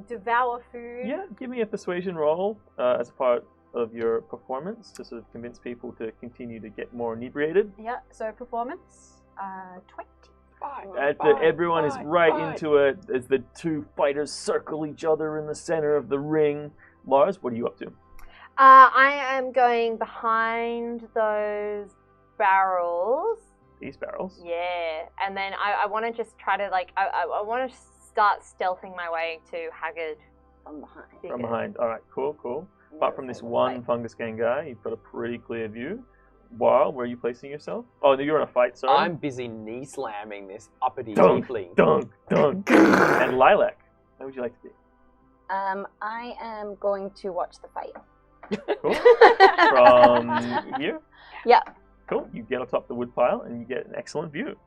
devour food. Yeah, give me a persuasion roll as a part of your performance to sort of convince people to continue to get more inebriated. Yeah. So performance, 20. Everyone is right into it as the two fighters circle each other in the center of the ring. Lars, what are you up to? I am going behind those barrels. These barrels. Yeah, and then I want to just try to I want to start stealthing my way to Haggard From behind. From behind. All right, cool. Apart from this one fungus gang guy, you've got a pretty clear view. Wow, where are you placing yourself? Oh, you're in a fight, sorry. I'm busy knee slamming this uppity Dunk, tiefling. dunk. And Lilac, how would you like to be? I am going to watch the fight. Cool. From here? Yeah. Cool. You get on top of the wood pile and you get an excellent view.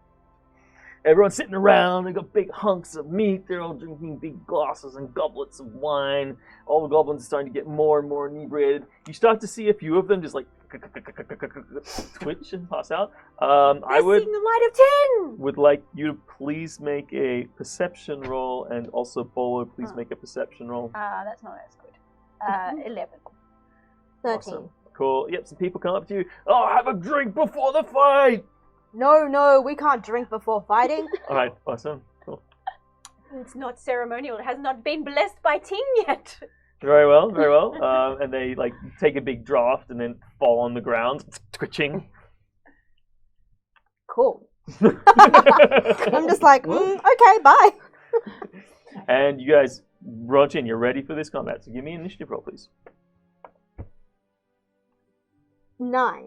Everyone's sitting around, they got big hunks of meat, they're all drinking big glasses and goblets of wine. All the goblins are starting to get more and more inebriated. You start to see a few of them just like twitch and pass out. I would the light of 10! would like you to please make a perception roll, and also Bolo, please make a perception roll. That's not as good. 11. 13. Awesome. Cool. Yep, some people come up to you. Oh, have a drink before the fight! No, we can't drink before fighting. Alright, awesome. Cool. It's not ceremonial. It has not been blessed by Ting yet. Very well. And they like take a big draft and then fall on the ground, twitching. Cool. I'm just like, okay, bye. And you guys rush in. You're ready for this combat. So give me an initiative roll, please. 9.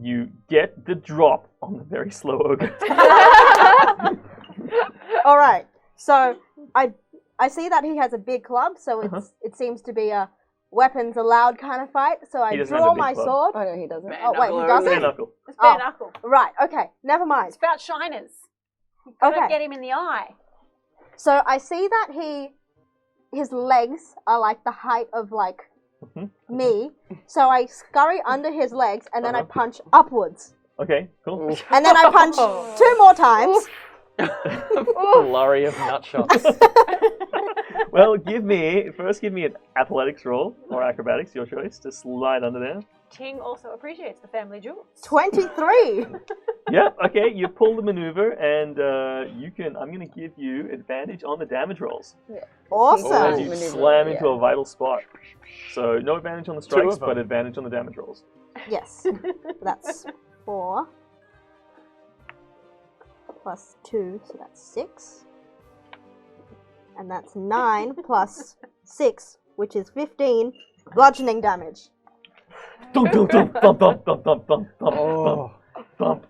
You get the drop on the very slow ogre. All right. So I see that he has a big club, so it seems to be a weapons allowed kind of fight. So I He doesn't have draw a big my club. sword. Oh no, he doesn't. Oh wait, he Bare doesn't. knuckle. It's bare Oh. knuckle. Right. Okay. Never mind. It's about shiners. You've got to Okay. get him in the eye. So I see that his legs are like the height of like me. So I scurry under his legs and then I punch upwards. Okay, cool. And then I punch 2 more times. Flurry of nut shots. Well, give me an athletics roll or acrobatics, your choice, to slide under there. Ting also appreciates the family jewels. 23. Yeah, okay, you pull the maneuver and I'm going to give you advantage on the damage rolls. Awesome. As you Maneuver, slam into yeah. a vital spot. So no advantage on the strikes, but advantage on the damage rolls. Yes. That's 4. Plus 2, so that's 6. And that's 9 plus 6, which is 15 bludgeoning damage. Thump, thump, thump, thump, thump, thump, thump, thump, thump, Oh. thump.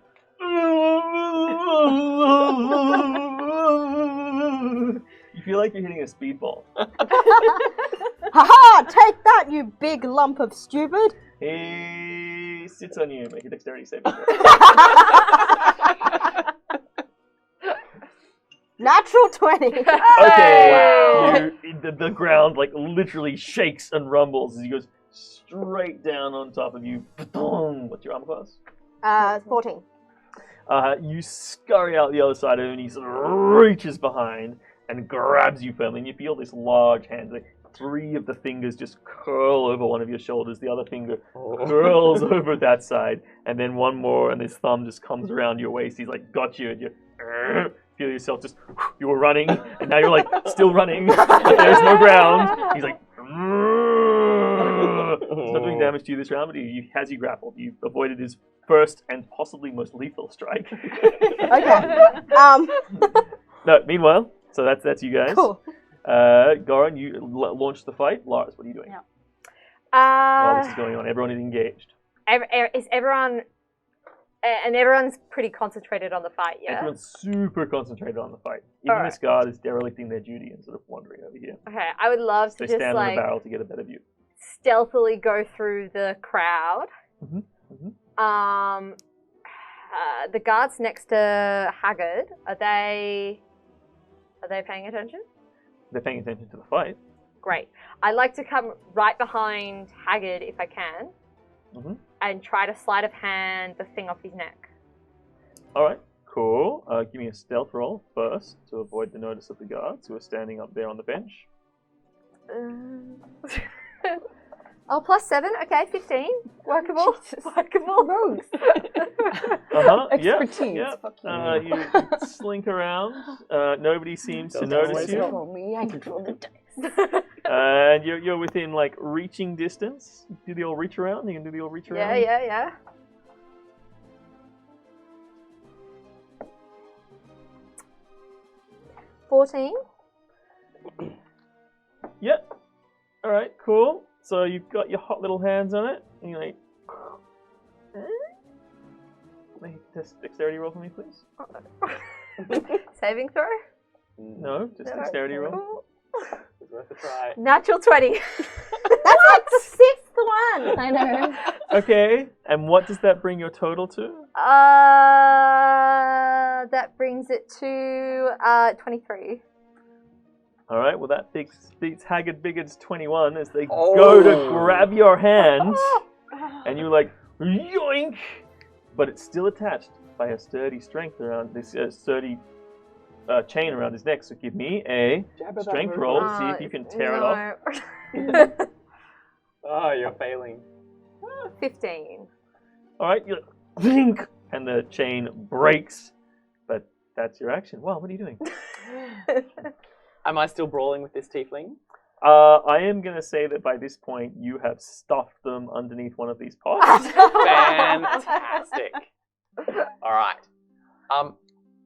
You feel like you're hitting a speedball. Haha! Take that, you big lump of stupid! He sits on you. Make a dexterity saving throw. Natural 20. Okay. Wow. The ground like literally shakes and rumbles as he goes straight down on top of you. What's your armor class? 14. You scurry out the other side of him, and he sort of reaches behind and grabs you firmly, and you feel this large hand. Like 3 of the fingers just curl over one of your shoulders, the other finger curls over that side, and then one more, and his thumb just comes around your waist. He's like, got you, and you feel yourself just, you were running, and now you're like, still running, but there's no ground. He's like, he's not doing damage to you this round, but he has you grappled. You've avoided his first and possibly most lethal strike. Okay. No, meanwhile, so that's you guys. Cool. Goran, you launched the fight. Lars, what are you doing? While this is going on, everyone is engaged. Is everyone... And everyone's pretty concentrated on the fight, yeah? Everyone's super concentrated on the fight. Even this guard is derelicting their duty and sort of wandering over here. Okay, I would love to They just stand on like the barrel to get a better view. stealthily go through the crowd. The guards next to Haggard, are they paying attention? They're paying attention to the fight. Great. I'd like to come right behind Haggard if I can, and try to sleight of hand the thing off his neck. All right, cool. Give me a stealth roll first to avoid the notice of the guards who are standing up there on the bench. Oh, +7. Okay, 15. Workable. Workable. Rogues. Expertise. Yep. You slink around. Nobody seems to notice you. Me, I control the dice. And you're within like reaching distance. Do the old reach around. You can do the old reach around. Yeah. 14. Yep. All right. Cool. So you've got your hot little hands on it, and you're like, make a dexterity roll for me, please. Saving throw? No, just dexterity roll. It's worth a try. Natural 20. That's like the 6th one. I know. Okay, and what does that bring your total to? That brings it to 23. All right, well that beats Haggard Biggard's 21 as they go to grab your hand, and you like yoink, but it's still attached by a sturdy strength around this sturdy chain around his neck. So give me a strength roll to see if you can tear it off. Oh, you're failing. 15. All right, you blink, and the chain breaks, but that's your action. Wow, what are you doing? Am I still brawling with this tiefling? I am going to say that by this point you have stuffed them underneath one of these pots. Fantastic. All right.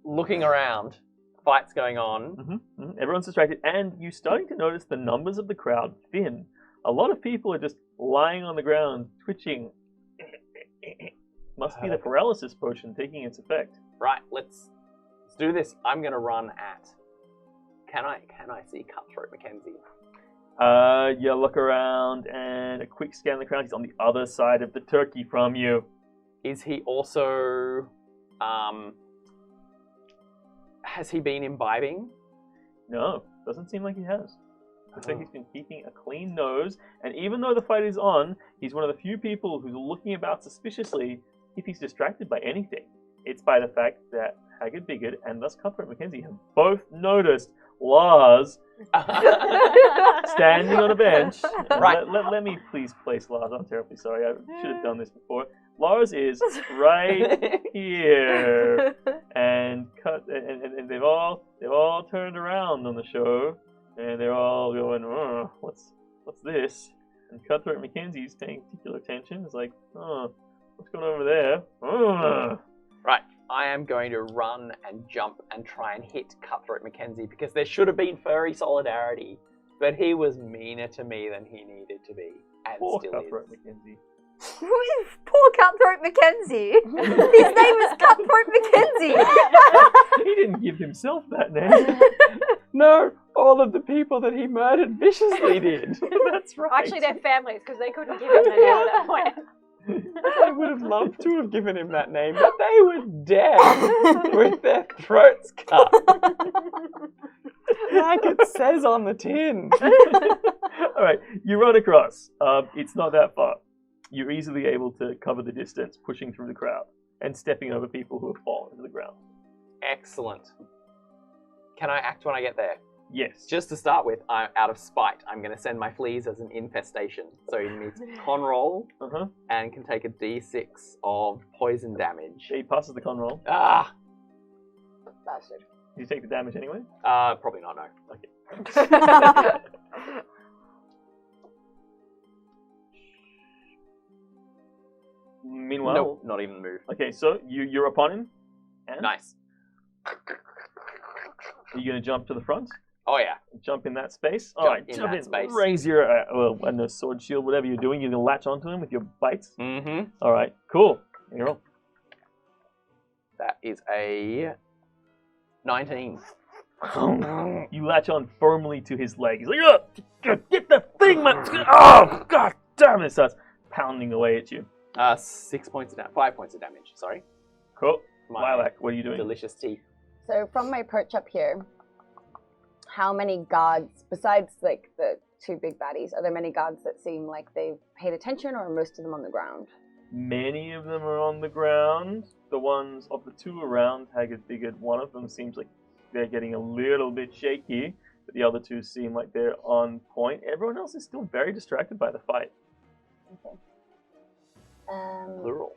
Looking around, fight's going on. Everyone's distracted, and you're starting to notice the numbers of the crowd thin. A lot of people are just lying on the ground, twitching. Must be the paralysis potion taking its effect. Right, let's do this. I'm going to run at... Can I see Cutthroat Mackenzie? You look around and a quick scan of the crowd. He's on the other side of the turkey from you. Is he also... has he been imbibing? No, doesn't seem like he has. Looks like he's been keeping a clean nose, and even though the fight is on, he's one of the few people who's looking about suspiciously if he's distracted by anything. It's by the fact that Haggard Biggard and thus Cutthroat Mackenzie have both noticed Lars standing on a bench. Right. Let me please place Lars. I'm terribly sorry. I should have done this before. Lars is right here, and they've all turned around on the show, and they're all going, "Oh, what's this?" And Cutthroat Mackenzie's paying particular attention. It's like, "Oh, what's going on over there?" Oh. Right. I am going to run and jump and try and hit Cutthroat Mackenzie because there should have been furry solidarity, but he was meaner to me than he needed to be, and Poor still Cutthroat is. Mackenzie. Poor Cutthroat Mackenzie. His name is Cutthroat Mackenzie. He didn't give himself that name. No, all of the people that he murdered viciously did. That's right. Actually, they're families because they couldn't give him the name at that point. I would have loved to have given him that name, but they were dead with their throats cut. Like it says on the tin. All right, you run across. It's not that far. You're easily able to cover the distance, pushing through the crowd and stepping over people who have fallen to the ground. Excellent. Can I act when I get there? Yes. Just to start with, out of spite, I'm going to send my fleas as an infestation. So he needs a con roll and can take a d6 of poison damage. He passes the con roll. Ah! Bastard. Do you take the damage anyway? Probably not, no. Okay. Meanwhile, Nope, not even move. Okay, so you're upon him. And Nice. Are you going to jump to the front? Oh, yeah. Jump in that space? Jump Alright, in jump that in. space. Raise your, I don't know, sword, shield, whatever you're doing. You're going to latch onto him with your bites. Mm-hmm. Alright, cool. Here you roll. That is a 19. You latch on firmly to his leg. He's like, oh, get the thing, man! Oh, god damn it! Starts pounding away at you. 6 points of damage. 5 points of damage, sorry. Cool. My Lilac, what are you doing? delicious teeth. So from my perch up here, how many gods, besides like the two big baddies, are there many gods that seem like they've paid attention, or are most of them on the ground? Many of them are on the ground. The ones of the two around Haggard-Biggard, one of them seems like they're getting a little bit shaky, but the other two seem like they're on point. Everyone else is still very distracted by the fight. Okay. Plural.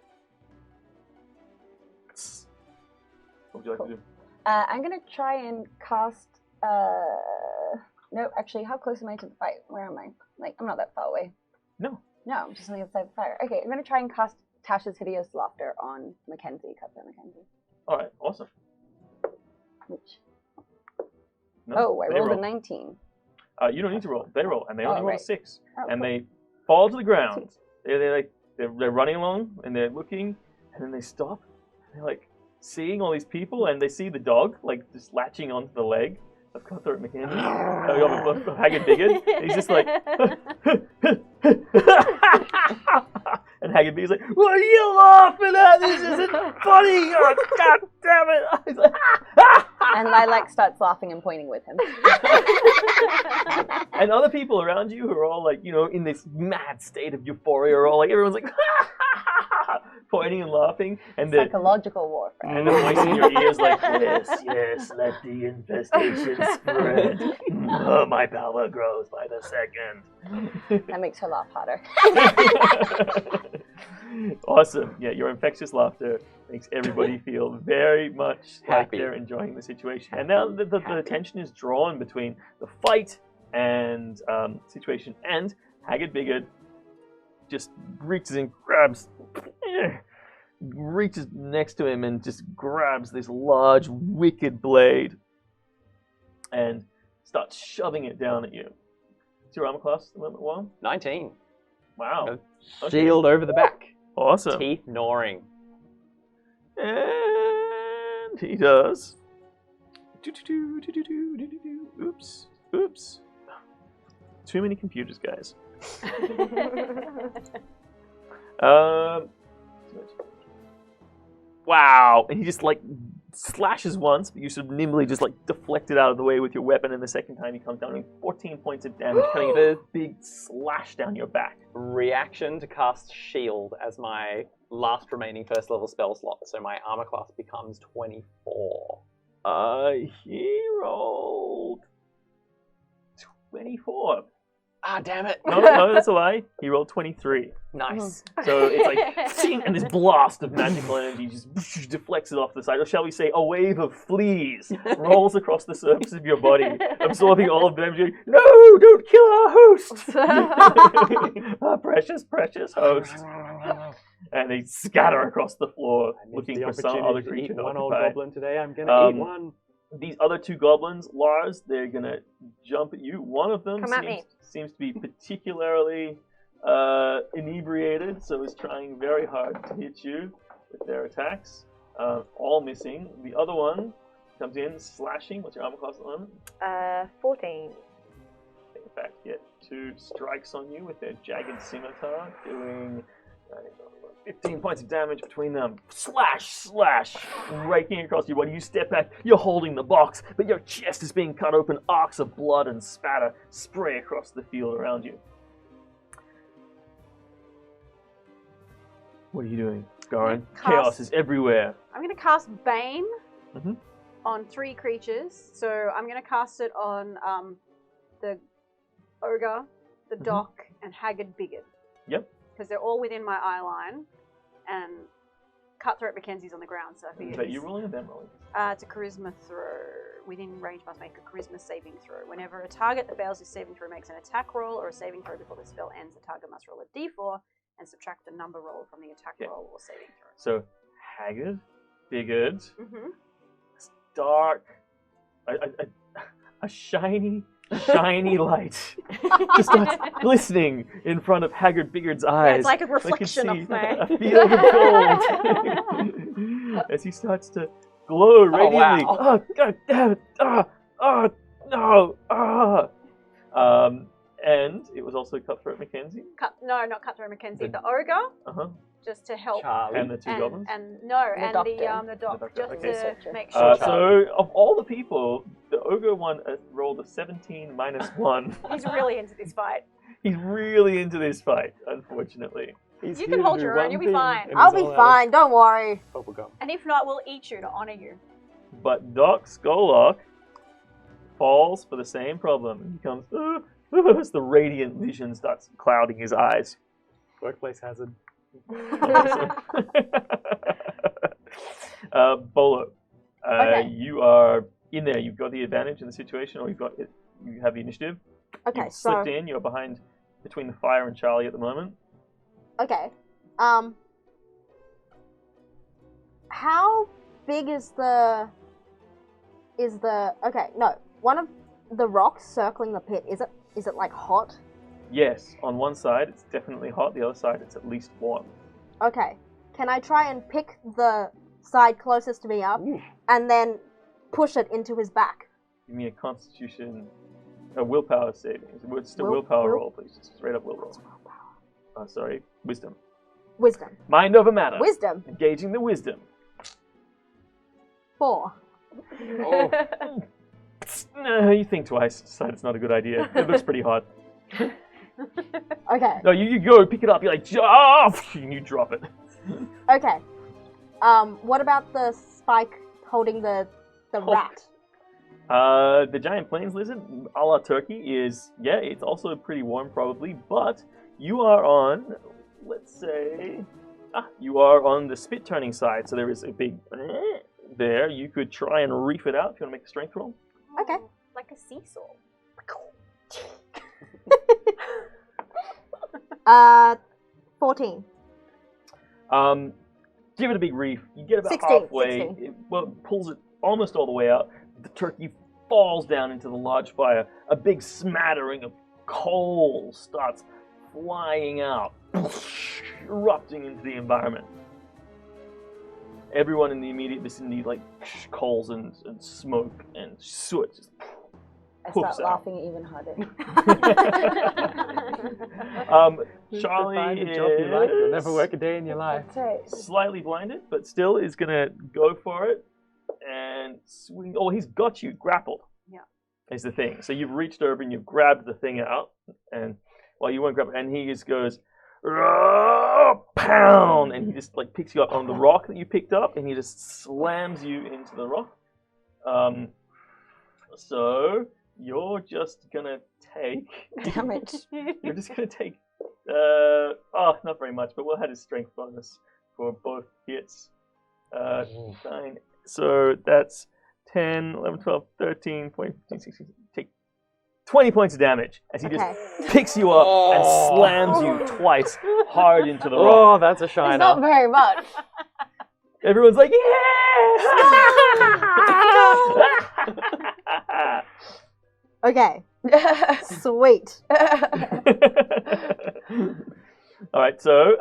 What would you like to do? I'm gonna try and cast. No, actually, how close am I to the fight? Where am I? Like, I'm not that far away. No. No, I'm just on the other side of the fire. Okay, I'm gonna try and cast Tasha's Hideous Laughter on Mackenzie, Captain Mackenzie. Alright, awesome. Which? No, Oh, I they rolled roll. a 19. You don't need to roll. They roll, and they only Oh, roll a right. 6. Oh, And cool. they fall to the ground. They're running along, and they're looking, and then they stop. They're like seeing all these people, and they see the dog like just latching onto the leg of Cutthroat Mackenzie, of Haggard-Biggard. He's just like, and Haggard-Biggard's like, "What are you laughing at? This isn't funny! Oh, God damn it!" He's like, And Lilac starts laughing and pointing with him. and other people around you who are all like, in this mad state of euphoria, are all like, everyone's like, pointing and laughing, and the Psychological warfare. and the voice in your ears like, yes, let the infestation spread. Oh, my power grows by the second. That makes her laugh harder. Awesome. Yeah, your infectious laughter makes everybody feel very much like Happy. they're enjoying the situation. And now the tension is drawn between the fight and situation, and Haggard-Biggard just reaches and reaches next to him and just grabs this large, wicked blade and starts shoving it down at you. What's your armor class at the moment, Juan? 19. Wow. Okay. Shield over the back. Awesome. Teeth gnawing. And he does. Oops. Too many computers, guys. Wow. And he just like slashes once, but you sort of nimbly just like deflect it out of the way with your weapon, and the second time he comes down doing 14 points of damage, cutting a big slash down your back. Reaction to cast shield as my last remaining first level spell slot, so my armor class becomes 24. He rolled 24. Ah, damn it. No, that's a lie. He rolled 23. Nice. So it's like, and this blast of magical energy just deflects it off the side. Or shall we say, a wave of fleas rolls across the surface of your body, absorbing all of them. No, don't kill our host! Our precious, precious host. And they scatter across the floor, looking for some other creature to one old occupy. goblin today. I'm gonna eat one. These other two goblins, Lars, they're gonna jump at you. One of them Come at me. seems to be particularly inebriated, so is trying very hard to hit you with their attacks. All missing. The other one comes in, slashing. What's your armor class at the moment? 14. They in fact get 2 strikes on you with their jagged scimitar, doing 15 points of damage between them. Slash, slash, raking across your body. You step back, you're holding the box, but your chest is being cut open. Arcs of blood and spatter spray across the field around you. What are you doing, Garin? Chaos is everywhere. I'm going to cast Bane Mhm. on 3 creatures. So I'm going to cast it on the Ogre, the Doc, and Haggard Bigot. Yep. Because they're all within my eye line. And Cutthroat Mackenzie's on the ground, so if he Is that you rolling or them rolling? it's a charisma throw. Within range must make a charisma saving throw. Whenever a target that fails his saving throw makes an attack roll or a saving throw before the spell ends, the target must roll a d4 and subtract the number rolled from the attack roll or saving throw. So, Haggard, Bigot, Mm-hmm. dark, a shiny light just starts glistening in front of Haggard Bigard's eyes. Yeah, it's like a I can reflection see of me. a field of gold as he starts to glow radiantly. wow. Oh, God damn it! No! And it was also Cutthroat Mackenzie. No, not Cutthroat Mackenzie. The Ogre, Uh-huh. just to help. Charlie. And the two goblins. And The doctor. the doc, doctor, just okay. to make So, sure. of all the people, the ogre one rolled a 17 minus 1. He's really into this fight. He's really into this fight, unfortunately. He's You here can to hold do your own, one you'll be thing, fine. and I'll he's be all out fine. Don't worry. of bubblegum. And if not, we'll eat you to honor you. But Doc Skolok falls for the same problem. He comes, as the radiant vision starts clouding his eyes. Workplace hazard. Bolo, Okay. you are in there. You've got the advantage in the situation, or you have the initiative. Okay, You've so slipped in. You're behind between the fire and Charlie at the moment. okay. How big is the okay, no. One of the rocks circling the pit, is it like hot? Yes, on one side it's definitely hot. The other side it's at least warm. Okay. Can I try and pick the side closest to me up and then push it into his back? Give me a willpower saving. It's still willpower roll, please. Just straight up will roll. Sorry, wisdom. Wisdom. Mind over matter. Wisdom. Engaging the wisdom. 4. Oh, No, you think twice. Decide it's not a good idea. It looks pretty hot. Okay. No, you go pick it up. You're like, and you drop it. Okay. What about the spike holding the rat? The giant plains lizard, a la turkey, it's also pretty warm probably, but you are on, let's say, you are on the spit turning side, so there is a big there. You could try and reef it out if you want to make a strength roll. Okay. Like a seesaw. 14. Give it a big reef. You get about 16, halfway. 16. It pulls it almost all the way out. The turkey falls down into the large fire. A big smattering of coal starts flying out, erupting into the environment. Everyone in the immediate vicinity, like coals and smoke and soot, just I poofs start out. laughing even harder. Charlie find a job you like, you'll never is work a day in your life. That's right. slightly blinded, but still is gonna go for it and swing. Oh, he's got you grappled. Yeah. Is the thing. So you've reached over and you've grabbed the thing out, and you won't grab it, and he just goes, pound, and he just like picks you up on the rock that you picked up, and he just slams you into the rock. So you're just gonna take. Damage. You're just gonna take. Not very much, but we'll have his strength bonus for both hits. 9. So that's 10, 11, 12, 13, 14, 15, 16. Take 20 points of damage as he just picks you up and slams you twice hard into the rock. Oh, that's a It's shiner. not very much. Everyone's like, yeah! Okay. Sweet. All right, so,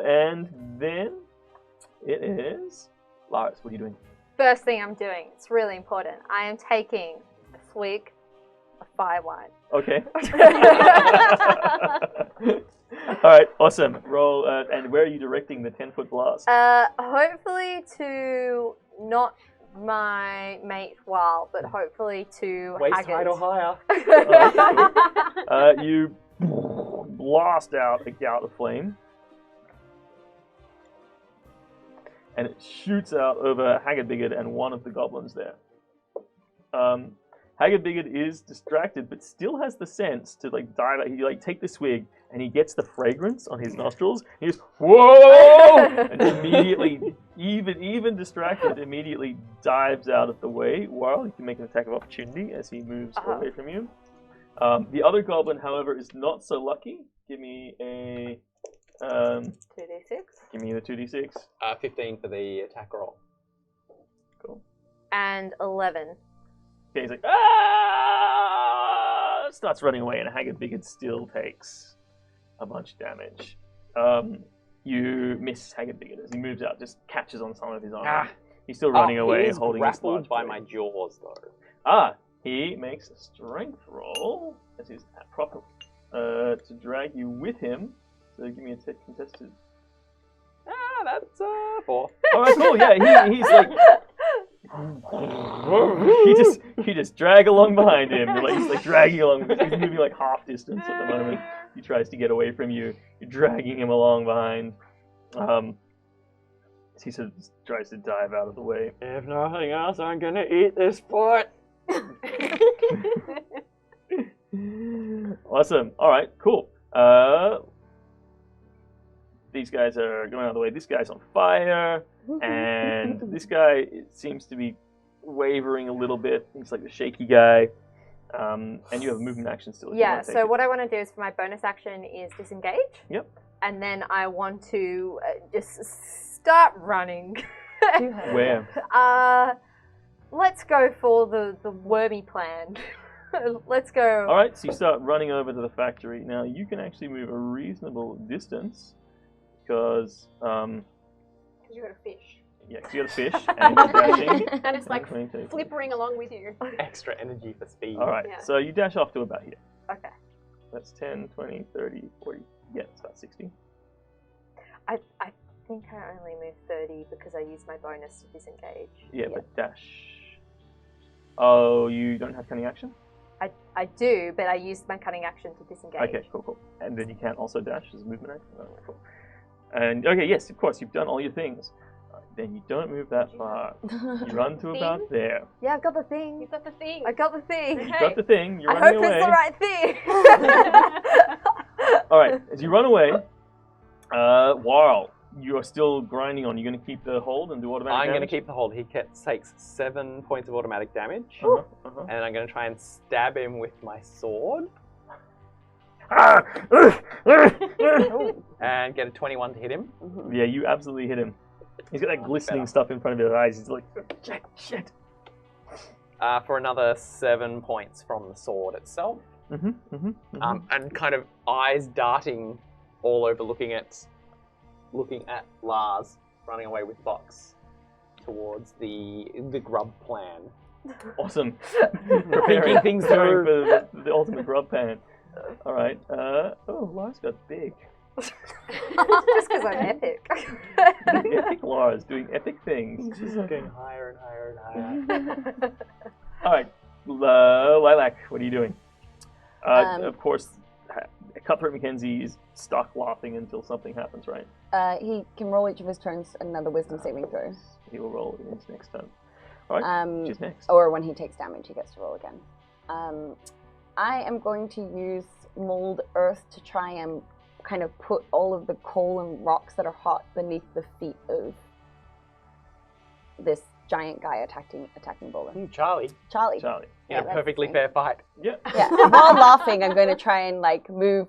and then it is Lars. What are you doing? First thing I'm doing, it's really important. I am taking a swig of fire wine. Okay. Alright, awesome. Roll, and where are you directing the 10-foot blast? Hopefully to not my mate Wal, but hopefully to Waist Haggard. height or higher. You blast out a gout of flame. And it shoots out over Haggard Biggard and one of the goblins there. Haggard Biggard is distracted, but still has the sense to like dive out. He like take the swig, and he gets the fragrance on his nostrils. He goes, "Whoa!" and immediately, even distracted, immediately dives out of the way. While you can make an attack of opportunity as he moves away from you. The other goblin, however, is not so lucky. Give me a 2d6. Give me the 2d6. 15 for the attack roll. Cool. And 11. Okay, he's like, ah! Starts running away, and Haggard Biggard still takes a bunch of damage. You miss Haggard Biggard as he moves out, just catches on some of his armor. He's still running away, He's holding his grappled large by blade. my jaws, though. He makes a strength roll as he's proper to drag you with him. So give me a contested. That's 4. Alright, cool. Yeah, he's like. You just drag along behind him. He's like dragging along. He's moving like half distance at the moment. He tries to get away from you. You're dragging him along behind. He sort of just tries to dive out of the way. If nothing else, I'm gonna eat this foot. Awesome. All right. Cool. These guys are going out of the way. This guy's on fire. And this guy seems to be wavering a little bit. He's like the shaky guy. And you have a movement action still. If you Yeah, want to take so it. what I want to do is for my bonus action is disengage. Yep. And then I want to just start running. Where? Let's go for the wormy plan. Let's go. All right, so you start running over to the factory. Now, you can actually move a reasonable distance because, You got a fish. yeah, 'cause you got a fish and you're dashing. And it's like 20, 30. flippering along with you. Extra energy for speed. All right, Yeah. so you dash off to about here. Okay. That's 10, 20, 30, 40. Yeah, it's about 60. I think I only moved 30 because I used my bonus to disengage. Yeah, but dash. Oh, you don't have cunning action? I do, but I used my cunning action to disengage. Okay, cool. And then you can't also dash as a movement action? Oh, cool. And, okay, yes, of course, you've done all your things. Then you don't move that far. You run to about there. Yeah, I've got the thing. You've got the thing. I got the thing. You got the thing, you're I running hope away. it's the right thing. Alright, as you run away, while you are still grinding on, you're going to keep the hold and do automatic I'm damage? going to keep the hold. He takes 7 points of automatic damage. Uh-huh. And I'm going to try and stab him with my sword. And get a 21 to hit him. Yeah, you absolutely hit him. He's got that glistening stuff in front of his eyes. He's like, shit. For another 7 points from the sword itself. And kind of eyes darting all over, looking at Lars running away with Box towards the grub plan. Awesome. Thinking things preparing through. for the ultimate grub pan. Alright. Oh, Lars got big. Just because I'm epic. Epic Lars doing epic things. Just going higher and higher and higher. Alright. Lilac, what are you doing? Of course, Cutthroat Mackenzie is stuck laughing until something happens, right? He can roll each of his turns another wisdom saving throw. He will roll in his next turn. Alright, which is next? Or when he takes damage, he gets to roll again. I am going to use mold earth to try and kind of put all of the coal and rocks that are hot beneath the feet of this giant guy attacking Bowler. Charlie. Charlie. In a that's perfectly fine. fair fight. Yeah. Yeah. While laughing, I'm going to try and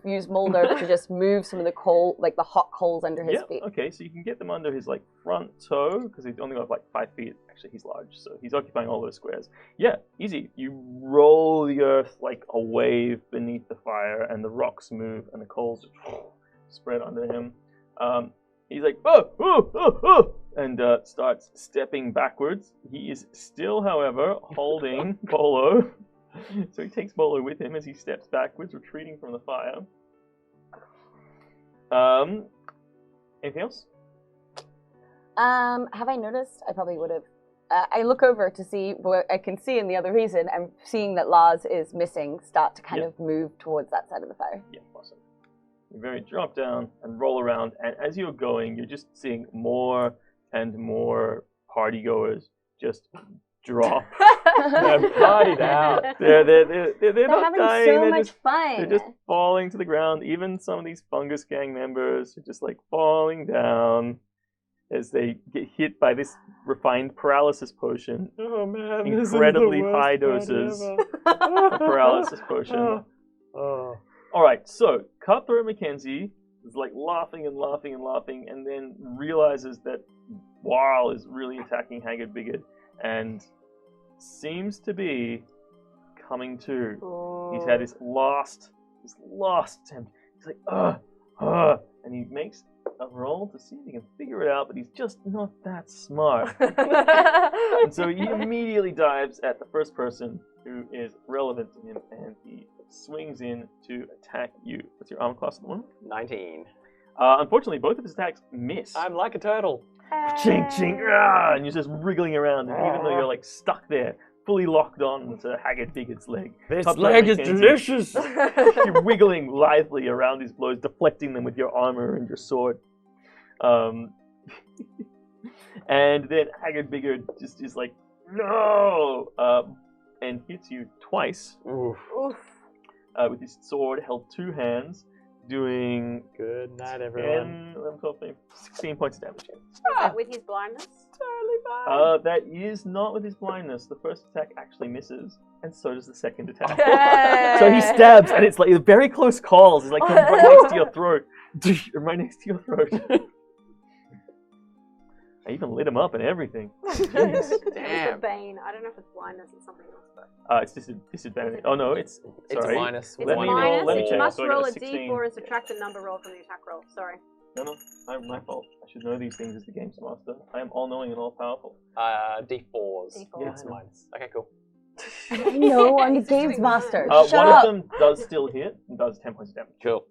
use mold earth to just move some of the coal, like the hot coals under his feet. Okay, so you can get them under his front toe because he's only got 5 feet. Actually, he's large, so he's occupying all those squares. Yeah, easy. You roll the earth like a wave beneath the fire, and the rocks move, and the coals spread under him. He's like, oh, and starts stepping backwards. He is still, however, holding Bolo. So he takes Bolo with him as he steps backwards, retreating from the fire. Anything else? Have I noticed? I probably would have. I look over to see what I can see in the other reason. I'm seeing that Lars is missing. Start to kind of move towards that side of the fire. Yeah, awesome. You very drop down and roll around, and as you're going, you're just seeing more and more partygoers just drop. They're partied out. They're not having dying. so they're much just, fun. They're just falling to the ground. Even some of these fungus gang members are just like falling down as they get hit by this refined paralysis potion. Oh man, Incredibly high doses of paralysis potion. Oh. All right, so Cutthroat Mackenzie is like laughing and laughing and laughing, and then realizes that Warl is really attacking Haggard Biggard, and seems to be coming to. He's had his last attempt. He's like, and he makes a roll to see if he can figure it out, but he's just not that smart. And so he immediately dives at the first person who is relevant to him, and he swings in to attack you. What's your armor class at the moment? 19. Unfortunately, both of his attacks miss. I'm like a turtle. Ching, ching, and you're just wriggling around, and even though you're like stuck there, fully locked on to Haggard Biggard's leg. This Cutthroat leg is Mackenzie, delicious. You're wiggling lithely around his blows, deflecting them with your armor and your sword. And then Haggard Biggard just is like, no! And hits you twice Oof. with his sword held two hands, doing Good night, everyone. 10, 11, 12, 13, 16 points of damage. Is that with his blindness? That is not with his blindness. The first attack actually misses, and so does the second attack. So he stabs, and it's like very close calls. It's like right next to your throat. Right next to your throat. I even lit him up and everything. Jeez. It's Damn. the bane. I don't know if it's blindness or something else, but It's disadvantage. Oh no, it's It's a sorry. minus. it's Let a me one. roll- minus. let me You check. must So I got roll a a 16. d4 and subtract the number roll from the attack roll. Sorry. No, my fault. I should know these things as the games master. I am all-knowing and all-powerful. D4s. D4. Yeah, it's a minus. Okay, cool. I know, I'm the games master. One Shut up. of them does still hit and does 10 points of damage. Cool.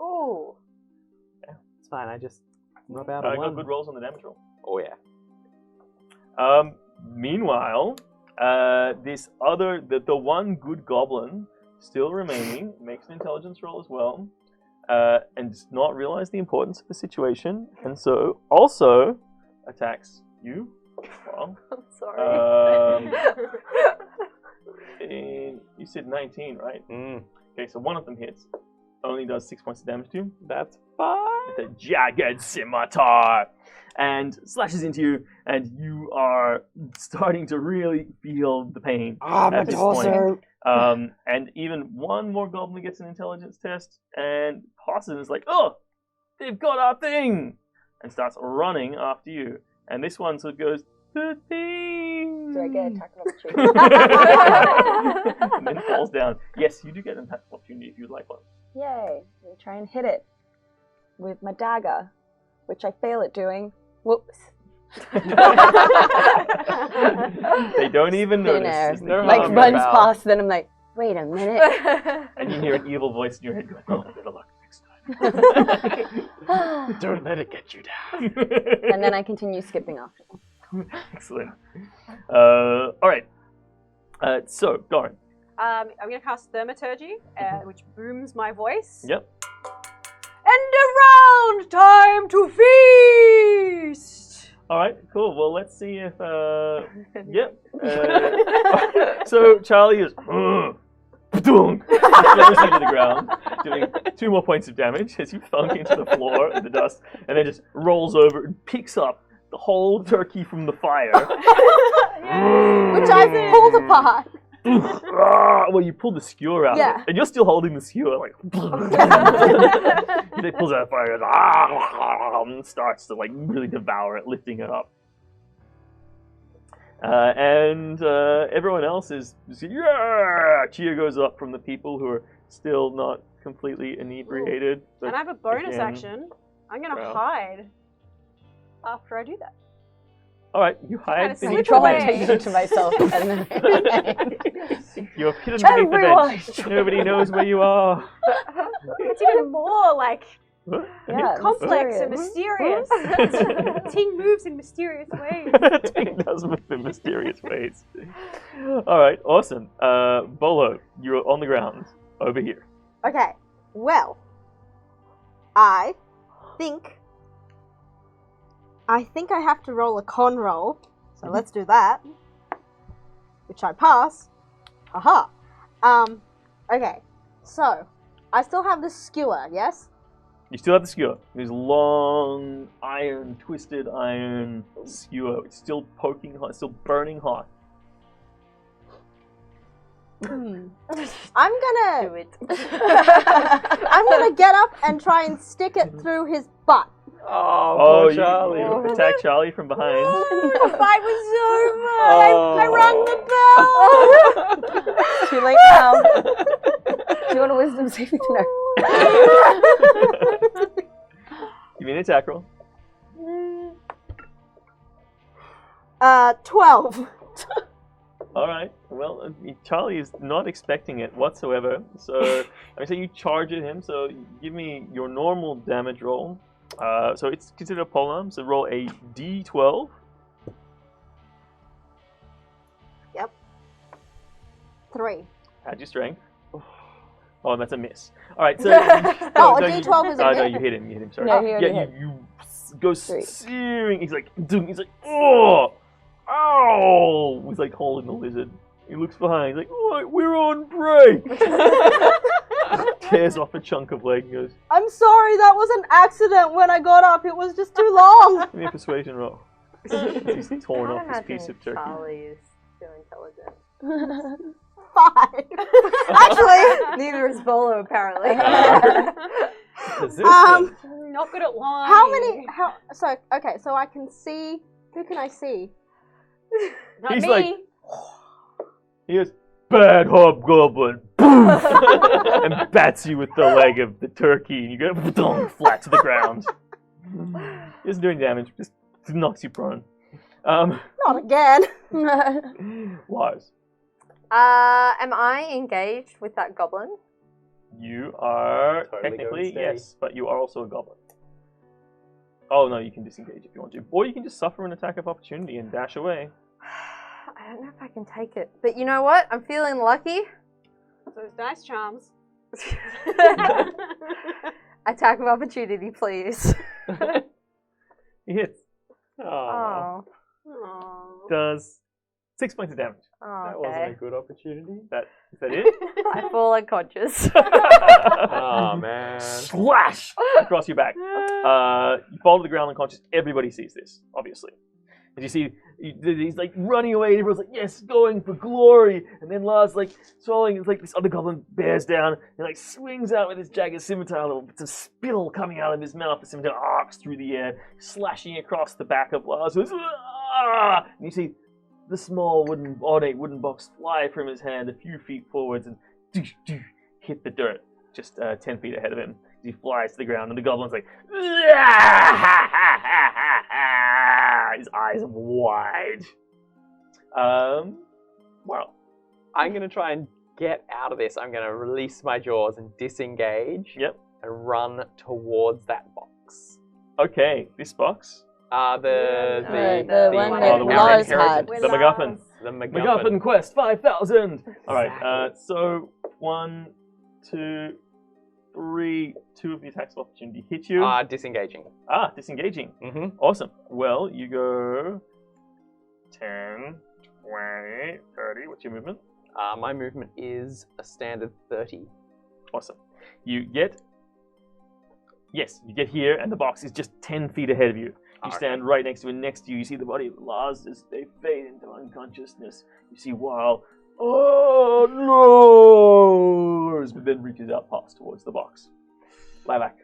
Ooh. It's fine. I just rub out I a got one. good rolls on the damage roll. Oh yeah. Meanwhile, the one good goblin still remaining makes an intelligence roll as well, and does not realize the importance of the situation, and so also attacks you. Well, I'm sorry. you said 19, right? Mm, Okay, so one of them hits. Only does 6 points of damage to you. that's fine. The jagged scimitar and slashes into you, and you are starting to really feel the pain Ah, my at this point. torso. And even one more goblin gets an intelligence test, and Hassan is like, "Oh, they've got our thing!" and starts running after you. And this one sort of goes, 13. Do I get attack of opportunity? And then falls down. Yes, you do get an attack of opportunity if you'd like one. Yay. I'm gonna try and hit it with my dagger, which I fail at doing. Whoops. They don't even Thin notice. air. It's the Never Like mind. game. runs Wow. past, then I'm like, wait a minute. And you hear an evil voice in your head going, "Oh, better luck next time." Don't let it get you down. And then I continue skipping after them. Excellent. All right. So, Doran. I'm going to cast Thaumaturgy, which booms my voice. Yep. And around, time to feast! All right. Cool. Well, let's see if. Yep. So Charlie is. Throws you to the ground, doing 2 more points of damage as you thunk into the floor in the dust, and then just rolls over and picks up the whole turkey from the fire. Which I pulled apart. Well, you pull the skewer out, of Yeah. it, and you're still holding the skewer, like. He pulls out the fire and starts to like really devour it, lifting it up. And everyone else is yeah. Cheer goes up from the people who are still not completely inebriated. So And I have a bonus again- action. I'm going to Well. hide after I do that. All right, you hide. Kinda beneath slip the away. bench. Traumatization to myself. And then You're hidden beneath the Everyone! bench. Nobody knows where you are. It's even more like Yeah, Complex and mysterious. mysterious. Ting moves in mysterious ways. Ting does move in mysterious ways. Alright, awesome. Bolo, you're on the ground over here. Okay, well, I think I have to roll a con roll, so let's do that. Which I pass. Haha. Okay, so I still have the skewer, yes? You still have the skewer. This long iron, twisted iron skewer. It's still poking hot, it's still burning hot. I'm gonna Do it. I'm gonna get up and try and stick it through his butt. Oh, Oh, poor you Charlie. attack Charlie from behind. The fight was over. Oh. I rang the bell. Too late now. Do you want a wisdom saving throw? Give me an attack roll. 12. Alright, well, Charlie is not expecting it whatsoever. So, I say you charge at him, so give me your normal damage roll. So it's considered a polearm, so roll a d12. Yep. 3. Add your strength. Oh, that's a miss. Alright, so... Oh, a d12 is a no, hit. you hit him, sorry. No, he already yeah, hit. you go 3. searing. He's like, oh! Ow! He's like holding the lizard. He looks behind, he's like, oh, we're on break! Tears off a chunk of leg and goes, I'm sorry, that was an accident when I got up. It was just too long. give me a persuasion roll. He's torn off this piece of turkey. Charlie is too intelligent. 5. Actually, Neither is Bolo, apparently. Resistance. Not good at lying. how many? So okay, so I can see. Who can I see? Not He's me. like- He goes, bad hobgoblin, poof, and bats you with the leg of the turkey, and you go flat to the ground. He isn't doing damage, just knocks you prone. Not again. Lars, Am I engaged with that goblin? you are Totally technically, going to yes, but you are also a goblin. Oh no, you can disengage if you want to. Or you can just suffer an attack of opportunity and dash away. I don't know if I can take it. But you know what? I'm feeling lucky. Those dice charms. Attack of opportunity, please. He hits. Oh, Oh. Does 6 points of damage. that Oh, wasn't a okay. good opportunity. Is that it? I fall unconscious. Oh, man. Slash across your back. You fall to the ground unconscious. Everybody sees this, obviously. And you see, he's like running away. And everyone's like, yes, going for glory. And then Lars like swallowing. It's like this other goblin bears down and like swings out with his jagged scimitar. Little bits of spittle coming out of his mouth. The scimitar arcs through the air, slashing across the back of Lars. And you see the small ornate wooden box fly from his hand a few feet forwards and hit the dirt just 10 feet ahead of him. He flies to the ground, and the goblin's like, his eyes wide. Well, I'm going to try and get out of this. I'm going to release my jaws and disengage. Yep. And run towards that box. Okay, this box. The one that our Lars inheritance. The MacGuffin. The MacGuffin Quest 5000. All right. Exactly. So 1, 2, 3. 2 of the attacks of opportunity hit you. Disengaging. Disengaging. Mm-hmm. Awesome. Well, you go 10, 20, 30. What's your movement? My movement is a standard 30. Awesome. You get here, and the box is just 10 feet ahead of you. You stand right next to it. Next to you, you see the body of Lars as they fade into unconsciousness. You see Weil. Oh no! But then reaches out past towards the box. Lilac.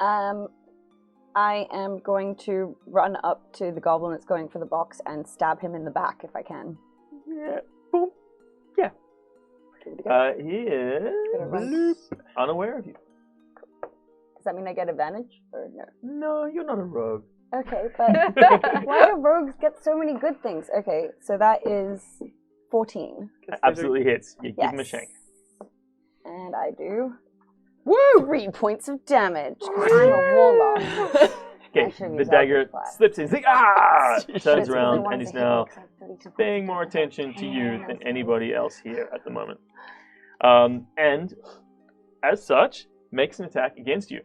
I am going to run up to the goblin that's going for the box and stab him in the back if I can. Yeah. Boom. Yeah. He is unaware of you. Does that mean I get advantage or no? No, you're not a rogue. Okay, but why do rogues get so many good things? Okay, so that is 14. Absolutely hits. You give him a shank. And I do Woo! 3 points of damage. 'Cause I'm a warlock. Okay, the dagger slips in. He's like, ah! Turns around and is now paying more attention to you than anybody else here at the moment. And as such, makes an attack against you.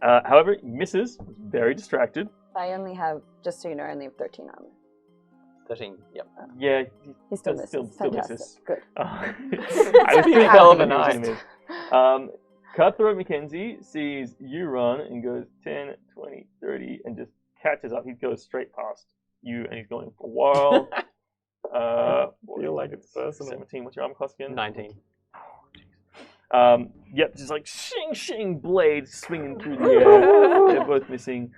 However, he misses, very distracted. I only have, just so you know, I only have 13 armor. 13, yep. Yeah, He still misses. Still Fantastic. misses. Good. I was pretty hell of a confident he was night. gonna miss. Cutthroat Mackenzie sees you run and goes 10, 20, 30, and just catches up. He goes straight past you, and he's going for a while. I feel like it's personal. 17. What's your armor class again? 19. Yep, just like shing shing blades swinging through the air. They're both missing.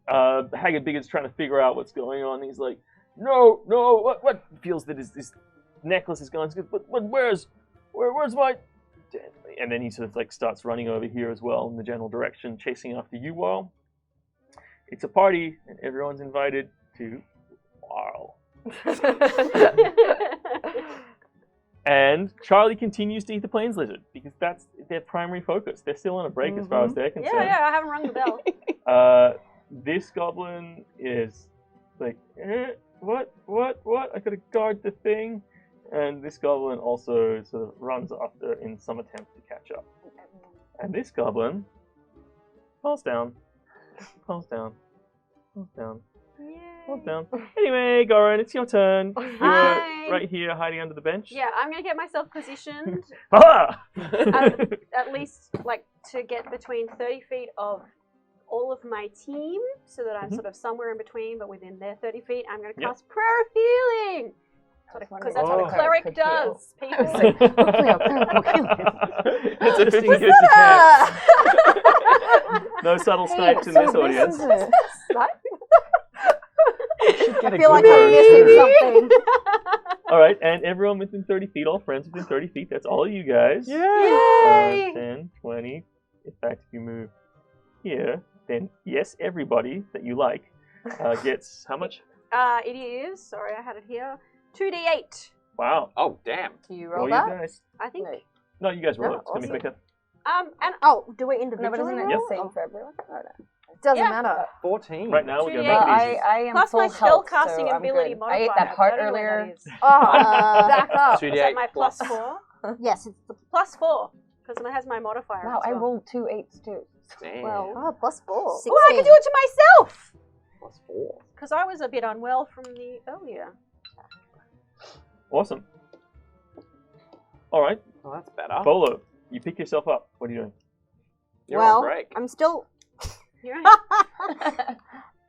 Haggard Biggot's trying to figure out what's going on. He's like, no, what? Feels that his necklace is gone. But where's my? And then he sort of like starts running over here as well in the general direction, chasing after you all. It's a party, and everyone's invited to Wow. And Charlie continues to eat the plains lizard because that's their primary focus. They're still on a break as far as they're concerned. Yeah, I haven't rung the bell. This goblin is like, what? I gotta guard the thing. And this goblin also sort of runs after in some attempt to catch up. And this goblin falls down. Anyway, Goran, it's your turn. You're Hi. right here hiding under the bench. Yeah, I'm gonna get myself positioned Ha! at least like to get between 30 feet of all of my team, so that I'm sort of somewhere in between, but within their 30 feet. I'm gonna cast Prayer of Healing. Because that's what a cleric does. People. It's a 50 goes to chance. No subtle snipes in this audience. I feel like I'm missing something. Alright, and everyone within 30 feet, all friends within 30 feet, that's all of you guys. Yay! 10, 20. In fact, if you move here, then yes, everybody that you like gets how much? It is, sorry, I had it here, 2d8. Wow. Oh, damn. Do you Roll roll you that? guys. I think. No, you guys roll it. It's awesome. gonna be quicker. And Do we No, individually but isn't it roll? the same for everyone? Oh, no. Doesn't Yeah. matter. 14. Right now, we're gonna 2d8. make it easy. I am plus full my health, spellcasting so ability I'm good. modifier. I ate that heart I don't know what earlier. that is. Oh, back up. 2d8 Is that my plus plus 4? Yes, it's the Plus 4. Because it has my modifier. Wow, as I well. rolled 2 8s too. Damn. well, Oh, plus 4. 16. Oh, I can do it to myself! Plus 4. Because I was a bit unwell from the earlier. Awesome. Alright, Oh, that's better. Bolo, you pick yourself up. What are you doing? You're well, on break. I'm still You're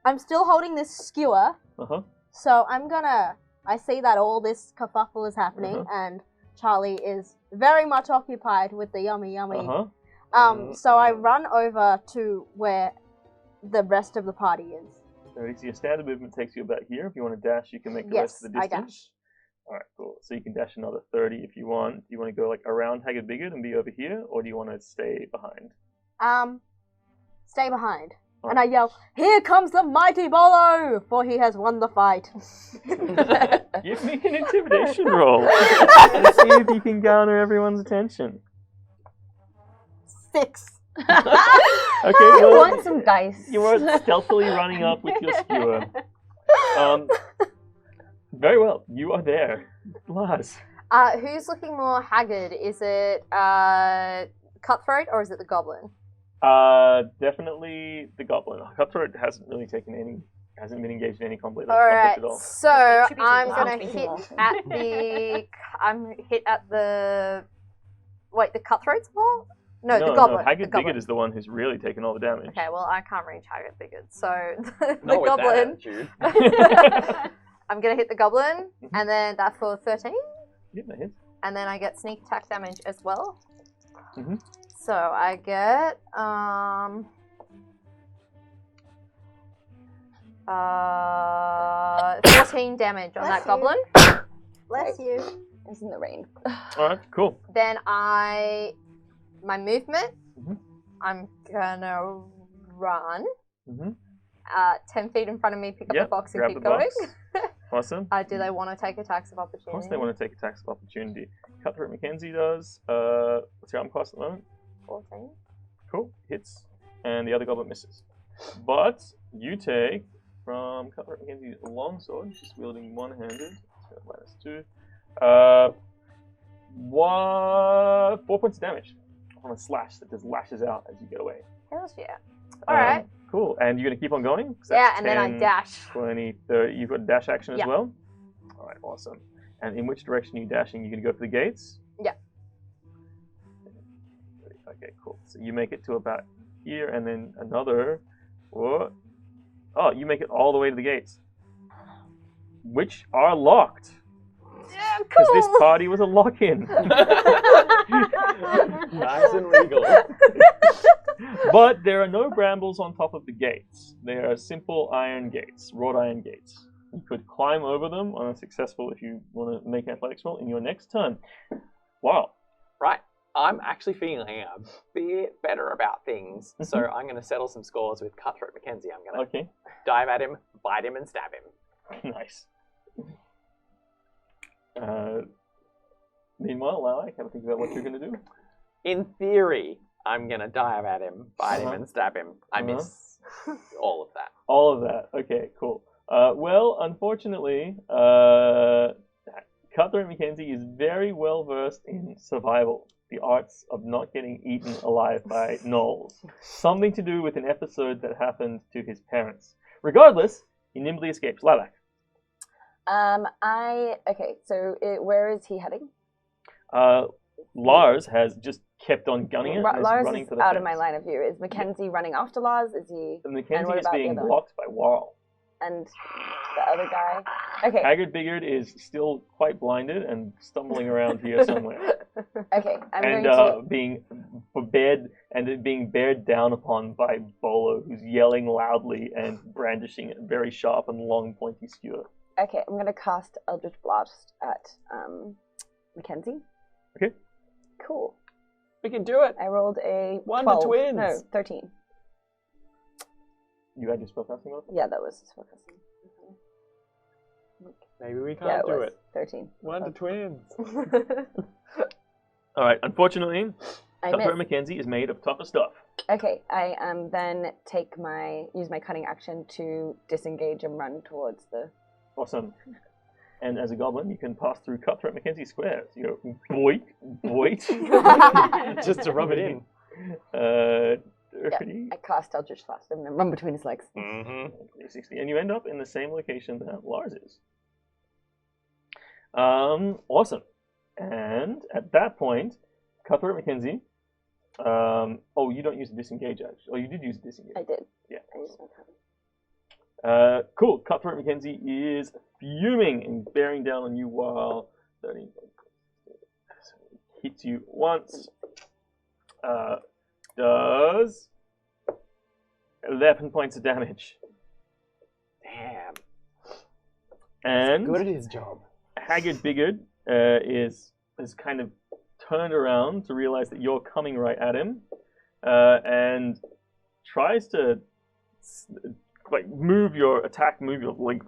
I'm still holding this skewer, Uh-huh. so I see that all this kerfuffle is happening, and Charlie is very much occupied with the yummy. Uh-huh. So I run over to where the rest of the party is. So your standard movement takes you about here. If you want to dash, you can make the rest of the I distance. dash. Alright, cool. So you can dash another 30 if you want. Do you want to go like around Haggard Bigot and be over here, or do you want to stay behind? Stay behind. And I yell, "Here comes the mighty Bolo, for he has won the fight." Give me an intimidation roll. Let's see if you can garner everyone's attention. 6. Okay, I well, want some dice. you are stealthily running up with your skewer. Very well. You are there. Lars. Who's looking more haggard? Is it Cutthroat or is it the Goblin? Definitely the Goblin. Cutthroat hasn't been engaged in any conflict Alright, at all. so Too busy I'm laughing. gonna hit at the Wait, the Cutthroat's more? No, the Goblin. No, Haggard the Goblin. Bigot is the one who's really taken all the damage. Okay, well I can't reach Haggard Bigot, so the Not with that Goblin. attitude. I'm gonna hit the Goblin, and then that's for 13, Yeah, that hits. and then I get sneak attack damage as well. Mhm. So I get 14 damage on Bless that you. Goblin. Bless you. It's in the rain. Alright, cool. Then my movement, Mhm. I'm gonna run, Mm-hmm. 10 feet in front of me, pick up Yep, the box and grab keep the going. box. Awesome. Do they want to take attacks of opportunity? Of course they want to take attacks of opportunity. Cutthroat Mackenzie does. What's your arm class at the moment? 14. Cool. Hits. And the other goblin misses. But you take from Cutthroat Mackenzie's longsword, she's wielding one-handed. So -2. 4 points of damage on a slash that just lashes out as you get away. Hells yeah. Alright. Cool. And you're going to keep on going? 'Cause Yeah, that's and then I 10, dash. 20, 30. You've got dash action as Yeah. well? Alright, awesome. And in which direction are you dashing? You're going to go for the gates? Yeah. Okay, cool. So you make it to about here, and then another... What? Oh, you make it all the way to the gates. Which are locked. Yeah, Because this cool. party was a lock-in. Nice and legal. But there are no brambles on top of the gates. They are simple iron gates, wrought iron gates. You could climb over them on a successful if you want to make an athletics roll in your next turn. Wow. Right. I'm actually feeling a bit better about things, so I'm going to settle some scores with Cutthroat Mackenzie. I'm going to Okay. dive at him, bite him, and stab him. Nice. Meanwhile, Lilac, have a think about what you're going to do. In theory, I'm going to dive at him, bite him, and stab him. I miss all of that. All of that. Okay, cool. Well, unfortunately, Cutthroat Mackenzie is very well versed in survival. The arts of not getting eaten alive by gnolls. Something to do with an episode that happened to his parents. Regardless, he nimbly escapes. Lilac. Okay, so where is he heading? Lars has just kept on gunning it. And Lars running is for the out of my fence. line of view. Is Mackenzie running after Lars? Is he? And Mackenzie what is about the being other? blocked by Warl. And the other guy? Okay. Haggard Bigard is still quite blinded and stumbling around here somewhere. Okay, I'm And going to... being bared down upon by Bolo, who's yelling loudly and brandishing a very sharp and long pointy skewer. Okay, I'm going to cast Eldritch Blast at Mackenzie. Okay. Cool. We can do it. I rolled a 1 12. to twins. No, 13. You had your spellcasting on? Yeah, that was spellcasting. Maybe we Yeah, can't do was it. 13. 1 to twins. Alright, unfortunately, I Cutthroat missed. Mackenzie is made of tougher stuff. Okay, I then use my cunning action to disengage and run towards the... Awesome. And as a goblin, you can pass through Cutthroat Mackenzie's squares. You go, boit, boit. Just to rub it in. 30, I cast Eldritch Blast and then run between his legs. Mm-hmm. 60, and you end up in the same location that Lars is. Awesome. And at that point, Cutthroat Mackenzie. Oh, you don't use a disengage, actually. Oh, you did use a disengage. I did. Yeah. I used my cunning. Cool. Cutthroat Mackenzie is fuming and bearing down on you while 30 hits you once. Does 11 points of damage. Damn. And Good at his job. Haggard Bigard is kind of turned around to realize that you're coming right at him, and tries to move your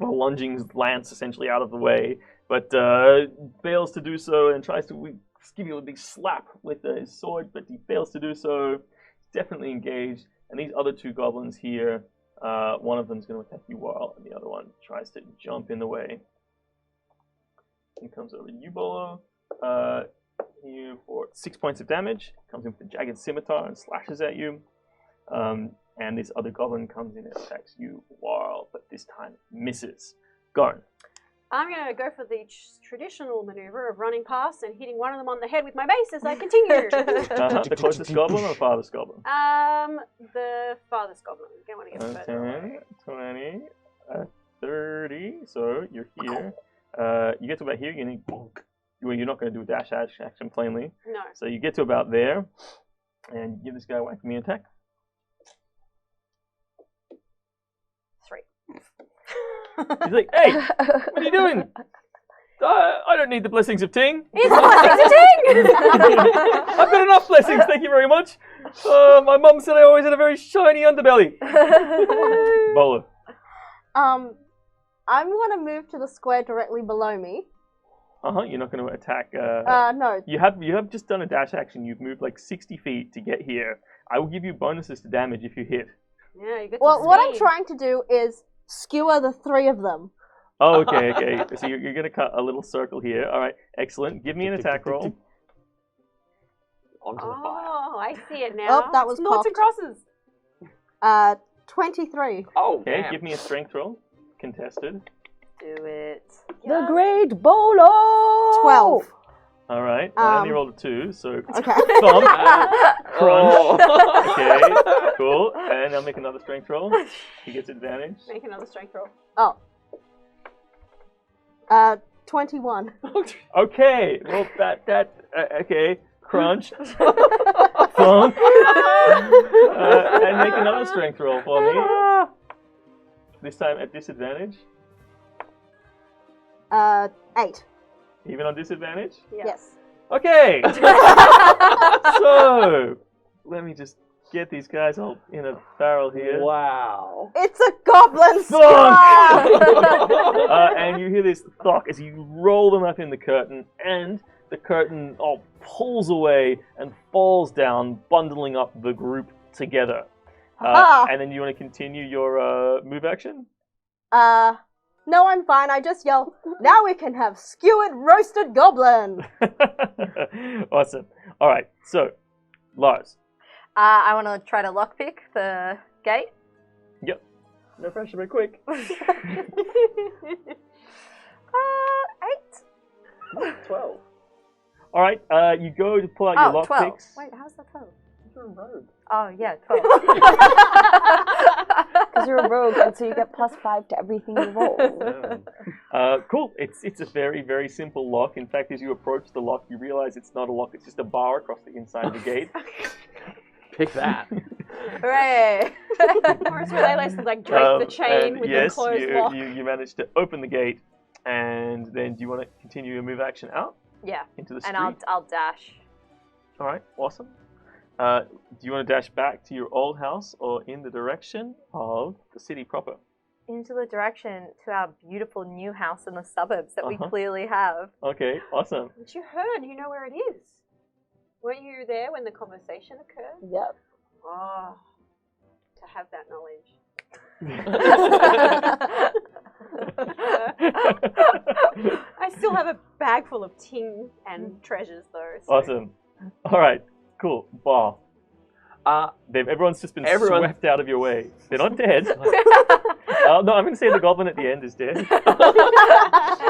lunging lance essentially out of the way, but fails to do so, and tries to give you a big slap with his sword, but he fails to do so. Definitely engaged, and these other two goblins here, one of them's going to attack you while, and the other one tries to jump in the way. He comes over to you, Bolo. Here for 6 points of damage. Comes in with a jagged scimitar and slashes at you. And this other goblin comes in and attacks you, Warl, but this time misses. Garn. I'm going to go for the traditional maneuver of running past and hitting one of them on the head with my mace as I continue. The closest goblin or the farthest goblin? The farthest goblin. I want to get further 10, away. 20, 30. So you're here. You get to about here, you're going to... You're not going to do a dash action plainly. No. So you get to about there, and you give this guy a whack me attack. 3. He's like, hey, what are you doing? I don't need the blessings of Ting. It's blessings of Ting! I've got enough blessings, thank you very much. My mum said I always had a very shiny underbelly. Bolo. I'm gonna move to the square directly below me. You're not going to attack. No. You have just done a dash action. You've moved like 60 feet to get here. I will give you bonuses to damage if you hit. Yeah, you get Well, what I'm trying to do is skewer the three of them. Oh, okay. So you're going to cut a little circle here. All right, excellent. Give me an attack roll. Onto the fire. Oh, I see it now. Oh, that was noughts and popped. crosses. 23. Oh, Okay, damn. give me a strength roll. Contested. Do it. The Great Bolo! 12. All right. I only rolled a 2, so Okay. thump, crunch. Oh. Okay, cool. And I'll make another strength roll. He gets advantage. Make another strength roll. Oh. 21. Okay. Well, okay. Crunch. Thump. And make another strength roll for me. This time at disadvantage. 8. Even on disadvantage? Yeah. Yes. Okay. So, let me just get these guys all in a barrel here. Wow. It's a goblin Thunk! And you hear this thunk as you roll them up in the curtain, and the curtain pulls away and falls down, bundling up the group together. And then you want to continue your move action? No, I'm fine. I just yell, now we can have skewered roasted goblin. Awesome. All right, so, Lars. I want to try to lockpick the gate. Yep. No pressure, but quick. 8. 12. All right, you go to pull out your 12. lockpicks. Wait, how's that 12? You're a rogue. Oh, yeah, 12. Because you're a rogue, and so you get +5 to everything you roll. Cool. It's a very, very simple lock. In fact, as you approach the lock, you realize it's not a lock. It's just a bar across the inside of the gate. Pick that. Hooray! Horace Relays would like drape the chain and with yes, the closed lock. you managed to open the gate, and then do you want to continue your move action out Yeah, into the street? and I'll dash. All right, awesome. Do you want to dash back to your old house or in the direction of the city proper? Into the direction to our beautiful new house in the suburbs that we clearly have. Okay, awesome. But you heard, you know where it is. Weren't you there when the conversation occurred? Yep. Oh, to have that knowledge. I still have a bag full of ting and treasures, though. So. Awesome. All right, cool. Bar. Everyone's just been swept out of your way. They're not dead. No, I'm going to say the goblin at the end is dead.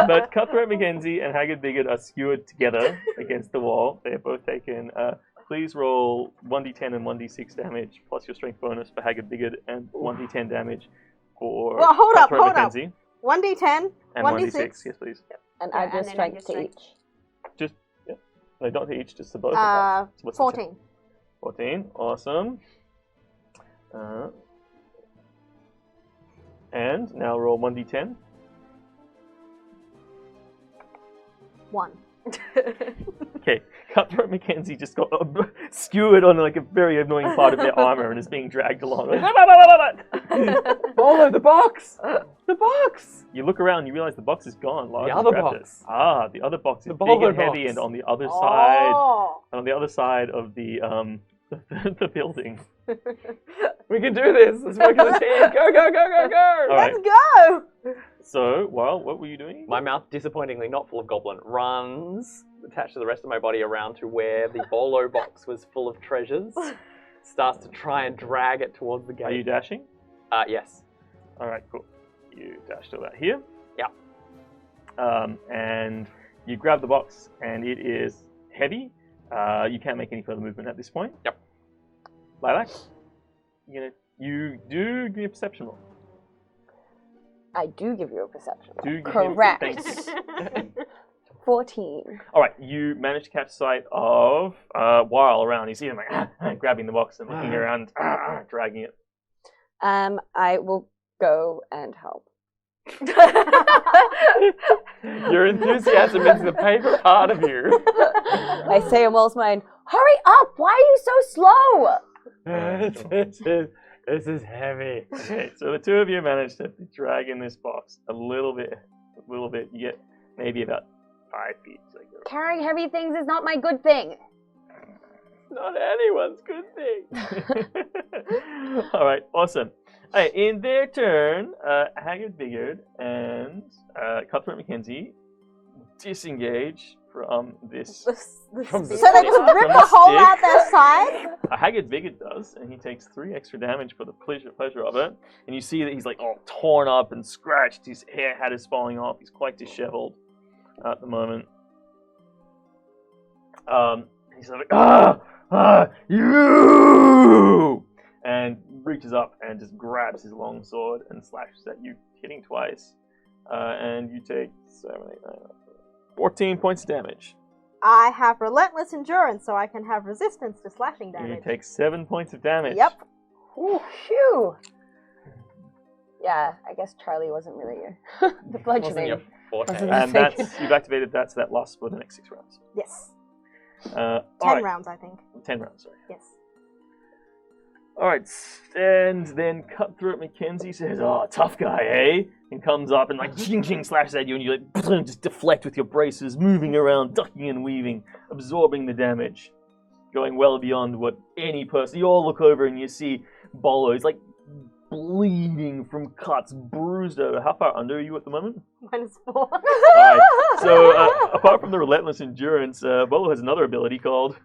But Cutthroat Mackenzie and Haggard Bigot are skewered together against the wall. They have both taken. Please roll 1d10 and 1d6 damage, plus your strength bonus for Haggard Bigot, and 1d10 damage for Well, hold up, Cutthroat hold up. Mackenzie. 1d10, And 1d6, yes, please. And Yeah, I and just then strength just to strength. each. Just, yeah. No, not to each, just to both. So what's the 14. 14, awesome. And now roll 1d10. 1. Okay, Cutthroat Mackenzie just got skewered on like a very annoying part of their armor and is being dragged along. Bolo, the box! The box! You look around, you realize the box is gone. Lars The has other grabbed box. it. Ah, the other box is The big bolo and heavy box. and on the other side. Oh. On the other side of the the building. We can do this! Let's work as a team! Go, go, go, go, go! All right. Let's go! So, well, what were you doing? My mouth, disappointingly not full of goblin, runs, attached to the rest of my body, around to where the bolo box was full of treasures. Starts to try and drag it towards the gate. Are you dashing? Yes. All right, cool. You dash to about here. Yeah. And you grab the box, and it is heavy. You can't make any further movement at this point. Yep. Lilac, you do give me a perception roll. I do give you a perception. Do give Correct. Me thanks. 14. All right, you manage to catch sight of Weil around. You see him like grabbing the box and looking around, dragging it. I will go and help. Your enthusiasm is the favorite part of you. I say in Will's mind, hurry up! Why are you so slow? This is heavy. Okay, so the two of you managed to drag in this box a little bit. You get maybe about 5 feet. Carrying heavy things is not my good thing. Not anyone's good thing. All right, awesome. All right, in their turn, Haggard Bigard and Cutthroat Mackenzie disengage from this. From the So they just rip From a the hole stick. out their side? Haggard Bigard does, and he takes 3 extra damage for the pleasure of it. And you see that he's like all torn up and scratched. His hat is falling off. He's quite disheveled at the moment. He's like, you! And reaches up and just grabs his long sword and slashes at you, hitting twice. And you take 7, 8, 9, 14 points of damage. I have relentless endurance, so I can have resistance to slashing You damage. take 7 points of damage. Yep. Ooh, phew. Yeah, I guess Charlie wasn't really the Wasn't bludgeoning. your forte. Wasn't- And that's you've activated that, so that lasts for the next 6 rounds. Yes. 10 10 rounds, I think. 10 rounds, sorry. Yes. Alright, and then Cutthroat Mackenzie says, "Oh, tough guy, eh?" And comes up and like ching ching slashes at you, and you like just deflect with your braces, moving around, ducking and weaving, absorbing the damage, going well beyond what any person. You all look over and you see Bolo. He's like bleeding from cuts, bruised over. How far under are you at the moment? -4. Alright, so apart from the relentless endurance, Bolo has another ability called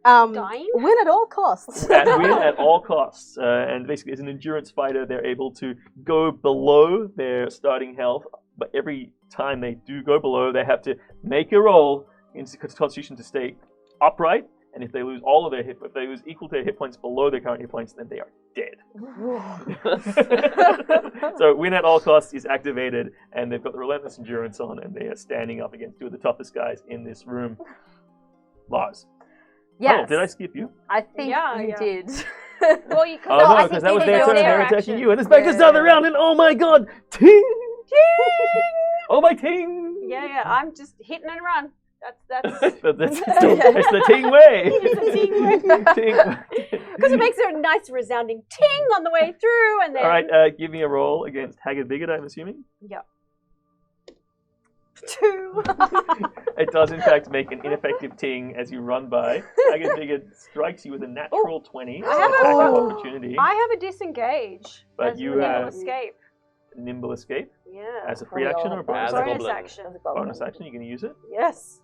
Dying? Win at all costs. win at all costs. And basically, as an endurance fighter, they're able to go below their starting health, but every time they do go below, they have to make a roll in Constitution to stay upright. And if they lose all of their if they lose equal to their hit points below their current hit points, then they are dead. So win at all costs is activated, and they've got the relentless endurance on, and they are standing up against 2 of the toughest guys in this room. Lars. Yes. Oh, did I skip you? I think Yeah, you yeah. did. Well, you Oh no, because that was their turn. They're attacking you, and it's back to start the round. And oh my god, ting, ting! Oh my ting! Yeah, I'm just hitting and run. That's It's the ting way. It's a ting Ting. because it makes a nice resounding ting on the way through, and then All right, give me a roll against Haggard Bigard, I'm assuming. Yep. 2. It does, in fact, make an ineffective ting as you run by. Haggard Bigard strikes you with a natural 20. I have attack a- of opportunity. I have a disengage. But as you a have- escape. Nimble escape Yeah. as a free action or a bonus As a action? Bonus goblin. action. Bonus action, you're going to use it? Yes.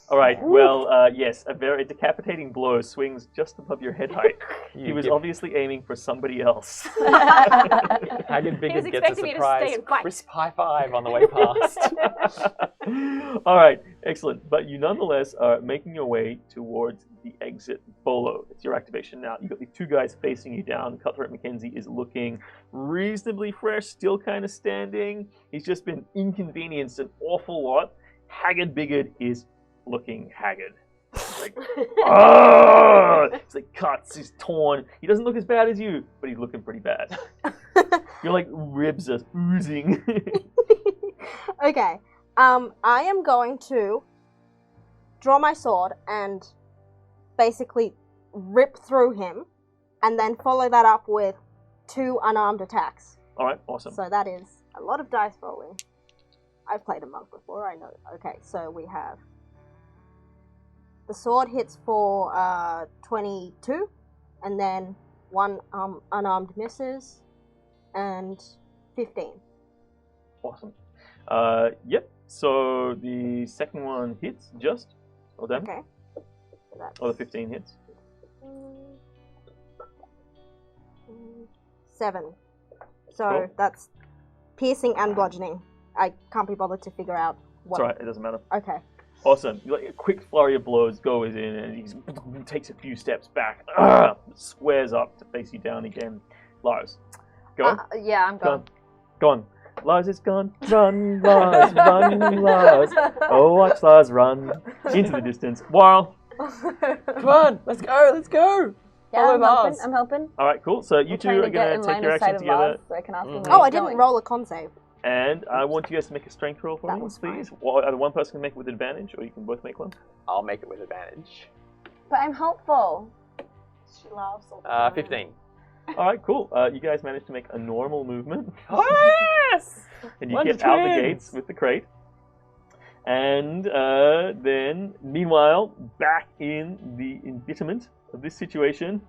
All right, well, yes, a very decapitating blow swings just above your head height. He was obviously aiming for somebody else. Haggard He was Bigard gets a expecting me to surprise stay and fight. crisp high five on the way past. All right, excellent. But you nonetheless are making your way towards the exit. Bolo, it's your activation now. You've got these 2 guys facing you down. Cutthroat Mackenzie is looking reasonably fresh, still kind of standing. He's just been inconvenienced an awful lot. Haggard Bigard is looking haggard. Like, oh! It's like cuts, he's torn. He doesn't look as bad as you, but he's looking pretty bad. Your like ribs are oozing. Okay. I am going to draw my sword and basically rip through him, and then follow that up with 2 unarmed attacks. All right, awesome. So that is a lot of dice rolling. I've played a monk before, I know. Okay, so we have the sword hits for 22, and then 1 unarmed misses, and 15. Awesome. Yep. So the second one hits just. Well done. Okay. So that's Or the 15 hits. 7. So Cool. that's piercing and bludgeoning. I can't be bothered to figure out It's what. alright, it doesn't matter. Okay. Awesome. You like a quick flurry of blows goes in, and he takes a few steps back, squares up to face you down again. Lars, go on. Yeah, I'm Go gone. on. Go on. Lars is gone. Run, Lars, run, Lars. Oh, watch Lars run into the distance. While. Come on, let's go, let's go. Yeah, Follow I'm helping. Mars. I'm helping. All right, cool. So you We're two trying are to get going in to take line your of sight action of together. Lars so I can ask him where Oh, he's I didn't going. roll a con save. And I want you guys to make a strength roll for That me, was please. Well, either one person can make it with advantage, or you can both make one. I'll make it with advantage. But I'm helpful. She laughs all the time. 15. All right, cool. You guys managed to make a normal movement, Yes! and you Wonder get out the twins. gates with the crate. And then, meanwhile, back in the embitterment of this situation,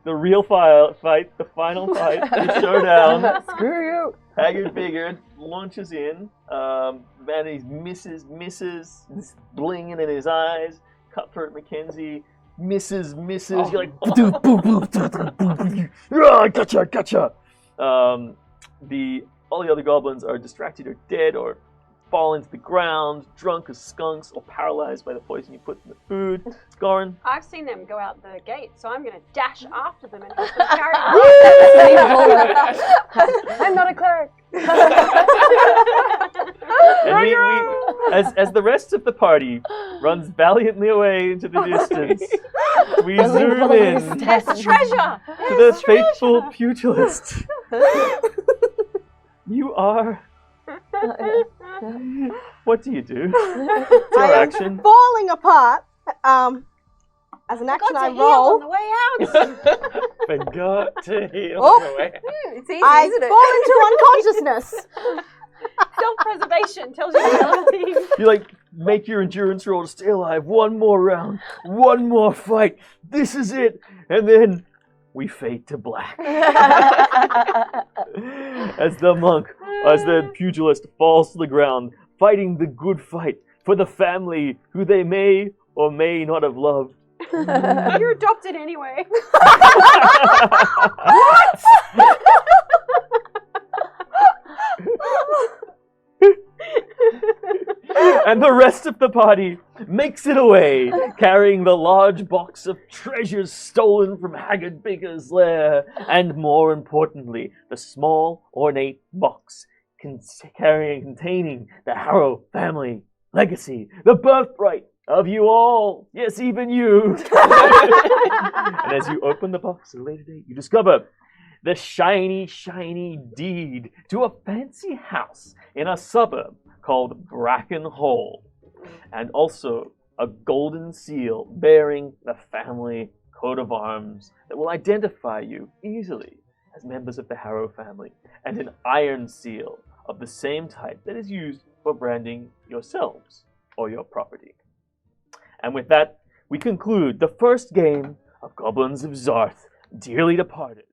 the real fight, the final fight, the showdown. Screw you. Haggard Figured launches in. Man, he misses, this blinging in his eyes. Cutthroat Mackenzie misses. You're like, gotcha. All the other goblins are distracted or dead or fall into the ground, drunk as skunks, or paralyzed by the poison you put in the food. Goran. I've seen them go out the gate, so I'm going to dash after them and help them carry I'm not a cleric. And as the rest of the party runs valiantly away into the distance, we zoom in There's treasure! to the faithful pugilist. You are... What do you do? It's your action. Falling apart. As an action, I on roll. the way out. Forgot to heal Oh. the way. It's easy, I isn't it? fall into unconsciousness. Self-preservation tells you how to leave. You like make your endurance roll to stay alive. One more round, one more fight. This is it, and then we fade to black as the pugilist falls to the ground, fighting the good fight for the family who they may or may not have loved. You're adopted anyway. And the rest of the party makes it away, carrying the large box of treasures stolen from Haggard Bigger's lair, and more importantly, the small, ornate box containing the Harrow family legacy, the birthright of you all. Yes, even you. And as you open the box at a later date, you discover the shiny, shiny deed to a fancy house in a suburb called Bracken Hall, and also a golden seal bearing the family coat of arms that will identify you easily as members of the Harrow family, and an iron seal of the same type that is used for branding yourselves or your property. And with that, we conclude the first game of Goblins of Zarth, Dearly Departed.